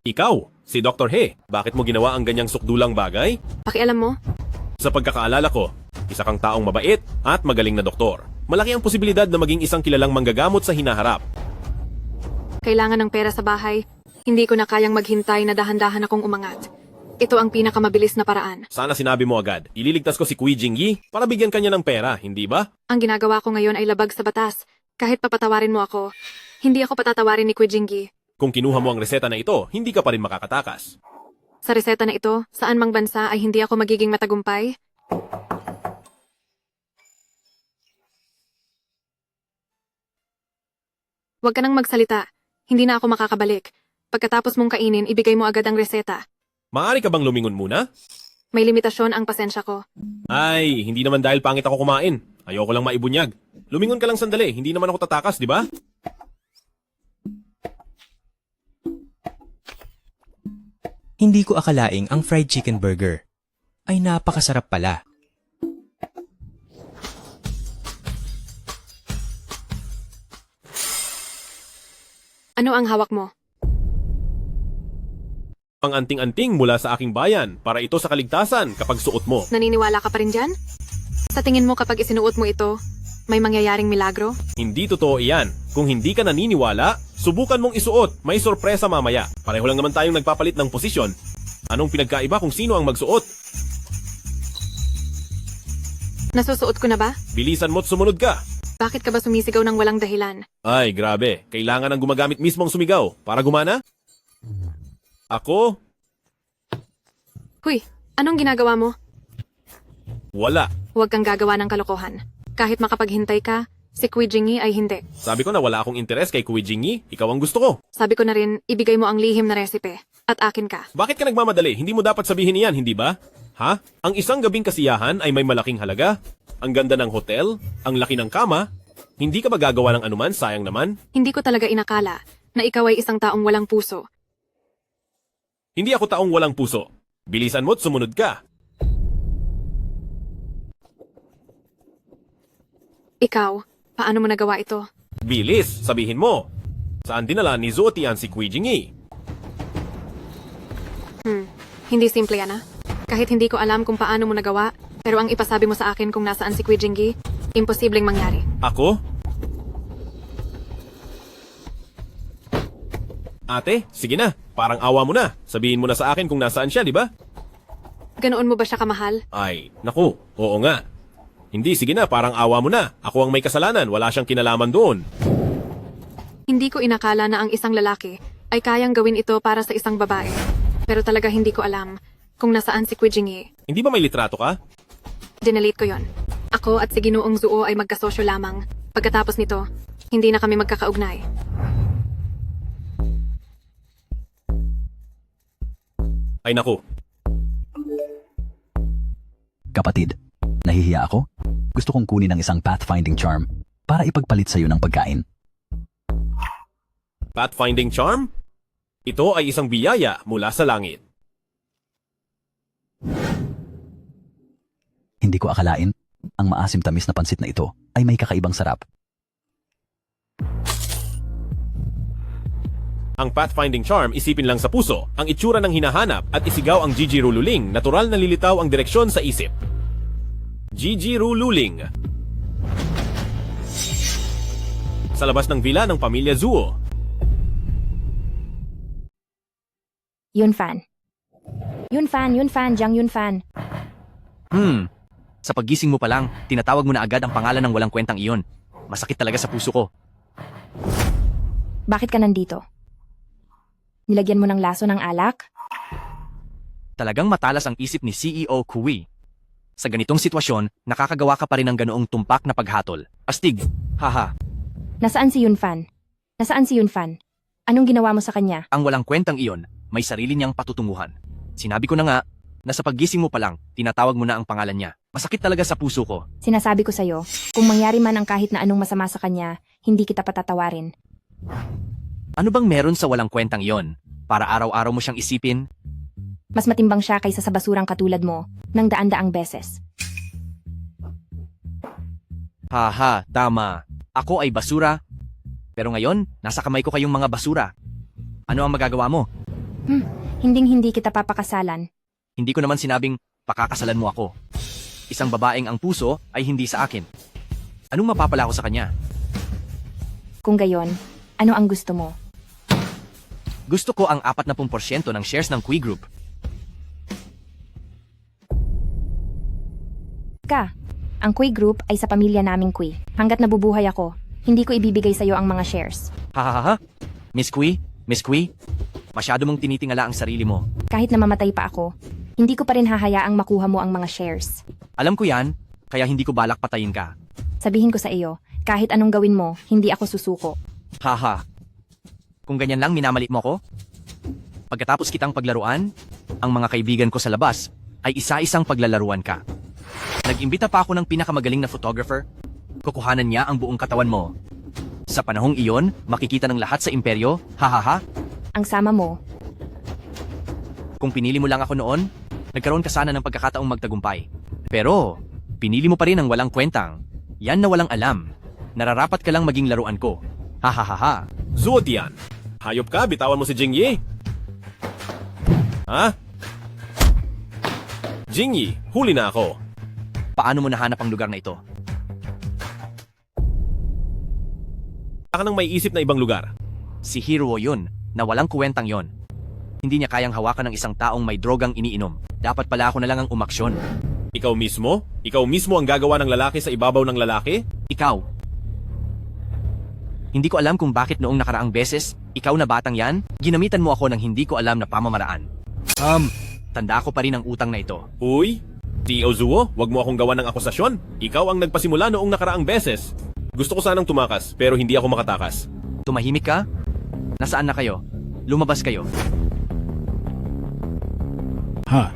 Ikaw, si Dr. He, bakit mo ginawa ang ganyang sukdulang bagay? Pakialam mo? Sa pagkakaalala ko, isa kang taong mabait at magaling na doktor. Malaki ang posibilidad na maging isang kilalang manggagamot sa hinaharap. Kailangan ng pera sa bahay. Hindi ko na kayang maghintay na dahan-dahan akong umangat. Ito ang pinakamabilis na paraan. Sana sinabi mo agad, ililigtas ko si Kui Jingyi para bigyan kanya ng pera, hindi ba? Ang ginagawa ko ngayon ay labag sa batas. Kahit papatawarin mo ako, hindi ako patatawarin ni Kui Jingyi. Kung kinuha mo ang reseta na ito, hindi ka pa rin makakatakas. Sa reseta na ito, saan mang bansa ay hindi ako magiging matagumpay? Huwag ka nang magsalita. Hindi na ako makakabalik. Pagkatapos mong kainin, ibigay mo agad ang reseta. Maaari ka bang lumingon muna? May limitasyon ang pasensya ko. Ay, hindi naman dahil pangit ako kumain. Ayoko lang maibunyag. Lumingon ka lang sandali, hindi naman ako tatakas, di ba? Hindi ko akalaing ang fried chicken burger ay napakasarap pala. Ano ang hawak mo? Ang anting-anting mula sa aking bayan para ito sa kaligtasan kapag suot mo. Naniniwala ka pa rin dyan? Sa tingin mo kapag isinuot mo ito, may mangyayaring milagro? Hindi totoo iyan. Kung hindi ka naniniwala, subukan mong isuot. May sorpresa mamaya. Pareho lang naman tayong nagpapalit ng posisyon. Anong pinagkaiba kung sino ang magsuot? Nasusuot ko na ba? Bilisan mo't sumunod ka. Bakit ka ba sumisigaw ng walang dahilan? Ay, grabe. Kailangan ng gumagamit mismo ang sumigaw. Para gumana? Ako? Huy, anong ginagawa mo? Wala. Huwag kang gagawa ng kalokohan. Kahit makapaghintay ka, si Kui Jingyi ay hindi. Sabi ko na wala akong interes kay Kui Jingyi. Ikaw ang gusto ko. Sabi ko na rin, ibigay mo ang lihim na resipe. At akin ka. Bakit ka nagmamadali? Hindi mo dapat sabihin iyan, hindi ba? Ha? Ang isang gabing kasiyahan ay may malaking halaga. Ang ganda ng hotel, ang laki ng kama. Hindi ka ba gagawa ng anuman? Sayang naman. Hindi ko talaga inakala na ikaw ay isang taong walang puso. Hindi ako taong walang puso. Bilisan mo't sumunod ka. Ikaw, paano mo nagawa ito? Bilis, sabihin mo. Saan dinala ni Zuotian si Kui Jingyi? Hindi simple yan ah. Kahit hindi ko alam kung paano mo nagawa, pero ang ipasabi mo sa akin kung nasaan si Kui Jingyi, imposibleng mangyari. Ako? Ate, sige na. Parang awa mo na. Sabihin mo na sa akin kung nasaan siya, di ba? Ganoon mo ba siya kamahal? Ay, naku, oo nga. Hindi, sige na, parang awa mo na. Ako ang may kasalanan, wala siyang kinalaman doon. Hindi ko inakala na ang isang lalaki ay kayang gawin ito para sa isang babae. Pero talaga hindi ko alam kung nasaan si Kui Jingyi. Hindi ba may litrato ka? Dinelete ko yon. Ako at si Ginoong Zuo ay magkasosyo lamang. Pagkatapos nito, hindi na kami magkakaugnay. Ay naku. Kapatid, nahihiya ako? Gusto kong kunin ang isang pathfinding charm para ipagpalit sa'yo ng pagkain. Pathfinding charm? Ito ay isang biyaya mula sa langit. Hindi ko akalain, ang maasim-tamis na pansit na ito ay may kakaibang sarap. Ang pathfinding charm, isipin lang sa puso, ang itsura ng hinahanap at isigaw ang Gigi Rululing, natural na lilitaw ang direksyon sa isip. Gigi Rululing. Sa labas ng villa ng pamilya Zuo. Yunfan. Yunfan, Jiang Yunfan. Sa paggising mo pa lang, tinatawag mo na agad ang pangalan ng walang kwentang iyon. Masakit talaga sa puso ko. Bakit ka nandito? Nilagyan mo ng laso ng alak? Talagang matalas ang isip ni CEO Kui. Sa ganitong sitwasyon, nakakagawa ka pa rin ng ganoong tumpak na paghatol. Astig, haha. Nasaan si Yunfan? Nasaan si Yunfan? Anong ginawa mo sa kanya? Ang walang kwentang iyon, may sarili niyang patutunguhan. Sinabi ko na nga, na sa paggising mo pa lang, tinatawag mo na ang pangalan niya. Masakit talaga sa puso ko. Sinasabi ko sa'yo, kung mangyari man ang kahit na anong masama sa kanya, hindi kita patatawarin. Ano bang meron sa walang kwentang iyon? Para araw-araw mo siyang isipin? Mas matimbang siya kaysa sa basurang katulad mo, ng daan-daang beses. Haha, tama. Ako ay basura. Pero ngayon, nasa kamay ko kayong mga basura. Ano ang magagawa mo? Hinding-hindi kita papakasalan. Hindi ko naman sinabing pakakasalan mo ako. Isang babaeng ang puso ay hindi sa akin. Anong mapapala ko sa kanya? Kung gayon, ano ang gusto mo? Gusto ko ang 40% ng shares ng Kui Group. Ang Kui Group ay sa pamilya naming Kui. Hanggat nabubuhay ako, hindi ko ibibigay sa'yo ang mga shares. Hahaha. Miss Kui, masyado mong tinitingala ang sarili mo. Kahit namamatay pa ako, hindi ko pa rin hahayaang makuha mo ang mga shares. Alam ko yan, kaya hindi ko balak patayin ka. Sabihin ko sa iyo, kahit anong gawin mo, hindi ako susuko. Haha. Kung ganyan lang minamalit mo ko? Pagkatapos kitang paglaruan, ang mga kaibigan ko sa labas ay isa-isang paglalaruan ka. Nag-imbita pa ako ng pinakamagaling na photographer. Kukuhanan niya ang buong katawan mo. Sa panahong iyon, makikita ng lahat sa imperyo, hahaha. Ang sama mo. Kung pinili mo lang ako noon, nagkaroon ka sana ng pagkakataong magtagumpay. Pero, pinili mo pa rin ang walang kwentang. Yan na walang alam. Nararapat ka lang maging laruan ko. Hahaha. Zuotian. Hayop ka, bitawan mo si Jingyi. Ha? Jingyi, huli na ako. Paano mo nahanap ang lugar na ito? Baka nang may isip na ibang lugar. Si Hiro yun, na walang kwentang yon. Hindi niya kayang hawakan ng isang taong may drogang iniinom. Dapat pala ako na lang ang umaksyon. Ikaw mismo? Ikaw mismo ang gagawa ng lalaki sa ibabaw ng lalaki? Ikaw. Hindi ko alam kung bakit noong nakaraang beses, ikaw na batang yan, ginamitan mo ako ng hindi ko alam na pamamaraan. Tanda ko pa rin ang utang na ito. Uy, Tio Zuo, wag mo akong gawa ng akusasyon. Ikaw ang nagpasimula noong nakaraang beses. Gusto ko sanang tumakas, pero hindi ako makatakas. Tumahimik ka? Nasaan na kayo? Lumabas kayo. Ha?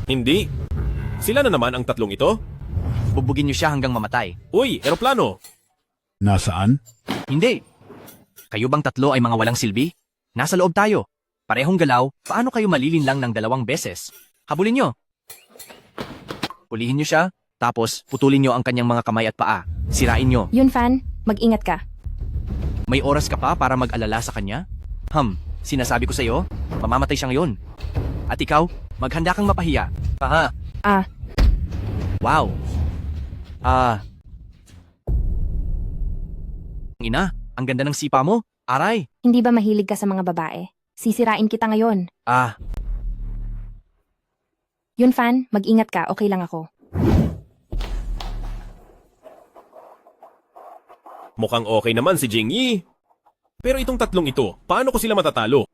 Hindi. Sila na naman ang tatlong ito? Bubugin niyo siya hanggang mamatay. Uy, eroplano! Nasaan? Hindi. Kayo bang tatlo ay mga walang silbi? Nasa loob tayo. Parehong galaw, paano kayo malilinlang ng 2 beses? Habulin nyo. Hulihin nyo siya, Tapos, putulin nyo ang kanyang mga kamay at paa. Sirain nyo. Yunfan, mag-ingat ka. May oras ka pa para mag-alala sa kanya? Sinasabi ko sa'yo, mamamatay siya ngayon. At ikaw, maghanda kang mapahiya. Aha. Wow. Ina, ang ganda ng sipa mo. Aray. Hindi ba mahilig ka sa mga babae? Sisirain kita ngayon. Yunfan, mag-ingat ka, okay lang ako. Mukhang okay naman si Jingyi. Pero itong tatlong ito, paano ko sila matatalo?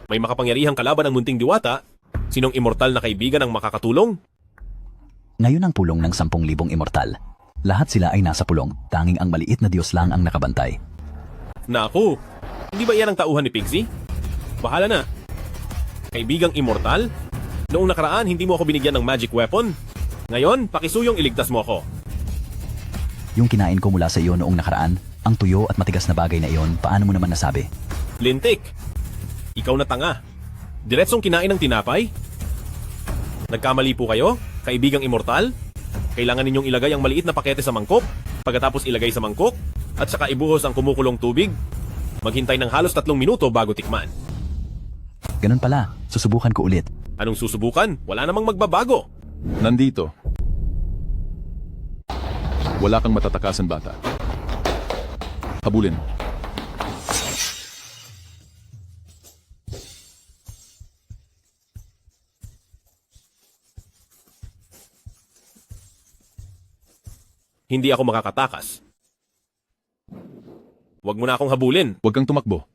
May makapangyarihang kalaban ng munting diwata? Sinong immortal na kaibigan ang makakatulong? Ngayon ang pulong ng 10,000 immortal. Lahat sila ay nasa pulong, tanging ang maliit na Diyos lang ang nakabantay. Naku, hindi ba yan ang tauhan ni Pigsy? Bahala na. Kaibigang immortal? Noong nakaraan, hindi mo ako binigyan ng magic weapon. Ngayon, pakisuyong iligtas mo ako. Yung kinain ko mula sa iyo noong nakaraan, ang tuyo at matigas na bagay na iyon, paano mo naman nasabi? Lintik, ikaw na tanga. Diretsong kinain ng tinapay? Nagkamali po kayo, kaibigang immortal? Kailangan ninyong ilagay ang maliit na pakete sa mangkok, pagkatapos ilagay sa mangkok, at saka ibuhos ang kumukulong tubig. Maghintay ng halos 3 minuto bago tikman. Ganun pala, susubukan ko ulit. Anong susubukan? Wala namang magbabago. Nandito. Wala kang matatakasan, bata. Habulin. Hindi ako makakatakas. Huwag mo na akong habulin. Huwag kang tumakbo.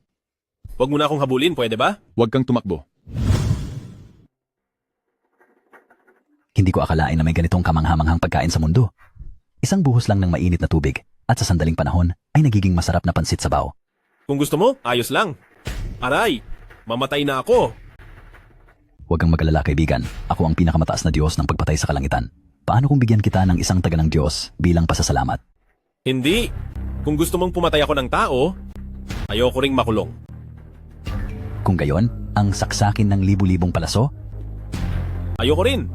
Huwag mo na akong habulin, pwede ba? Huwag kang tumakbo. Hindi ko akalain na may ganitong kamanghamanghang pagkain sa mundo. Isang buhos lang ng mainit na tubig, at sa sandaling panahon ay nagiging masarap na pansit sabaw. Kung gusto mo, ayos lang. Aray, mamatay na ako. Huwag kang mag-alala, kaibigan. Ako ang pinakamataas na Diyos ng pagpatay sa kalangitan. Paano kung bigyan kita ng isang taga ng Diyos bilang pasasalamat? Hindi. Kung gusto mong pumatay ako ng tao, ayoko ring makulong. Kung gayon, ang saksakin ng libu-libong palaso? Ayoko rin.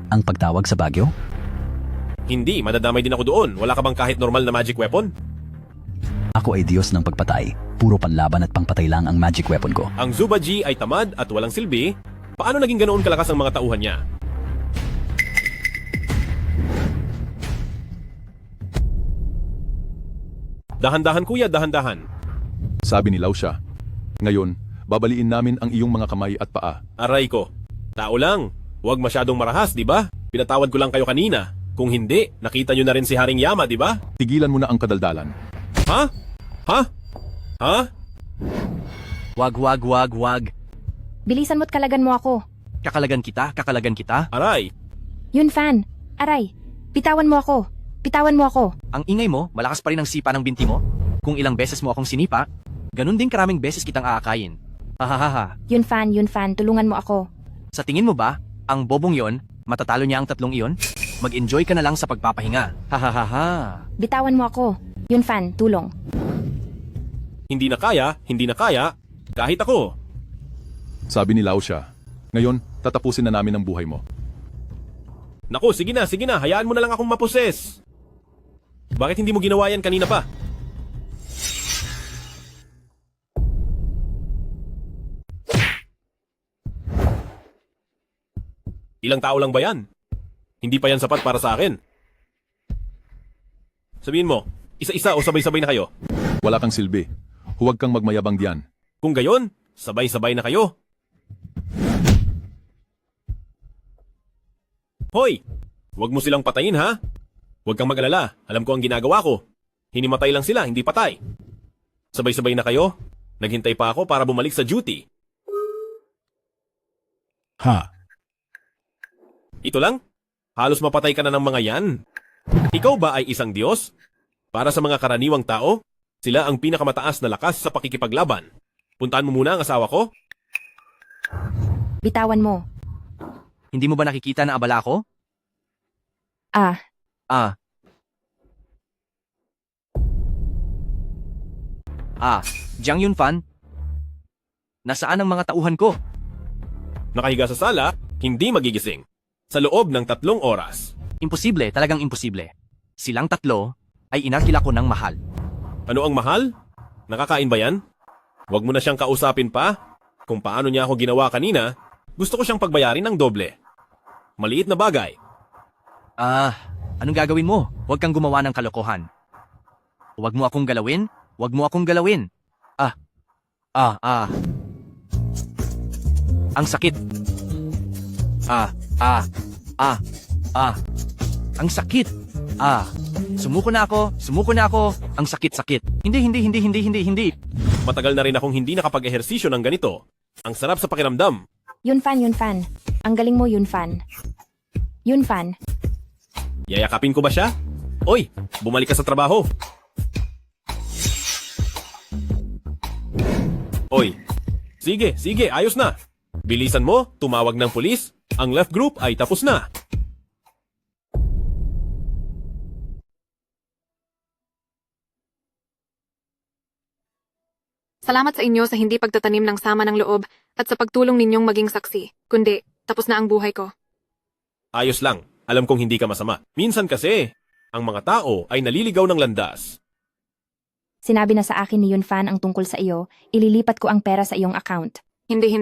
Ang pagtawag sa bagyo? Hindi, madadamay din ako doon. Wala ka bang kahit normal na magic weapon? Ako ay Diyos ng pagpatay. Puro panlaban at pangpatay lang ang magic weapon ko. Ang Zubaji ay tamad at walang silbi. Paano naging ganoon kalakas ang mga tauhan niya? Dahan-dahan kuya, dahan-dahan. Sabi ni Lausha. Ngayon, babaliin namin ang iyong mga kamay at paa. Aray ko. Tao lang. Huwag masyadong marahas, di ba? Pinatawad ko lang kayo kanina. Kung hindi, nakita nyo na rin si Haring Yama, di ba? Tigilan mo na ang kadaldalan. Ha? Ha? Ha? Wag. Bilisan mo't kalagan mo ako. Kakalagan kita? Aray. Yunfan, aray, bitawan mo ako. Bitawan mo ako. Ang ingay mo, malakas pa rin ang sipa ng binti mo. Kung ilang beses mo akong sinipa, ganun din karaming beses kitang aakayin. Hahaha. Yunfan, tulungan mo ako. Sa tingin mo ba, ang bobong yon, matatalo niya ang tatlong iyon? Mag-enjoy ka na lang sa pagpapahinga. Hahaha. Bitawan mo ako. Yunfan, tulong. Hindi na kaya, kahit ako. Sabi ni Lausha. Ngayon, tatapusin na namin ang buhay mo. Naku, sige na, hayaan mo na lang akong maposes. Bakit hindi mo ginawa yan kanina pa? Ilang tao lang ba yan? Hindi pa yan sapat para sa akin. Sabihin mo, isa-isa o sabay-sabay na kayo? Wala kang silbi. Huwag kang magmayabang diyan. Kung gayon, sabay-sabay na kayo. Hoy! Huwag mo silang patayin ha? Huwag kang mag-alala. Alam ko ang ginagawa ko. Hinimatay lang sila, hindi patay. Sabay-sabay na kayo? Naghintay pa ako para bumalik sa duty. Ha? Ito lang? Halos mapatay ka na ng mga yan. Ikaw ba ay isang Diyos? Para sa mga karaniwang tao, sila ang pinakamataas na lakas sa pakikipaglaban. Puntaan mo muna ang asawa ko? Bitawan mo. Hindi mo ba nakikita na abala ako? Jiang Yunfan? Nasaan ang mga tauhan ko? Nakahiga sa sala, Hindi magigising. Sa loob ng 3 oras. Imposible, talagang imposible. Silang tatlo ay inakila ko ng mahal. Ano ang mahal? Nakakain ba yan? Huwag mo na siyang kausapin pa. Kung paano niya ako ginawa kanina, gusto ko siyang pagbayarin ng doble. Maliit na bagay. Anong gagawin mo? Huwag kang gumawa ng kalokohan. Huwag mo akong galawin? Huwag mo akong galawin. Ang sakit. Ang sakit. Sumuko na ako. Ang sakit-sakit. Hindi. Matagal na rin akong hindi nakapag-ehersisyo ng ganito. Ang sarap sa pakiramdam. Yunfan. Ang galing mo, Yunfan. Yunfan. Yayakapin ko ba siya? Oy, bumalik ka sa trabaho. Oy, sige, ayos na. Bilisan mo, tumawag ng pulis. Ang left group ay tapos na. Salamat sa inyo sa hindi pagtatanim ng sama ng loob at sa pagtulong ninyong maging saksi. Kundi, tapos na ang buhay ko. Ayos lang. Alam kong hindi ka masama. Minsan kasi, ang mga tao ay naliligaw ng landas. Sinabi na sa akin ni Yunfan ang tungkol sa iyo, ililipat ko ang pera sa iyong account. Hindi.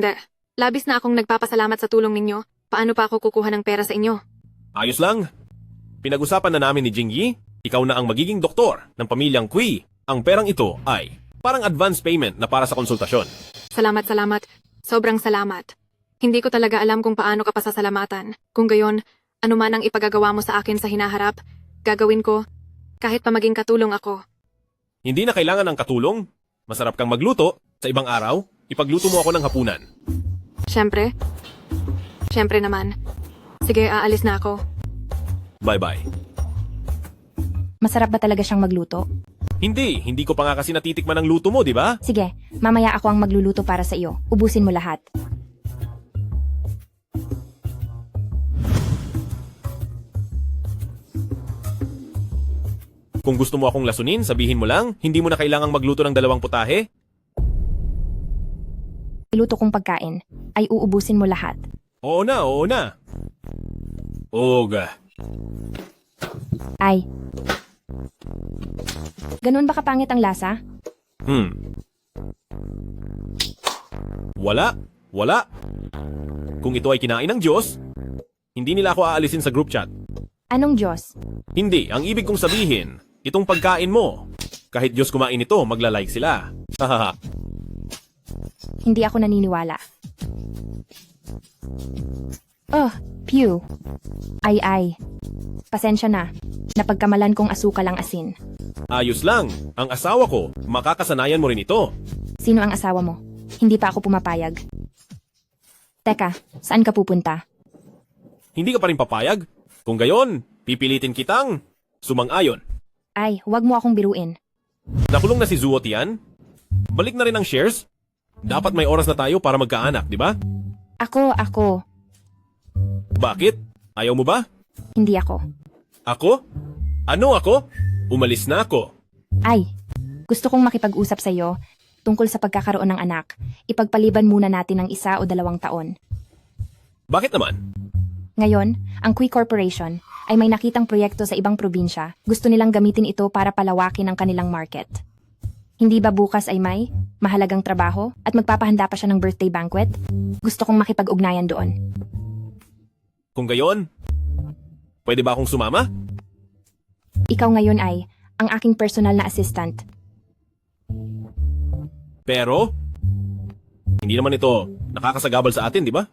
Labis na akong nagpapasalamat sa tulong ninyo. Paano pa ako kukuha ng pera sa inyo? Ayos lang. Pinag-usapan na namin ni Jingyi, ikaw na ang magiging doktor ng pamilyang Kui. Ang perang ito ay parang advance payment na para sa konsultasyon. Salamat. Sobrang salamat. Hindi ko talaga alam kung paano ka pasasalamatan. Kung gayon, ano man ang ipagagawa mo sa akin sa hinaharap, gagawin ko, kahit pa maging katulong ako. Hindi na kailangan ng katulong. Masarap kang magluto. Sa ibang araw, ipagluto mo ako ng hapunan. Siyempre naman. Sige, aalis na ako. Bye-bye. Masarap ba talaga siyang magluto? Hindi ko pa nga kasi natitikman ang luto mo, di ba? Sige, mamaya ako ang magluluto para sa iyo. Ubusin mo lahat. Kung gusto mo akong lasunin, sabihin mo lang, hindi mo na kailangang magluto ng 2 putahe. Iluto kong pagkain, ay uubusin mo lahat. Oo na. Oga. Ay. Ganun ba kapangit ang lasa? Wala. Kung ito ay kinain ng Diyos, hindi nila ako aalisin sa group chat. Anong Diyos? Hindi, ang ibig kong sabihin, itong pagkain mo. Kahit Diyos kumain ito, magla-like sila. Hahaha. Hindi ako naniniwala. Pew. Ay. Pasensya na. Napagkamalan kong asukal ang asin. Ayos lang. Ang asawa ko, makakasanayan mo rin ito. Sino ang asawa mo? Hindi pa ako pumapayag. Teka, saan ka pupunta? Hindi ka pa rin papayag? Kung gayon, pipilitin kitang sumang-ayon. Ay, huwag mo akong biruin. Nakulong na si Zuo Tian? Balik na rin ang shares? Dapat may oras na tayo para magkaanak, di ba? Ako. Bakit? Ayaw mo ba? Hindi ako. Ako? Ano ako? Umalis na ako. Ay, gusto kong makipag-usap sa iyo tungkol sa pagkakaroon ng anak. Ipagpaliban muna natin ng 1 o 2 taon. Bakit naman? Ngayon, ang Kui Corporation ay may nakitang proyekto sa ibang probinsya. Gusto nilang gamitin ito para palawakin ang kanilang market. Hindi ba bukas ay may mahalagang trabaho at magpapahanda pa siya ng birthday banquet? Gusto kong makipag-ugnayan doon. Kung gayon, pwede ba akong sumama? Ikaw ngayon ay ang aking personal na assistant. Pero, hindi naman ito nakakasagabal sa atin, di ba?